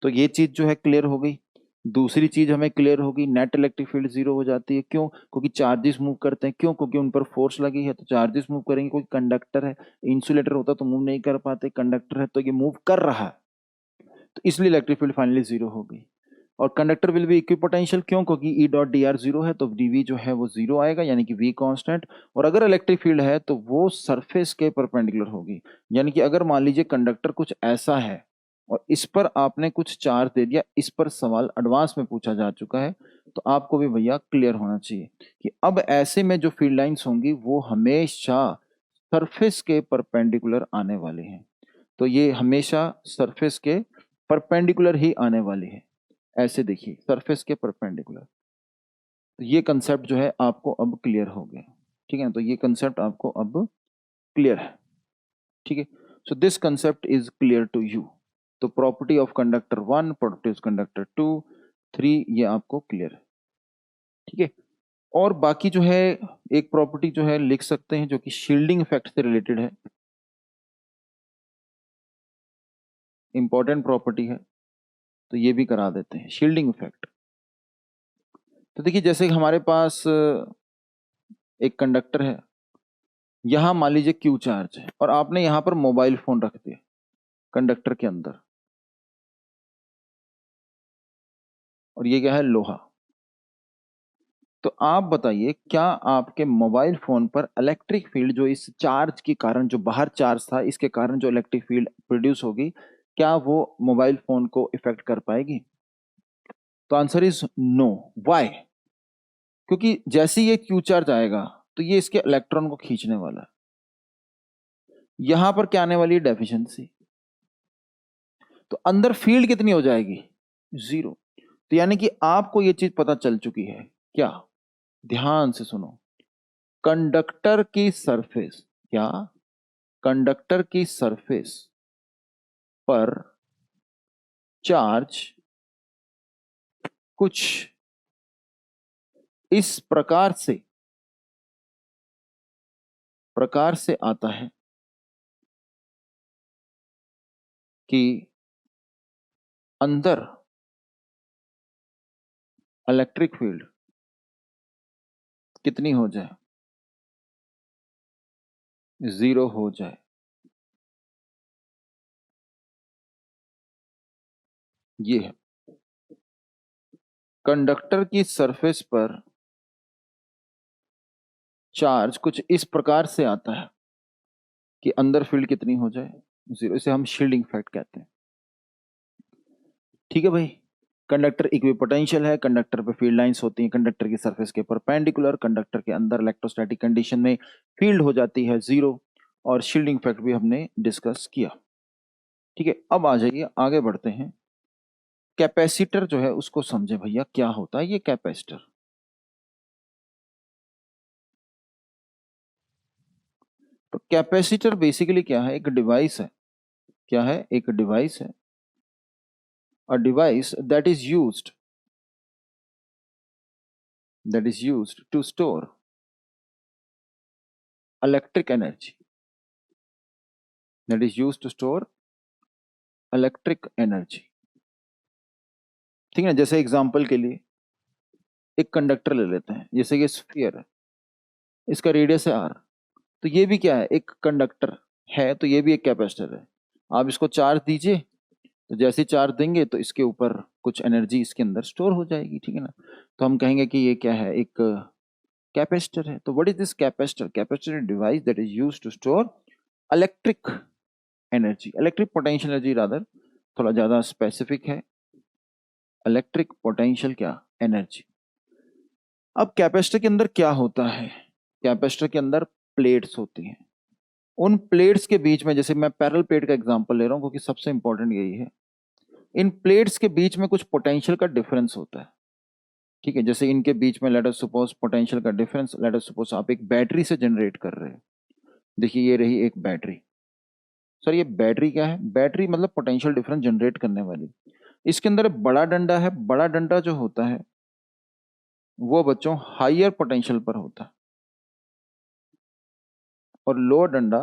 तो ये चीज जो है क्लियर हो गई। दूसरी चीज हमें क्लियर होगी, नेट इलेक्ट्रिक फील्ड जीरो हो जाती है। क्यों? क्योंकि चार्जेस मूव करते हैं। क्यों? क्योंकि उन पर फोर्स लगी है, तो चार्जेस मूव करेंगे। कोई कंडक्टर है, इंसुलेटर होता तो मूव नहीं कर पाते, कंडक्टर है तो ये मूव कर रहा है, तो इसलिए इलेक्ट्रिक फील्ड फाइनली जीरो हो गई। और कंडक्टर विल बी इक्विपोटेंशियल। क्यों? क्योंकि E dot D R zero है तो डीवी जो है वो जीरो आएगा, यानी कि वी कांस्टेंट। और अगर इलेक्ट्रिक फील्ड है तो वो सरफेस के परपेंडिकुलर होगी। यानी कि अगर मान लीजिए कंडक्टर कुछ ऐसा है और इस पर आपने कुछ चार्ज दे दिया, इस पर सवाल एडवांस में पूछा जा चुका है, तो आपको भी भैया क्लियर होना चाहिए कि अब ऐसे में जो फील्ड लाइंस होंगी वो हमेशा सरफेस के परपेंडिकुलर आने वाली हैं। तो ये हमेशा सरफेस के परपेंडिकुलर ही आने वाली है। ऐसे देखिए, सरफेस के परपेंडिकुलर। तो ये कंसेप्ट जो है आपको अब क्लियर हो गया, ठीक है। तो ये कंसेप्ट आपको अब क्लियर है, ठीक है। So this concept is clear to you. तो property of conductor 1, property of conductor 2, 3 ये आपको क्लियर है, ठीक है। और बाकी जो है एक प्रॉपर्टी जो है लिख सकते हैं जो कि शील्डिंग इफेक्ट से रिलेटेड है, इंपॉर्टेंट प्रॉपर्टी है, तो ये भी करा देते हैं शील्डिंग इफेक्ट। तो देखिए जैसे कि हमारे पास एक कंडक्टर है, यहां मान लीजिए क्यू चार्ज है और आपने यहां पर मोबाइल फोन रख दिया कंडक्टर के अंदर, और ये क्या है, लोहा। तो आप बताइए क्या आपके मोबाइल फोन पर इलेक्ट्रिक फील्ड जो इस चार्ज के कारण, जो बाहर चार्ज था इसके कारण जो इलेक्ट्रिक फील्ड प्रोड्यूस होगी, क्या वो मोबाइल फोन को इफेक्ट कर पाएगी? तो आंसर इज नो। व्हाई? क्योंकि जैसे ही ये क्यू चार्ज आएगा तो ये इसके इलेक्ट्रॉन को खींचने वाला है, यहां पर क्या आने वाली है, डेफिशिएंसी। तो अंदर फील्ड कितनी हो जाएगी, 0। तो यानी कि आपको ये चीज पता चल चुकी है क्या, ध्यान से सुनो, कंडक्टर की सरफेस, क्या कंडक्टर की सरफेस पर चार्ज कुछ इस प्रकार से आता है कि अंदर इलेक्ट्रिक फील्ड कितनी हो जाए, 0 हो जाए। ये है कंडक्टर की सरफेस पर चार्ज कुछ इस प्रकार से आता है कि अंदर फील्ड कितनी हो जाए, 0। इसे हम शील्डिंग इफेक्ट कहते हैं, ठीक है भाई। कंडक्टर इक्विपोटेंशियल है, कंडक्टर पे फील्ड लाइंस होती हैं कंडक्टर की सरफेस के परपेंडिकुलर, कंडक्टर के अंदर इलेक्ट्रोस्टैटिक कंडीशन में फील्ड हो जाती है 0, और शील्डिंग इफेक्ट भी हमने डिस्कस किया, ठीक है। अब आ जाइए आगे बढ़ते हैं, कैपेसिटर जो है उसको समझे भैया, क्या होता है ये कैपेसिटर। तो कैपेसिटर बेसिकली क्या है, एक डिवाइस है, क्या है, एक डिवाइस है, a device that is used to store electric energy, that is used to store electric energy, ठीक है ना। जैसे एग्जांपल के लिए एक कंडक्टर ले लेते हैं, जैसे ये स्फीयर है, इसका रेडियस है r, तो ये भी क्या है, एक कंडक्टर है, तो ये भी एक कैपेसिटर है। आप इसको चार्ज दीजिए, तो जैसे चार्ज देंगे तो इसके ऊपर कुछ एनर्जी इसके अंदर स्टोर हो जाएगी, ठीक है ना। तो हम कहेंगे कि ये क्या है, एक कैपेसिटर है। तो what is this capacitor? Capacitor device that is used to store electric energy, electric potential energy rather, थोड़ा ज्यादा स्पेसिफिक है, इलेक्ट्रिक पोटेंशियल क्या, एनर्जी। अब कैपेसिटर के अंदर क्या होता है, कैपेसिटर के अंदर प्लेट्स होती हैं, उन प्लेट्स के बीच में, जैसे मैं पैरेलल प्लेट का एग्जांपल ले रहा हूं क्योंकि सबसे इंपॉर्टेंट यही है, इन प्लेट्स के बीच में कुछ पोटेंशियल का डिफरेंस होता है, ठीक है। जैसे इनके बीच में लेट अस सपोज पोटेंशियल का डिफरेंस, लेट अस सपोज आप एक बैटरी से जनरेट कर रहे हैं, देखिए ये रही एक बैटरी, सर ये बैटरी क्या है, बैटरी मतलब पोटेंशियल डिफरेंस जनरेट करने वाली। इसके अंदर बड़ा डंडा है, बड़ा डंडा जो होता है वो बच्चों हायर पोटेंशियल पर होता है, और लोअर डंडा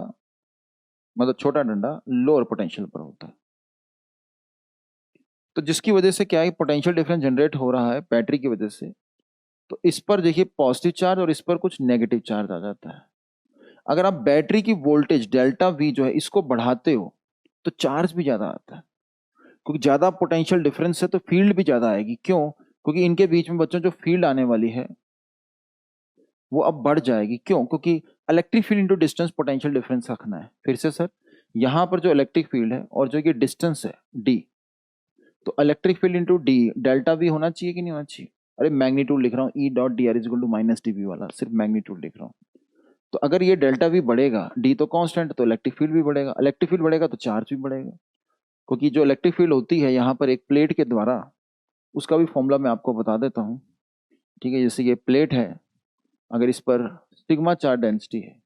मतलब छोटा डंडा लोअर पोटेंशियल पर होता है। तो जिसकी वजह से क्या है, पोटेंशियल डिफरेंस जनरेट हो रहा है बैटरी की वजह से, तो इस पर देखिए पॉजिटिव चार्ज और इस पर कुछ नेगेटिव चार्ज आ जाता है। अगर आप बैटरी की वोल्टेज डेल्टा वी जो है इसको बढ़ाते हो तो चार्ज भी ज्यादा आता है, क्योंकि ज्यादा पोटेंशियल डिफरेंस है तो फील्ड भी ज्यादा आएगी। क्यों? क्योंकि इनके बीच में बच्चों जो फील्ड आने वाली है वो अब बढ़ जाएगी। क्यों? क्योंकि electric field into distance potential difference रखना है। फिर से सर, यहां पर जो इलेक्ट्रिक फील्ड है और जो ये डिस्टेंस है डी, तो electric field into D delta we होना चाहिए कि नहीं होना चाहिए? अरे मैग्नीट्यूड लिख रहा हूँ, E dot D R is equal to minus D V वाला, सिर्फ मैग्नीट्यूड लिख रहा हूँ। तो अगर ये डेल्टा वी बढ़ेगा, डी तो कांस्टेंट, तो इलेक्ट्रिक फील्ड भी बढ़ेगा, इलेक्ट्रिक फील्ड बढ़ेगा तो चार्ज भी बढ़ेगा। क्योंकि जो इलेक्ट्रिक फील्ड होती है यहाँ पर एक प्लेट के द्वारा, उसका भी फॉर्मूला मैं आपको बता देता हूँ। ठीक है, जैसे ये प्लेट है, अगर इस पर सिग्मा चार्ज डेंसिटी है,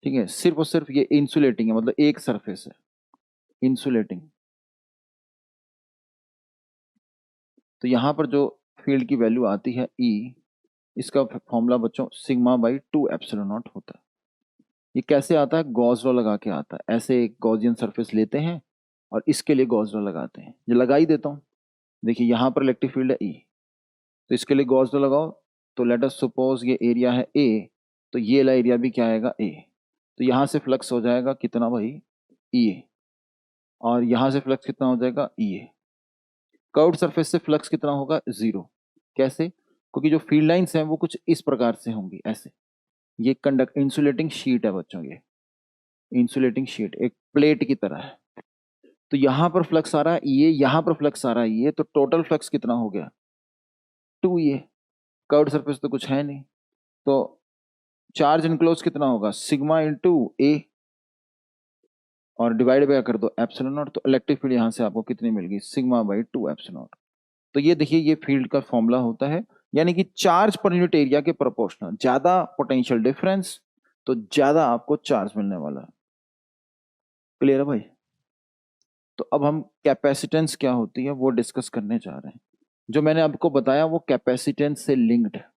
ठीक है, सिर्फ और सिर्फ ये इंसुलेटिंग है, मतलब एक सरफेस है इंसुलेटिंग, तो यहां पर जो फील्ड की वैल्यू आती है E, इसका फॉर्मूला बच्चों सिग्मा बाई 2 एप्सिलॉन नॉट होता है। ये कैसे आता है? गॉस लॉ लगा के आता है। ऐसे एक गॉसियन सरफेस लेते हैं और इसके लिए गॉस लॉ लगाते हैं। ये लगा ही देता हूँ। देखिए यहाँ पर इलेक्ट्रिक फील्ड है E, तो इसके लिए गॉस लॉ लगाओ। तो लेट अस सपोज ये एरिया है A, तो ये वाला एरिया भी क्या आएगा A। तो यहाँ से फ्लक्स हो जाएगा कितना भाई? EA, और यहाँ से फ्लक्स कितना हो जाएगा? EA। कर्व्ड सरफेस से फ्लक्स कितना होगा? 0। कैसे? क्योंकि जो फील्ड लाइंस हैं वो कुछ इस प्रकार से होंगी, ऐसे। ये कंडक्ट इंसुलेटिंग शीट है बच्चों, ये इंसुलेटिंग शीट एक प्लेट की तरह है। तो यहां पर फ्लक्स आ रहा है ये, यहां पर फ्लक्स आ रहा है ये, तो टोटल फ्लक्स कितना हो गया? 2 ये। कर्व्ड सरफेस तो कुछ है नहीं, तो चार्ज इनक्लोज कितना होगा? सिग्मा इंटू ए, और डिवाइड बाय कर दो एप्सिलॉन नॉट। तो इलेक्ट्रिक फील्ड यहां से आपको कितनी मिल गई? Sigma by 2 epsilon naught. तो ये देखिए, ये फील्ड का फॉर्मूला होता है, यानी कि चार्ज पर यूनिट एरिया के प्रोपोर्शनल। ज्यादा पोटेंशियल डिफरेंस तो ज्यादा आपको चार्ज मिलने वाला है। क्लियर है भाई? तो अब हम कैपेसिटेंस क्या होती है वो डिस्कस करने जा रहे हैं। जो मैंने आपको बताया वो कैपेसिटेंस से लिंक्ड है।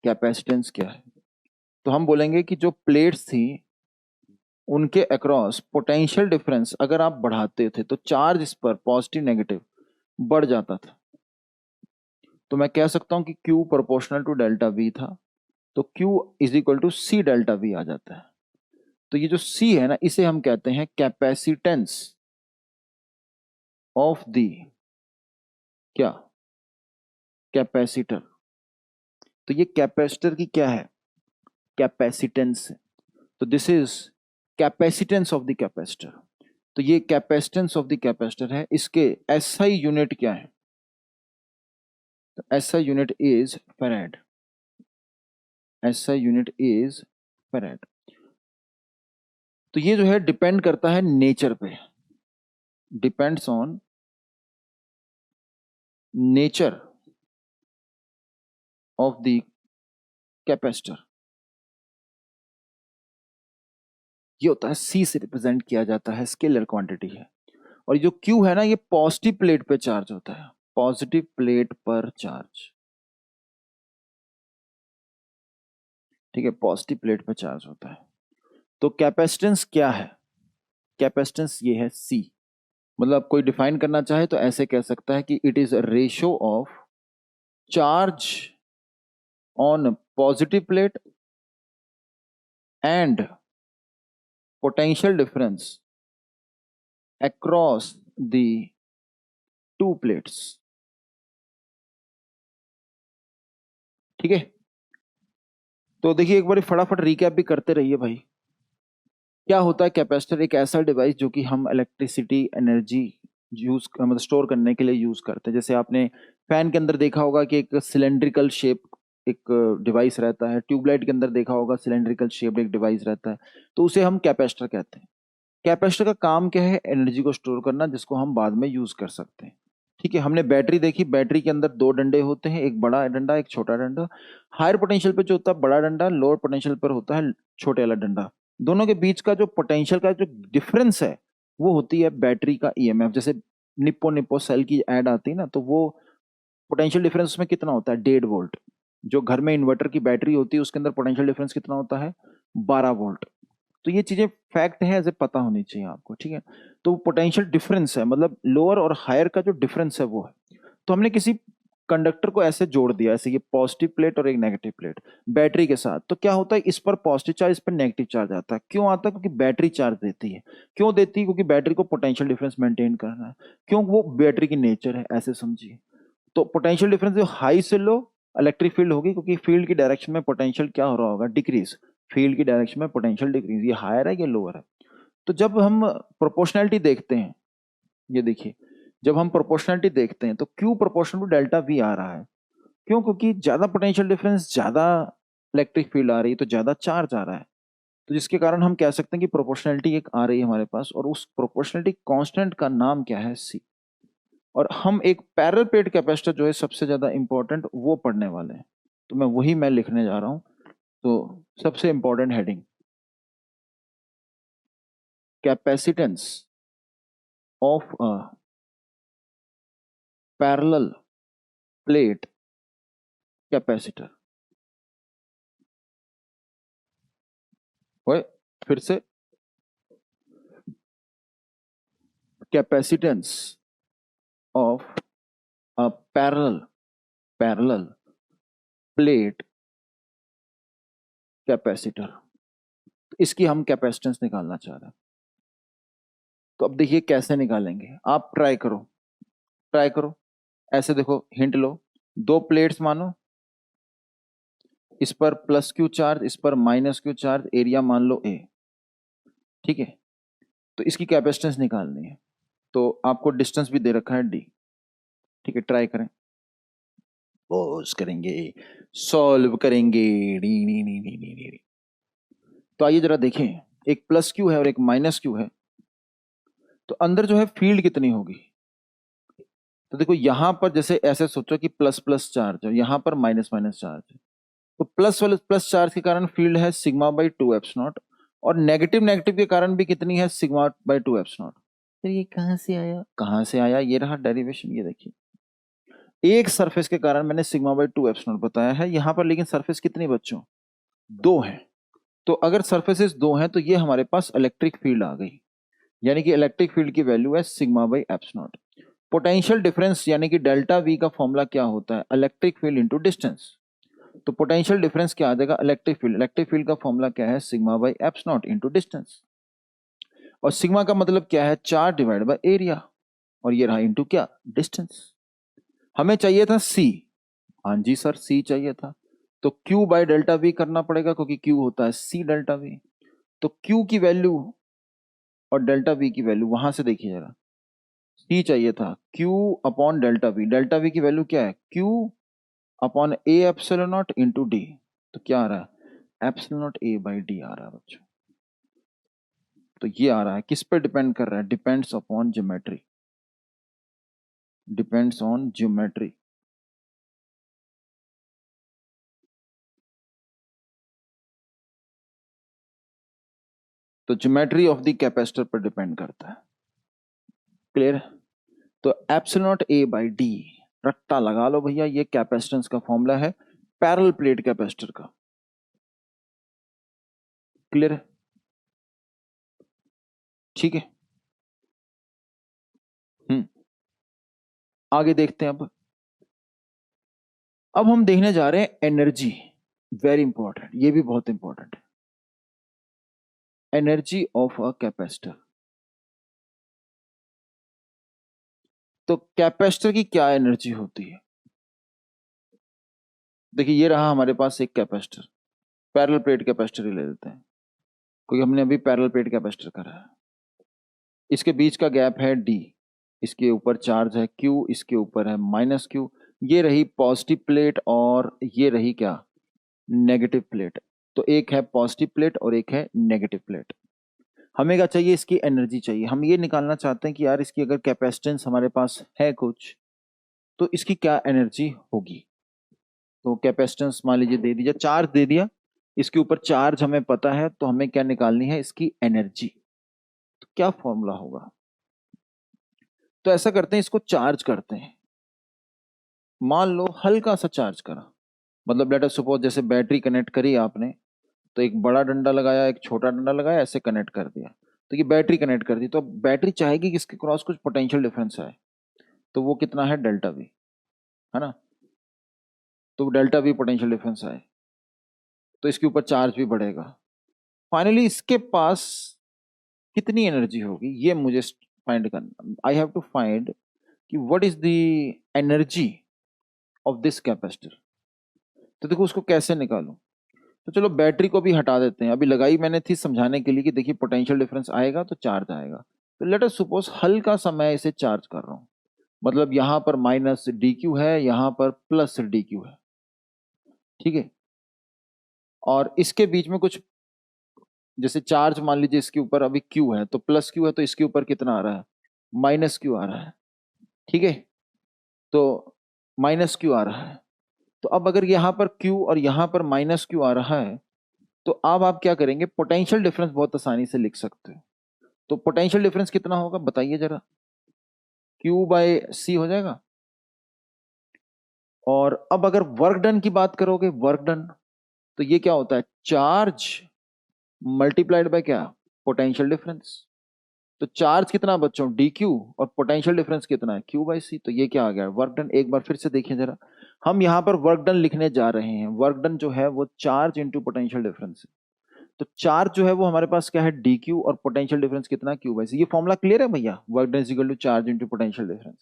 कैपेसिटेंस क्या है? तो हम बोलेंगे कि जो प्लेट्स थी उनके अक्रॉस पोटेंशियल डिफरेंस अगर आप बढ़ाते थे तो चार्ज इस पर पॉजिटिव नेगेटिव बढ़ जाता था। तो मैं कह सकता हूं कि Q proportional to delta V था, तो Q is equal to C delta V आ जाता है। तो ये जो C है ना, इसे हम कहते हैं कैपेसिटेंस ऑफ द क्या? कैपेसिटर। तो ये कैपेसिटर की क्या है? कैपेसिटेंस। तो this is capacitance of the capacitor. तो ये कैपेसिटेंस ऑफ द कैपेसिटर है। इसके SI यूनिट क्या है? तो SI unit is farad. SI unit is farad. तो ये जो है डिपेंड करता है नेचर पे, depends on nature of the capacitor. ये होता है C से रिप्रेजेंट किया जाता है, स्केलर क्वांटिटी है। और जो Q है ना, ये पॉजिटिव प्लेट पे चार्ज होता है, पॉजिटिव प्लेट पर चार्ज। ठीक है, पॉजिटिव प्लेट पर चार्ज होता है। तो कैपेसिटेंस क्या है? कैपेसिटेंस ये है C। मतलब कोई डिफाइन करना चाहे तो ऐसे कह सकता है कि it is ratio of charge on positive plate and potential difference across the two plates. ठीक है, तो देखिए एक बार फटाफट रिकैप भी करते रहिए भाई। क्या होता है कैपेसिटर? एक ऐसा डिवाइस जो कि हम इलेक्ट्रिसिटी एनर्जी यूज मतलब स्टोर करने के लिए यूज करते हैं। जैसे आपने फैन के अंदर देखा होगा कि एक सिलेंड्रिकल शेप एक डिवाइस रहता है, ट्यूबलाइट के अंदर देखा होगा सिलेंड्रिकल शेप एक डिवाइस रहता है, तो उसे हम कैपेसिटर कहते हैं। कैपेसिटर का काम क्या है? एनर्जी को स्टोर करना, जिसको हम बाद में यूज कर सकते हैं। ठीक है, हमने बैटरी देखी, बैटरी के अंदर 2 डंडे होते हैं, एक बड़ा डंडा एक छोटा डंडा। हायर पोटेंशियल पे जो होता है बड़ा डंडा, लोअर पोटेंशियल पर होता है छोटे वाला डंडा। दोनों के बीच का जो पोटेंशियल का जो डिफरेंस है वो होती है बैटरी का EMF। जैसे निप्पो निप्पो सेल की ऐड आती है ना, तो वो पोटेंशियल डिफरेंस उसमें कितना होता है? 1.5 वोल्ट। जो घर में इन्वर्टर की बैटरी होती है उसके अंदर पोटेंशियल डिफरेंस कितना होता है? 12 वोल्ट। तो ये चीजें फैक्ट है, ऐसे पता होनी चाहिए आपको। ठीक है, तो पोटेंशियल डिफरेंस है, मतलब लोअर और हायर का जो डिफरेंस है वो है। तो हमने किसी कंडक्टर को ऐसे जोड़ दिया, ऐसे ये पॉजिटिव प्लेट और एक नेगेटिव प्लेट बैटरी के साथ। तो क्या होता है? इस पर पॉजिटिव चार्ज, इस पर नेगेटिव चार्ज आता है। क्यों आता है? क्योंकि बैटरी चार्ज देती है। क्यों देती है? क्योंकि बैटरी को पोटेंशियल डिफरेंस मेंटेन करना है। क्यों? वो बैटरी की नेचर है, ऐसे समझिए। तो पोटेंशियल डिफरेंस जो हाई से लो इलेक्ट्रिक फील्ड होगी, क्योंकि फील्ड की डायरेक्शन में पोटेंशियल क्या हो रहा होगा? डिक्रीज। फील्ड की डायरेक्शन में पोटेंशियल डिक्रीज। ये हायर है, ये लोअर है। तो जब हम प्रोपोर्शनैलिटी देखते हैं, ये देखिए, जब हम प्रोपोर्शनैलिटी देखते हैं तो Q proportional to delta V आ रहा है। क्यों? क्योंकि ज्यादा पोटेंशियल डिफरेंस ज्यादा इलेक्ट्रिक फील्ड आ रही है, तो ज्यादा चार्ज आ रहा है। तो जिसके कारण हम कह सकते हैं कि प्रोपोर्शनैलिटी एक आ रही है हमारे पास, और उस प्रोपोर्शनैलिटी कांस्टेंट का नाम क्या है? C। और हम एक पैरेलल प्लेट कैपेसिटर जो है सबसे ज्यादा इंपॉर्टेंट वो पढ़ने वाले हैं, तो मैं लिखने जा रहा हूं। तो सबसे important heading, capacitance of a parallel plate capacitor. ओए, फिर से, capacitance of a parallel plate capacitor. इसकी हम कैपेसिटेंस निकालना चाह रहे हैं। तो अब देखिए कैसे निकालेंगे, आप ट्राई करो। ऐसे देखो, हिंट लो, दो प्लेट्स मानो, इस पर प्लस क्यू चार्ज, इस पर माइनस क्यू चार्ज, एरिया मान लो ए। ठीक है, तो इसकी कैपेसिटेंस निकालनी है, तो आपको डिस्टेंस भी दे रखा है डी। ठीक है, ट्राई करें, पोज करेंगे, सॉल्व करेंगे। D D D D D D. तो आइए जरा देखें, एक प्लस क्यू है और एक माइनस क्यू है, तो अंदर जो है फील्ड कितनी होगी। तो देखो यहां पर जैसे ऐसे सोचो कि प्लस प्लस चार्ज है, यहां पर माइनस माइनस चार्ज है, तो प्लस वाले प्लस चार्ज के कारण फील्ड है sigma by two apps not, और नेगेटिव नेगेटिव के कारण भी कितनी है, sigma by two apps not. तो ये कहां से आया, ये रहा डेरिवेशन, ये देखिए। एक सरफेस के कारण मैंने sigma by two apps not बताया है यहां पर, लेकिन सरफेस कितनी बच्चों, दो है। तो अगर सरफेसेस दो हैं तो ये हमारे पास इलेक्ट्रिक फील्ड आ गई, यानी कि इलेक्ट्रिक फील्ड की वैल्यू है sigma by apps not. Potential difference यानी कि डेल्टा वी का फॉर्मूला क्या होता है, इलेक्ट्रिक फील्ड इंटू डिस्टेंस। तो पोटेंशियल डिफरेंस क्या आ जाएगा, इलेक्ट्रिक फील्ड का फॉर्मूला क्या है, sigma by apps not into distance. और सिग्मा का मतलब क्या है, चार्ज डिवाइड बाय एरिया, और ये रहा इंटू क्या, डिस्टेंस। हमें चाहिए था सी, हाँ जी सर सी चाहिए था, तो क्यू बाय डेल्टा वी करना पड़ेगा, क्योंकि क्यू होता है सी डेल्टा वी। तो क्यू की वैल्यू और डेल्टा वी की वैल्यू वहां से देखिए जरा, सी चाहिए था, क्यू अपॉन डेल्टा वी की वैल्यू क्या है, q upon A epsilon naught into d. तो क्या आ रहा है, epsilon naught A by d आ रहा है बच्चों। तो ये आ रहा है, किस पे डिपेंड कर रहा है, depends upon geometry, depends on geometry. तो ज्योमेट्री ऑफ द कैपेसिटर पर डिपेंड करता है। क्लियर। तो epsilon naught A by D, रट्टा लगा लो भैया, ये कैपेसिटेंस का फॉर्मूला है पैरेलल प्लेट कैपेसिटर का। क्लियर है, ठीक है। आगे देखते हैं। अब हम देखने जा रहे हैं एनर्जी, वेरी इंपॉर्टेंट, ये भी बहुत इंपॉर्टेंट है, एनर्जी ऑफ अ कैपेसिटर। तो कैपेसिटर की क्या एनर्जी होती है, देखिए ये रहा हमारे पास एक कैपेसिटर, पैरेलल प्लेट कैपेसिटर ही ले लेते हैं, क्योंकि हमने अभी पैरेलल प्लेट कैपेसिटर करा है। इसके बीच का गैप है डी, इसके ऊपर चार्ज है क्यू, इसके ऊपर है माइनस क्यू, ये रही पॉजिटिव प्लेट और ये रही क्या, नेगेटिव प्लेट। तो एक है पॉजिटिव प्लेट और एक है नेगेटिव प्लेट। हमें क्या चाहिए, इसकी एनर्जी चाहिए। हम ये निकालना चाहते हैं कि यार इसकी अगर कैपेसिटेंस हमारे पास है कुछ, तो इसकी क्या एनर्जी होगी। तो कैपेसिटेंस मान लीजिए दे दीजिए, चार्ज दे दिया, इसके ऊपर चार्ज हमें पता है, तो हमें क्या निकालनी है, इसकी एनर्जी। तो क्या फॉर्मूला होगा, तो ऐसा करते हैं, इसको चार्ज करते हैं। मान लो हल्का सा चार्ज करा, मतलब लेट अस सपोज जैसे बैटरी कनेक्ट करी आपने, तो एक बड़ा डंडा लगाया, एक छोटा डंडा लगाया, ऐसे कनेक्ट कर दिया, तो ये बैटरी कनेक्ट कर दी। तो बैटरी चाहेगी कि इसके क्रॉस कुछ पोटेंशियल डिफरेंस आए, तो वो कितना है, डेल्टा वी, है ना। तो डेल्टा वी पोटेंशियल डिफरेंस आए, तो इसके ऊपर चार्ज भी बढ़ेगा। फाइनली इसके पास कितनी एनर्जी होगी, ये मुझे फाइंड करना, आई हैव टू फाइंड कि what is the energy of this capacitor. तो देखो उसको कैसे निकालूं, तो चलो बैटरी को भी हटा देते हैं, अभी लगाई मैंने थी समझाने के लिए कि देखिए पोटेंशियल डिफरेंस आएगा तो चार्ज आएगा। तो लेट अस सपोज हल्का सा मैं इसे चार्ज कर रहा हूं, मतलब यहां पर माइनस डी क्यू है, यहां पर प्लस डी क्यू है, ठीक है। और इसके बीच में कुछ, जैसे चार्ज मान लीजिए इसके ऊपर अभी क्यू है, तो प्लस क्यू है, तो इसके ऊपर कितना आ रहा है, माइनस क्यू आ रहा है। ठीक है, तो माइनस क्यू आ रहा है। तो अब अगर यहाँ पर Q और यहाँ पर माइनस क्यू आ रहा है, तो अब आप क्या करेंगे, पोटेंशियल डिफरेंस बहुत आसानी से लिख सकते हो। तो पोटेंशियल डिफरेंस कितना होगा बताइए जरा, Q/C हो जाएगा। और अब अगर वर्क डन की बात करोगे, वर्क डन, तो ये क्या होता है, चार्ज मल्टीप्लाइड बाय क्या, पोटेंशियल डिफरेंस। तो चार्ज कितना बच्चों, dq, और पोटेंशियल डिफरेंस कितना है, Q/C। तो ये क्या आ गया, वर्क डन। एक बार फिर से देखिए जरा, हम यहां पर वर्क डन लिखने जा रहे हैं। वर्क डन जो है वो चार्ज इंटू पोटेंशियल डिफरेंस है। तो चार्ज जो है वो हमारे पास क्या है, dq, और पोटेंशियल डिफरेंस कितना है, Q/C। ये फॉर्मूला क्लियर है भैया, work done is equal to charge into potential difference.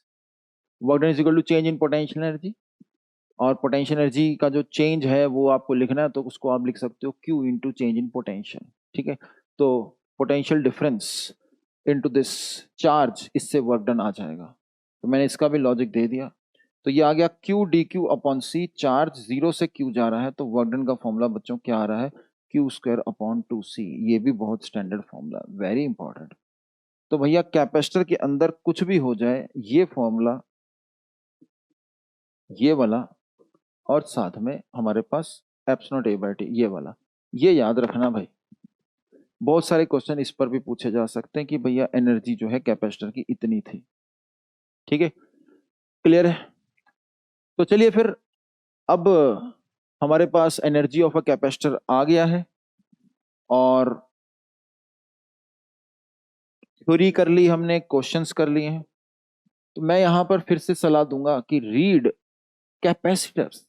Work done is equal to change in potential energy, और पोटेंशियल एनर्जी का जो चेंज है वो आपको लिखना है, तो उसको आप लिख सकते हो Q into change in potential. ठीक है, तो potential difference into this charge, इससे वर्क डन आ जाएगा। तो मैंने इसका भी लॉजिक दे दिया। तो ये आ गया Q/dq/C, चार्ज 0 से Q जा रहा है, तो वर्क डन का फॉर्मूला बच्चों क्या आ रहा है, Q²/2C। ये भी बहुत स्टैंडर्ड फॉर्मूला, वेरी इंपॉर्टेंट। तो भैया कैपेसिटर के अंदर कुछ भी हो जाए, ये फॉर्मूला, ये वाला, और साथ में हमारे पास ε0A/T, ये वाला, ये याद रखना भाई। बहुत सारे क्वेश्चन इस पर भी पूछे जा सकते हैं कि भैया एनर्जी जो है कैपेसिटर की इतनी थी। ठीक है, क्लियर है। तो चलिए फिर, अब हमारे पास एनर्जी ऑफ अ कैपेसिटर आ गया है, और थ्योरी कर ली हमने, क्वेश्चंस कर लिए हैं। तो मैं यहां पर फिर से सलाह दूंगा कि रीड कैपेसिटर्स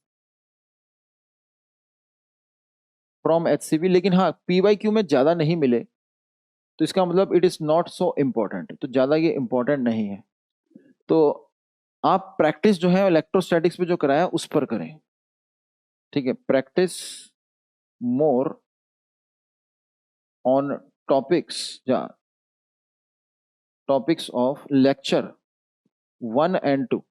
फ्रॉम HCV, लेकिन हाँ PYQ में ज्यादा नहीं मिले तो इसका मतलब it is not so important, तो ज्यादा ये इंपॉर्टेंट नहीं है। तो आप प्रैक्टिस जो है इलेक्ट्रोस्टैटिक्स पे जो कराया उस पर करें। ठीक है, प्रैक्टिस मोर ऑन टॉपिक्स, या टॉपिक्स ऑफ लेक्चर 1 and 2,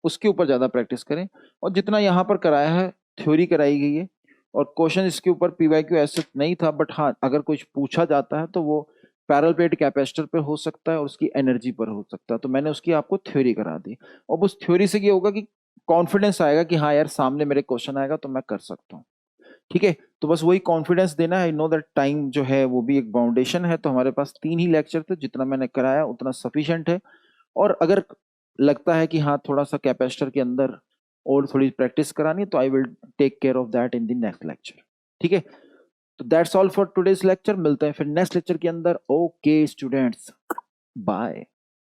उसके ऊपर ज्यादा प्रैक्टिस करें। और जितना यहाँ पर कराया है, थ्योरी कराई गई है, और क्वेश्चन इसके ऊपर PYQ ऐसे नहीं था, बट हाँ अगर कुछ पूछा जाता है तो वो पैरेलल प्लेट कैपेसिटर पर हो सकता है और उसकी एनर्जी पर हो सकता है। तो मैंने उसकी आपको थ्योरी करा दी, और उस थ्योरी से ये होगा कि कॉन्फिडेंस आएगा कि हाँ यार सामने मेरे क्वेश्चन आएगा तो मैं कर सकता हूँ। ठीक है, तो बस वही कॉन्फिडेंस देना है। आई नो दैट टाइम जो है वो भी एक बाउंडेशन है, तो हमारे पास 3 ही लेक्चर थे, जितना मैंने कराया उतना सफिशिएंट है। और अगर लगता है कि हाँ थोड़ा सा कैपेसिटर के अंदर और थोड़ी प्रैक्टिस करानी, तो I will take care of that in the next lecture. ठीक है, तो that's all for today's lecture. मिलते हैं फिर नेक्स्ट लेक्चर के अंदर। Okay students, bye.